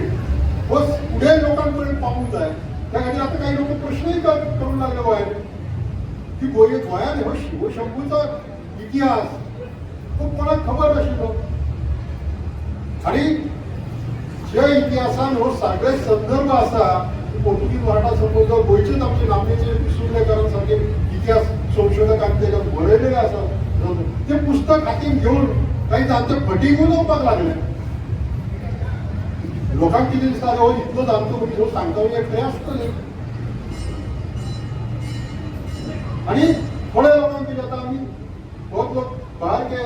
Speaker 7: बस पुढे लोकांपर्यंत पाहून जाय. त्या खातीर आता काही लोक प्रश्नही करून लागले बाहेर की गोयाने हो शिवशंभूचा इतिहास तो कोणाक खबर नाशिल्लो. आणि ज्या इतिहासान हो सगळे संदर्भ असा पोर्तुगीज मराठा संबंध गोयचेच आमचे नामनेचे विसुर्लेकरां सारखे इतिहास संशोधकांनी त्याच्यात बरयलेले असतात. ते पुस्तक हातीन घेऊन काही जाणते फटिगून होपाक लागले. लोकांक कितें दिसता हो इतलो जाणतो म्हणजे ह्यो सांगता एकटे आसतले. आणि थोडे लोकांक कितें जाता आमी बहुत लोग बाहर के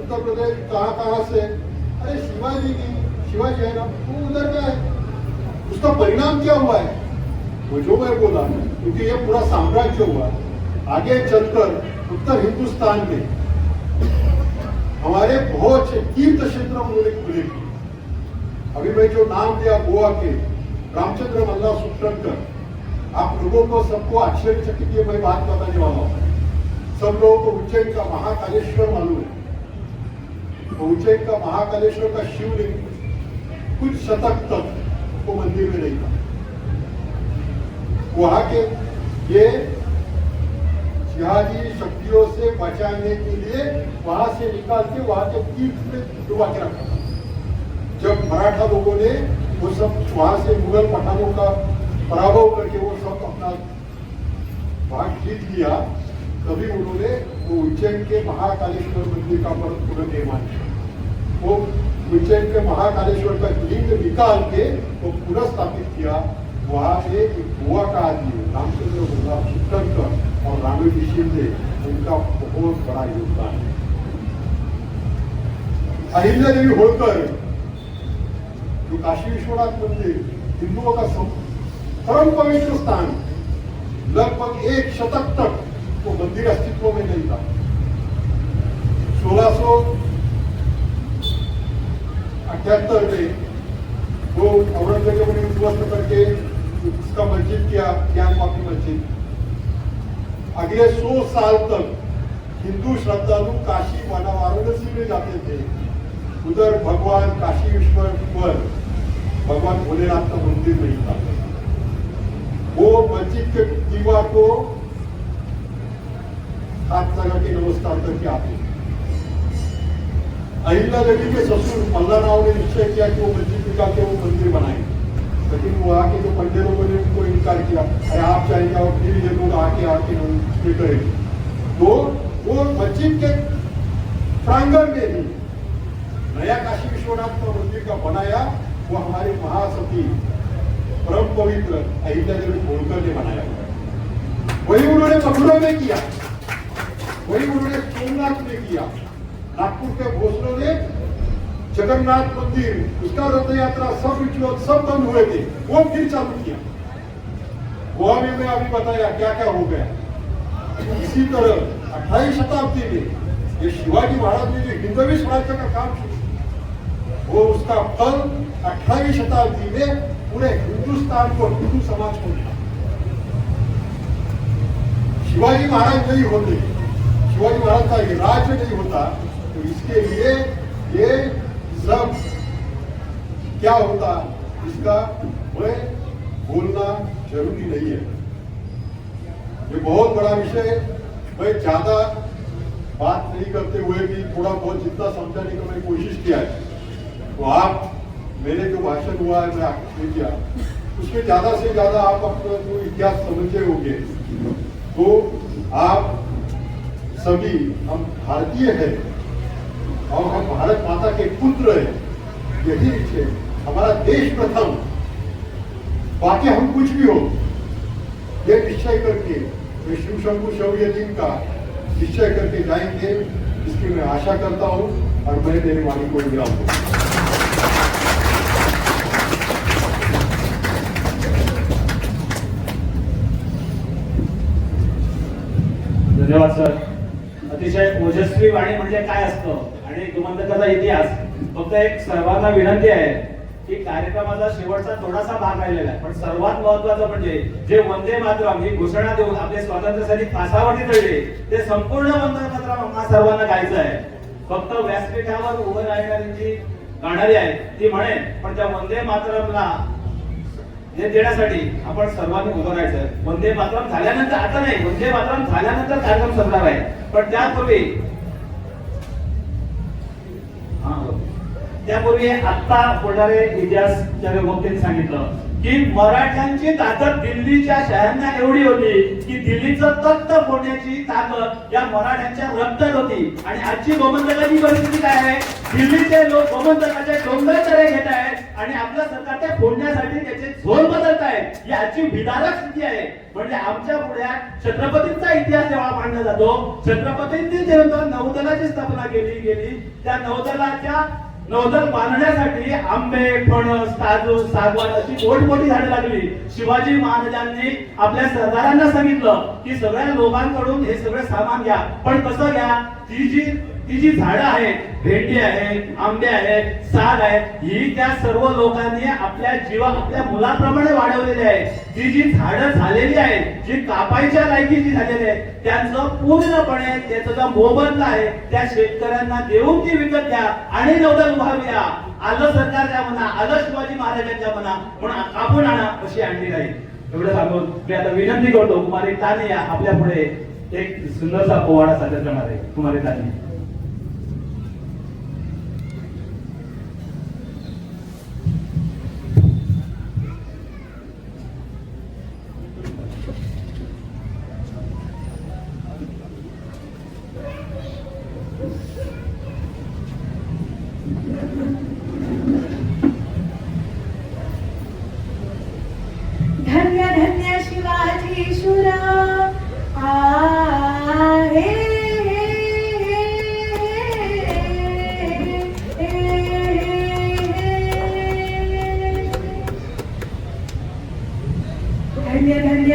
Speaker 7: उत्तर प्रदेश कहाँ से अरे शिवाजी की शिवाजी है ना वो उधर का है उसका परिणाम क्या हुआ है वो जो मैं बोला क्योंकि ये पूरा साम्राज्य हुआ आगे चलकर उत्तर हिंदुस्तान में हमारे बहुत से तीर्थ क्षेत्र उन्होंने खुले किए. अभी मैं जो नाम दिया गोवा के रामचंद्र मल्ला सुत्रंकर आप लोगों को सबको आश्चर्यचकित किए मैं बात बताने वाला हूँ. सब लोगों को उज्जैन का महाकालेश्वर मालूम है. तो उज्जैन का महाकालेश्वर का शिवलिंग कुछ शतक तक वो मंदिर में नहीं था. वहां के ये जिहादी शक्तियों से बचाने के लिए वहां से निकाल के वहां के तीर्थ में डुबा के रखा था. जब मराठा लोगों ने वो सब वहां से मुगल पठानों का पराभव करके वो सब अपना भाग जीत लिया तभी उन्होंने वो उज्जैन के महाकालेश्वर मंदिर का पुनर्निर्माण किया। वो उज्जैन के महाकालेश्वर का लिंग निकाल के वो पुनर्स्थापित किया। वहां से एक गोवा का आदमी रामचंद्र गुलाब चित्तरकर और रामोजी शिंदे, उनका बहुत बड़ा योगदान है। अहिल्या देवी होळकर जो काशी विश्वनाथ मंदिर हिंदुओं का परम पवित्र स्थान, लगभग 1 शतक तक वो मंदिर अस्तित्व में नहीं था। 1678 में वो औरंगजेब ने उद्ध्वस्त करके उसका मस्जिद किया, ज्ञानवापी मस्जिद। अगले 100 साल तक हिंदू श्रद्धालु काशी वाराणसी में जाते थे। उधर भगवान काशी विश्वनाथ, भगवान भोलेनाथ का मंदिर नहीं था। वो मस्जिद के दीवार को हाथ लगा के नमस्कार करके आते। अहिल्या देवी के ससुर मल्लाराव ने निश्चय किया कि वो मस्जिद निकाल के वो मंदिर बनाए, लेकिन वहाँ के जो पंडित लोगों ने उनको इनकार किया, अरे आप जाएंगे और फिर ये लोग आके ये करेंगे। तो वो मस्जिद के प्रांगण में ही नया काशी विश्वनाथ का मंदिर का बनाया। वो हमारे महासती परम पवित्र अहिल्या देवी होळकर ने बनाया। वही उन्होंने मथुरा में किया, वही उन्होंने सोमनाथ में किया। नागपुर के भोसले ने जगन्नाथ मंदिर, उसका रथ यात्रा, सब रिचुअल सब बंद हुए थे, वो फिर चालू किया। गोवा में मैं अभी बताया क्या क्या हो गया। इसी तरह 28वीं शताब्दी में ये शिवाजी महाराज ने जो हिंदवी स्वराज्य का काम शुरू, वो उसका फल 28वीं शताब्दी में पूरे हिंदुस्तान को, हिंदू समाज को मिला। शिवाजी महाराज नहीं होते, शिवाजी महाराज का ये राज्य नहीं होता, तो इसके लिए ये सब क्या होता, इसका मैं बोलना जरूरी नहीं है। ये बहुत बड़ा विषय, मैं ज्यादा बात नहीं करते हुए भी थोड़ा बहुत जितना समझाने की मैंने कोशिश किया है। तो आप, मेरे जो भाषण हुआ है मैं आपने किया, उसमें ज्यादा से ज्यादा आप अपना जो इतिहास समझे होंगे। तो आप सभी, हम भारतीय हैं और हम भारत माता के पुत्र हैं, यही है हमारा देश प्रथम, बाकी हम कुछ भी हो, ये निश्चय करके मैं शिव शंभु शौर्य दिन का निश्चय करके जाएंगे, इसकी मैं आशा करता हूं। और मैं मेरी वाणी को विराम दूंगा।
Speaker 1: धन्यवाद सर. अतिशय ओजस्वी वाणी म्हणजे काय असतं आणि गोमंतकाचा इतिहास. फक्त एक सर्वांना विनंती आहे की कार्यक्रमाचा शेवटचा थोडासा भाग राहिलेला आहे, पण सर्वात महत्त्वाचं म्हणजे जे वंदे मातरम ही घोषणा देऊन आपले स्वातंत्र्य सैनिक फासावरती चढले, ते संपूर्ण वंदे मातरम आम्हा सर्वांना गायचं आहे. फक्त व्यासपीठावर उभं राहणारी जी गाणारी आहे ती म्हणेन, पण त्या वंदे मातरमला हे देण्यासाठी आपण सर्वांनी उभं राहायचं. वंदे मातरम झाल्यानंतर, आता नाही, वंदे मातरम झाल्यानंतर कार्यक्रम संपणार आहे, पण त्यापूर्वी आता बोलणारे इतिहासच्या व्यक्तींनी सांगितलं की मराठ्यांची ताकद दिल्लीच्या शहरांना एवढी होती की दिल्लीचं तख्त फोडण्याची ताकद या मराठ्यांच्या रक्तात होती. आणि आजची गोमंतकाची परिस्थिती काय आहे? दिल्लीचे लोक गोमंतकाचे डोंगर तळे घेत आहेत आणि आपलं सरकार ते फोडण्यासाठी त्याचे झोल बदलत आहेत. ही आजची विदारक स्थिती आहे. म्हणजे आमच्या पुढ्यात छत्रपतींचा इतिहास जेव्हा मांडला जातो, छत्रपतींनी जेव्हा नौदलाची स्थापना केली, त्या नौदल बांधण्यासाठी आंबे, फणस, काजू, सागवान अशी मोठमोठी झाडे लागली. शिवाजी महाराजांनी आपल्या सरदारांना सांगितलं की सगळ्या लोकांकडून हे सगळं सामान घ्या, पण कसं घ्या? ती जी झाडं आहेत, भेंडी आहेत, आंबे आहेत, साग आहेत, ही त्या सर्व लोकांनी आपल्या आपल्या मुलाप्रमाणे वाढवलेली आहे. ती जी झाडं झालेली आहेत, जी कापायच्या लायकीची झालेली आहेत, त्यांचं पूर्णपणे त्याचा जो मोबदला आहे त्या शेतकऱ्यांना देऊन ती विकत घ्या आणि नौदल उभारूया. आलं सरकारच्या म्हणा, आलं शिवाजी महाराजांच्या म्हणा, पण कापून आणा अशी आणली नाही. एवढं सांगून मी आता विनंती करतो, कुमारी तानी या आपल्या पुढे एक सुंदरसा पोवाडा सादर करणार आहे. कुमारी तानी.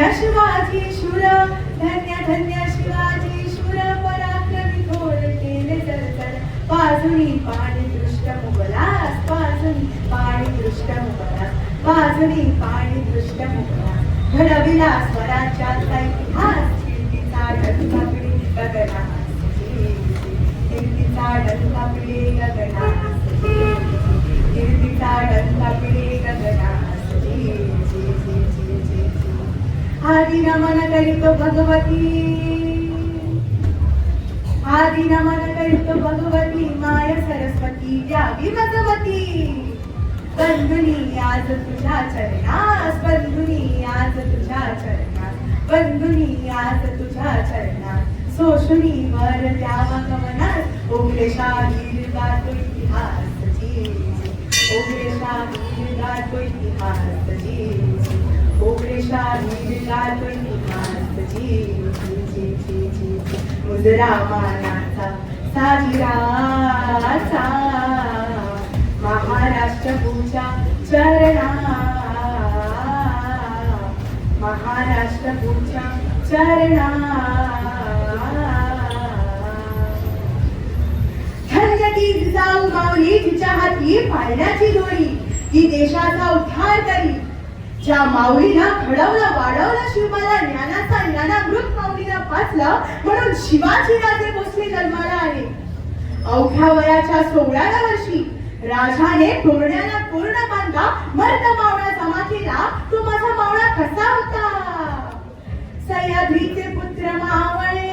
Speaker 8: धन्य शिवाजी शूर धन्य धन्य शिवाजी शूर पराक्रमी थोर केले जर बाजूनी पाणी दृष्ट मुगलास बाजूनी पाणी दृष्ट मुगलास बाजूनी पाणी दृष्ट मुगलास घडविला स्वराज्याचा इतिहास कीर्तीचा डंका पिढी गगनास कीर्तीचा डंका पिढी गगनास कीर्तीचा डंका पिढी गगनास आदि नमन करितो भगवती आदि नमन करितो भगवती माय सरस्वती द्यावी भगवती बंधुनी आज तुझ्या चरणास बंधुनी आज तुझ्या चरणास बंधुनी आज तुझ्या चरणास सोशुनी वर द्यावा कवनास ओगले शाहीर गातो इतिहास ओगले शाहीर गातो इतिहास ओगले शाहीर गातो इतिहास मुजरा मानाचा साजिराचा महाराष्ट्र पूजा चरणा महाराष्ट्र पूजा चरणा धन्य ती जिजाऊ माऊली तिच्या हाती पाळण्याची दोरी ती देशाचा उद्धार करी ज्या माऊलीला घडवलं वाढवलं शिवाला ज्ञानाचा ज्ञानामृत माऊलीला पाचलं म्हणून शिवाजी राजे भोसले जन्माला आले अवघ्या वयाच्या 16व्या वर्षी राजाने पूर्ण्याला पूर्ण बांधला मर्द मावळा जमा केला तो माझा मावळा कसा होता सह्याद्रीचे पुत्र मावळे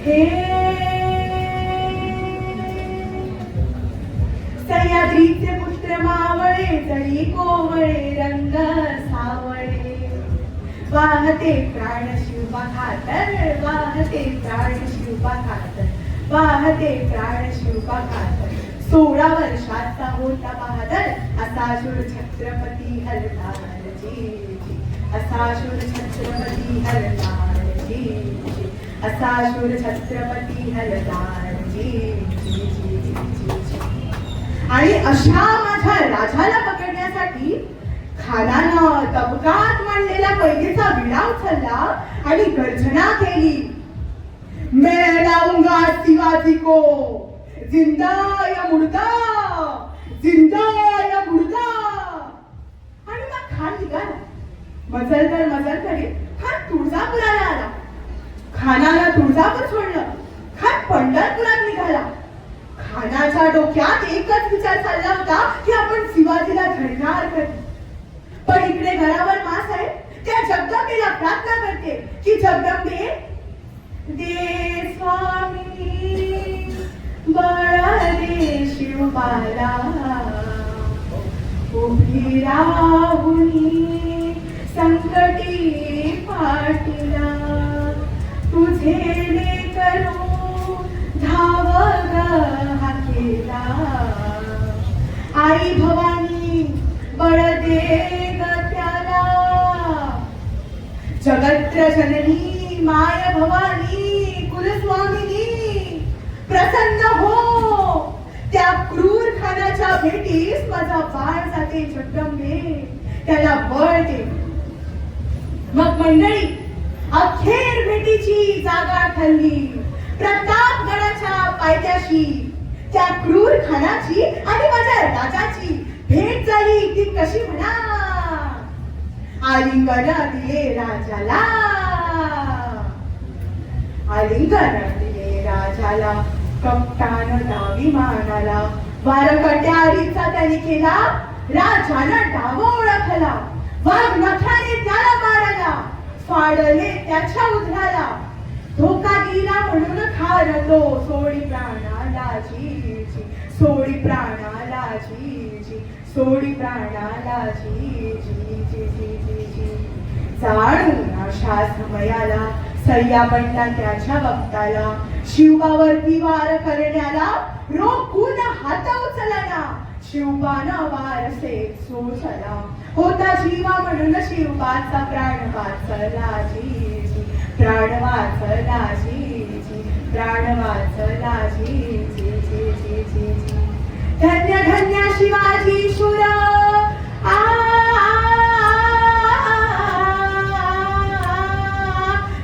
Speaker 8: हे सह्याद्रीचे पुत्र मावळे जळी कोवळे रंग सावळे वाहते प्राण शिवबा खातर वाहते प्राण शिवबा खातर वाहते प्राण शिवबा खातर 16 वर्षाचा होता बहादर असा शूर छत्रपती हरदारजी असा शूर छत्रपती हरदारजी असा शूर छत्रपती हरदारजी आणि अशा माझ्या राजाला पकडण्यासाठी खानानं तबकात मांडलेला पैजेचा विडा उचलला आणि गर्जना केली मैं लाऊंगा शिवाजी को जिंदा या मुर्दा जिंदा या मुर्दा आणि मग खान निघाला मजल करीत खान तुळजापुराला आला खानाला तुळजापूर सोडलं खान पंढरपुरात निघाला खानाच्या डोक्यात एकच विचार चालला होता की आपण शिवाजीला धरणार कधी पण इकडे घरावर मास आहे त्या जगदंबेला प्रार्थना करते की जगदंबे दे स्वामी बळ दे शिवबाला उभी राहुनी संकटी पाटीला तुझे करू धाव हाकेला आई भवानी बळ दे ग त्याला जगत्र जननी माय भवानी कुलस्वामिनी प्रसन्न हो त्या क्रूर खानाच्या भेटीस माझा बाळ जाते जगदंबे त्याला बळ दे मग मंडळी अखेर भेटीची जागा ठरली प्रतापगडाच्या पायथ्याशी त्या क्रूर खानाची आणि माझ्या राजाची भेट झाली ती कशी म्हणा आलिंगन दिले राजाला आलिंगन दिले राजाला कप्तान डावी मानाला वारकट्यारीचा त्याने केला राजानं डाव ओळखला वाघ नख्याने त्याला मारला फाडले त्याच्या उधराला धोका दिला म्हणून खारतो सोडी प्राणाला जी सोडी प्राणाला जी सोडी प्राणाला जी जाणून अशा समयाला सह्या पडला त्याच्या वक्ताला शिवबावरती वार करण्याला रोखून हात उचलला शिवबानं वारसे सोसला होता जीवा म्हणून शिवबाचा प्राण वाचला जी प्राण वाचला जी प्राण वाचला जी धन्य धन्य शिवाजी शूर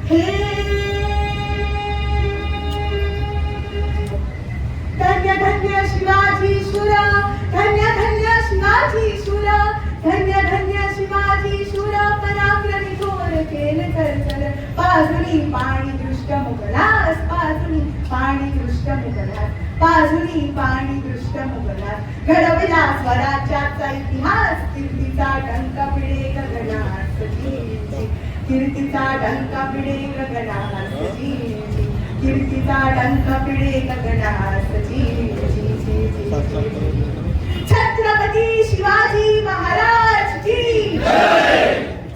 Speaker 8: हे धन्य धन्य शिवाजी शूर धन्य धन्य शिवाजी शूर धन्य धन्य शिवाजी शूर पराक्रमी थोर केल कर पाजुनी पाणी दृष्ट मुघलास पाजुनी पाणी दृष्ट मुघलास पाजुनी पाणी दृष्ट मुघलास घडविला स्वराज्याचा इतिहास कीर्तीचा डंका पिढे गगनात कीर्तीचा डंका पिढे गगनात कीर्तीचा डंका पिढे गगनात छत्रपती शिवाजी महाराज की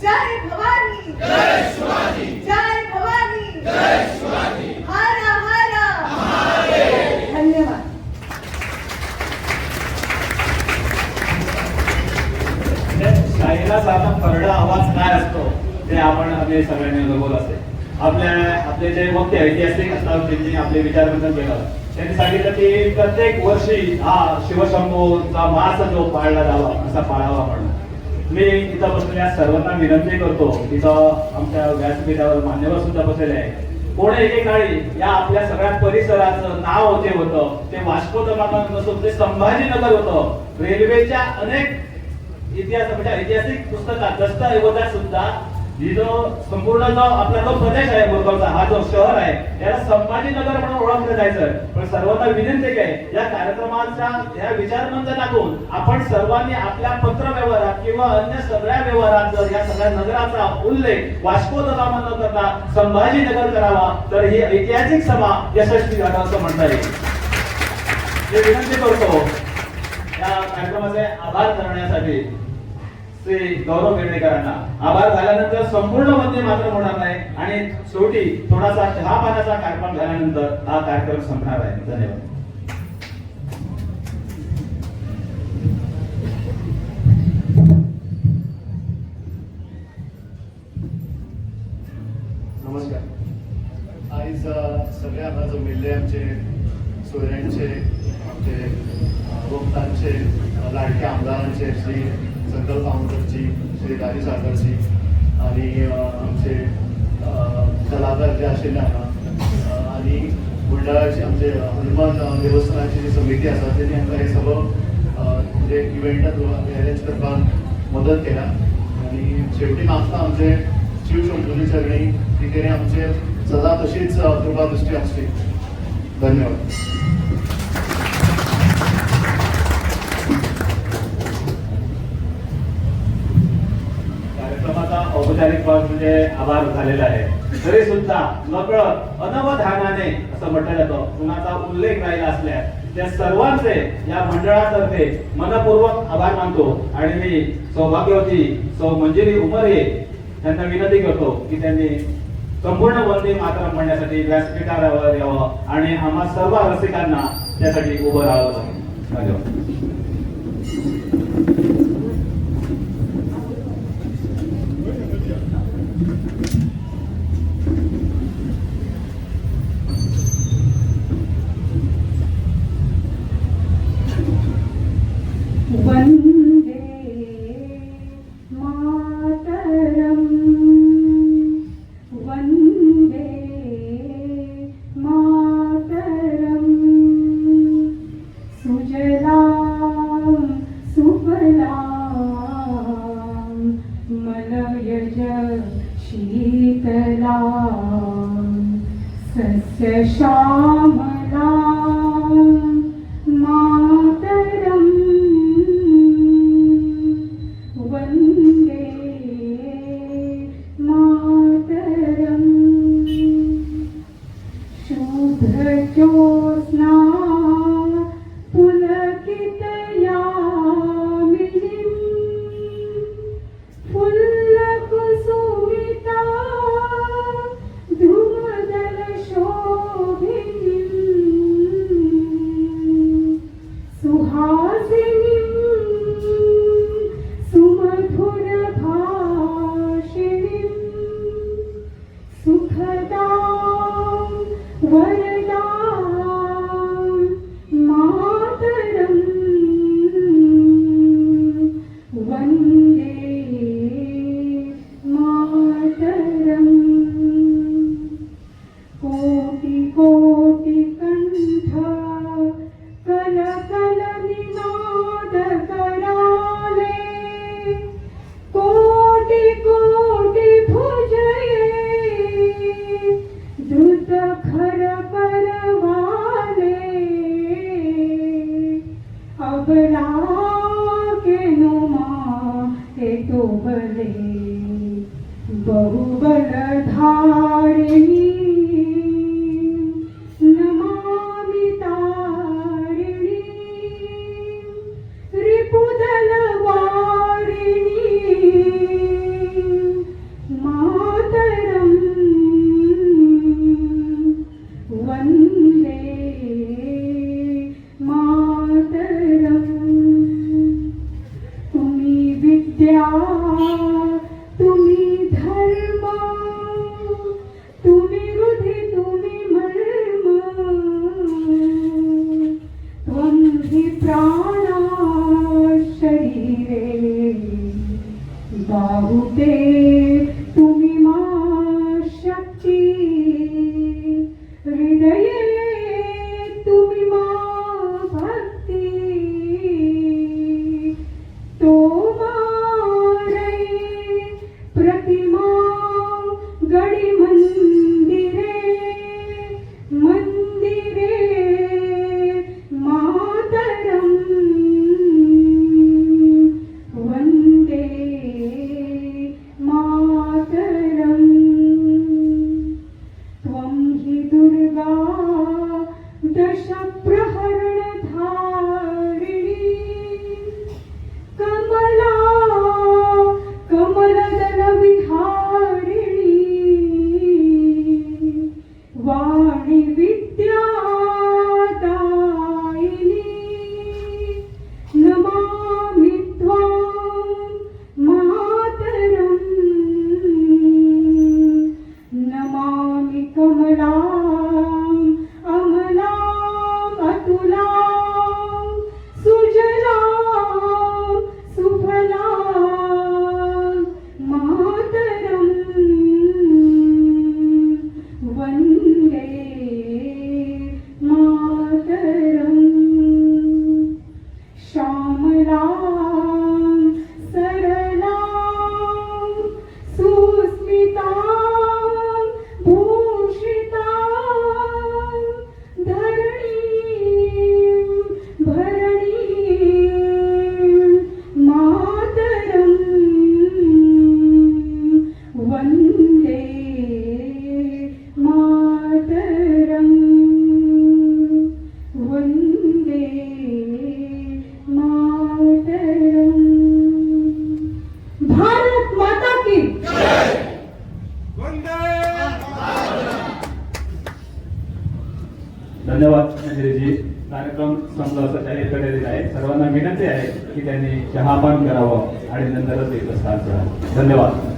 Speaker 8: जय भवानी जय भवानी हर हर धन्यवाद.
Speaker 1: शाहीला साधा करडा आवाज काय असतो ते आपण आम्ही सगळ्यांनी अनुभवलं असेल. आपले जे वक्ते ऐतिहासिक असतात त्यांनी आपले विचारमंथन केलं. त्यांनी सांगितलं की प्रत्येक वर्षी हा शिवशंभूचा मास जो पाळला जावा असा पाळावा म्हणून. मी इथं बसलेल्या सर्वांना विनंती करतो, इथं आमच्या व्यासपीठावर मान्यवर सुद्धा बसलेले आहे. पुणे एकेकाळी या आपल्या सगळ्या परिसराचं नाव जे होतं ते वास्को द गामा नसून ते संभाजीनगर होतं. रेल्वेच्या अनेक इतिहास म्हणजे ऐतिहासिक पुस्तकात दस्तऐवजात सुद्धा ही जो संपूर्ण जो आपला जो प्रदेश आहे मुरगावचा हा जो शहर आहे त्याला संभाजीनगर म्हणून ओळखलं जायचं. पण सर्वांना विनंती काय, या कार्यक्रमाच्या या विचारमंथनातून आपण सर्वांनी आपल्या पत्र व्यवहारात किंवा अन्य सगळ्या व्यवहारात जर या सगळ्या नगराचा उल्लेख वास्को द गामा न करता संभाजीनगर करावा तर ही ऐतिहासिक सभा यशस्वी झाला असं म्हणता येईल. हे विनंती करतो. या कार्यक्रमाचे आभार करण्यासाठी श्री गौरव पेडणेकरांना. आभार झाल्यानंतर संपूर्ण वंदे मातरम होणार नाही आणि शेवटी थोडासा चहा पाण्याचा कार्यक्रम झाल्यानंतर हा कार्यक्रम संपणार आहे. धन्यवाद.
Speaker 7: नमस्कार. आज सगळ्यांना जो मिळले आमचे सोयऱ्यांचे आमचे वक्तांचे लाडक्या आमदारांचे श्री संकल्प आमदारजी श्री राजी सागरजी आणि आमचे कलाकार जे आशिल्ले हांगा आणि मंडळाची आमचे हनुमान देवस्थानाची जी समिती आसा त्यांनी आमकां हे सगळं म्हणजे इव्हेंटात अरेंज करपाक मदत केला. आणि शेवटी मागता आमचे शिवशंभूजी चरणी की तेणे आमचे सदा तशीच कृपा दृष्टी आसची. धन्यवाद.
Speaker 1: कार्यक्रमाचा औपचारिक भाग म्हणजे आभार झालेला आहे. तरी सुद्धा नकळत अनवधानाने असं म्हटलं जातं कुणाचा उल्लेख राहिला असल्यास त्या सर्वांचे या मंडळातर्फे मनपूर्वक आभार मानतो. आणि मी सौभाग्यवती सौ मंजिरी उमरे यांना विनंती करतो की त्यांनी संपूर्ण वंदे मातरम म्हणण्यासाठी व्यासपीठावर यावं आणि आम्हा सर्व रसिकांना त्यासाठी उभं राहावं लागेल. धन्यवाद.
Speaker 3: वन्दे मातरम् वन्दे मातरम् सुजलां सुफलां मलयज शीतलां सस्यश्यामलां मातरम् वन्दे मातरम् शुभ्रज्योत्स्ना पुलकितयामिनीं फुल्लकुसुमिता धूमदलशोभिनीं सुहासिनीं सुमधुरभाषिणीं सुखदां वरदां मातरम. तुम्ही विद्या, तुम्ही धर्म, तुम्ही हृदय, तुम्ही मर्म. त्वं हि प्राणा शरीरे बाहुते, तुम्ही मा शक्ती. हृदये तुम्ही मा भक्ती. तो मारे प्रतिमा गडी मंदिरे, मंदिरे मातरम. वंदे मातरम. त्वं हि दुर्गा दश प्रहरणधारिणी. कमला कमलदल विहारिणी. वाणी विद्यादायिनी. नमामि त्वां मातरम्. नमामि कमलाम् अमलाम् अतुलाम् सुजलाम् सुफलाम् मातरम्. वन्दे मातरम्. श्यामलां सरलां सुस्मितां भूषितां धरणीं भरणीं मातरम्. वन्दे मातरम्. वन्दे मातरम्. भारत माता की
Speaker 1: धन्यवाद मंजिरीजी. कार्यक्रम संपला असं जाहीर करण्यात आहे. सर्वांना विनंती आहे की त्यांनी चहापान करावं आणि नंतरच एक स्थान करावं. धन्यवाद.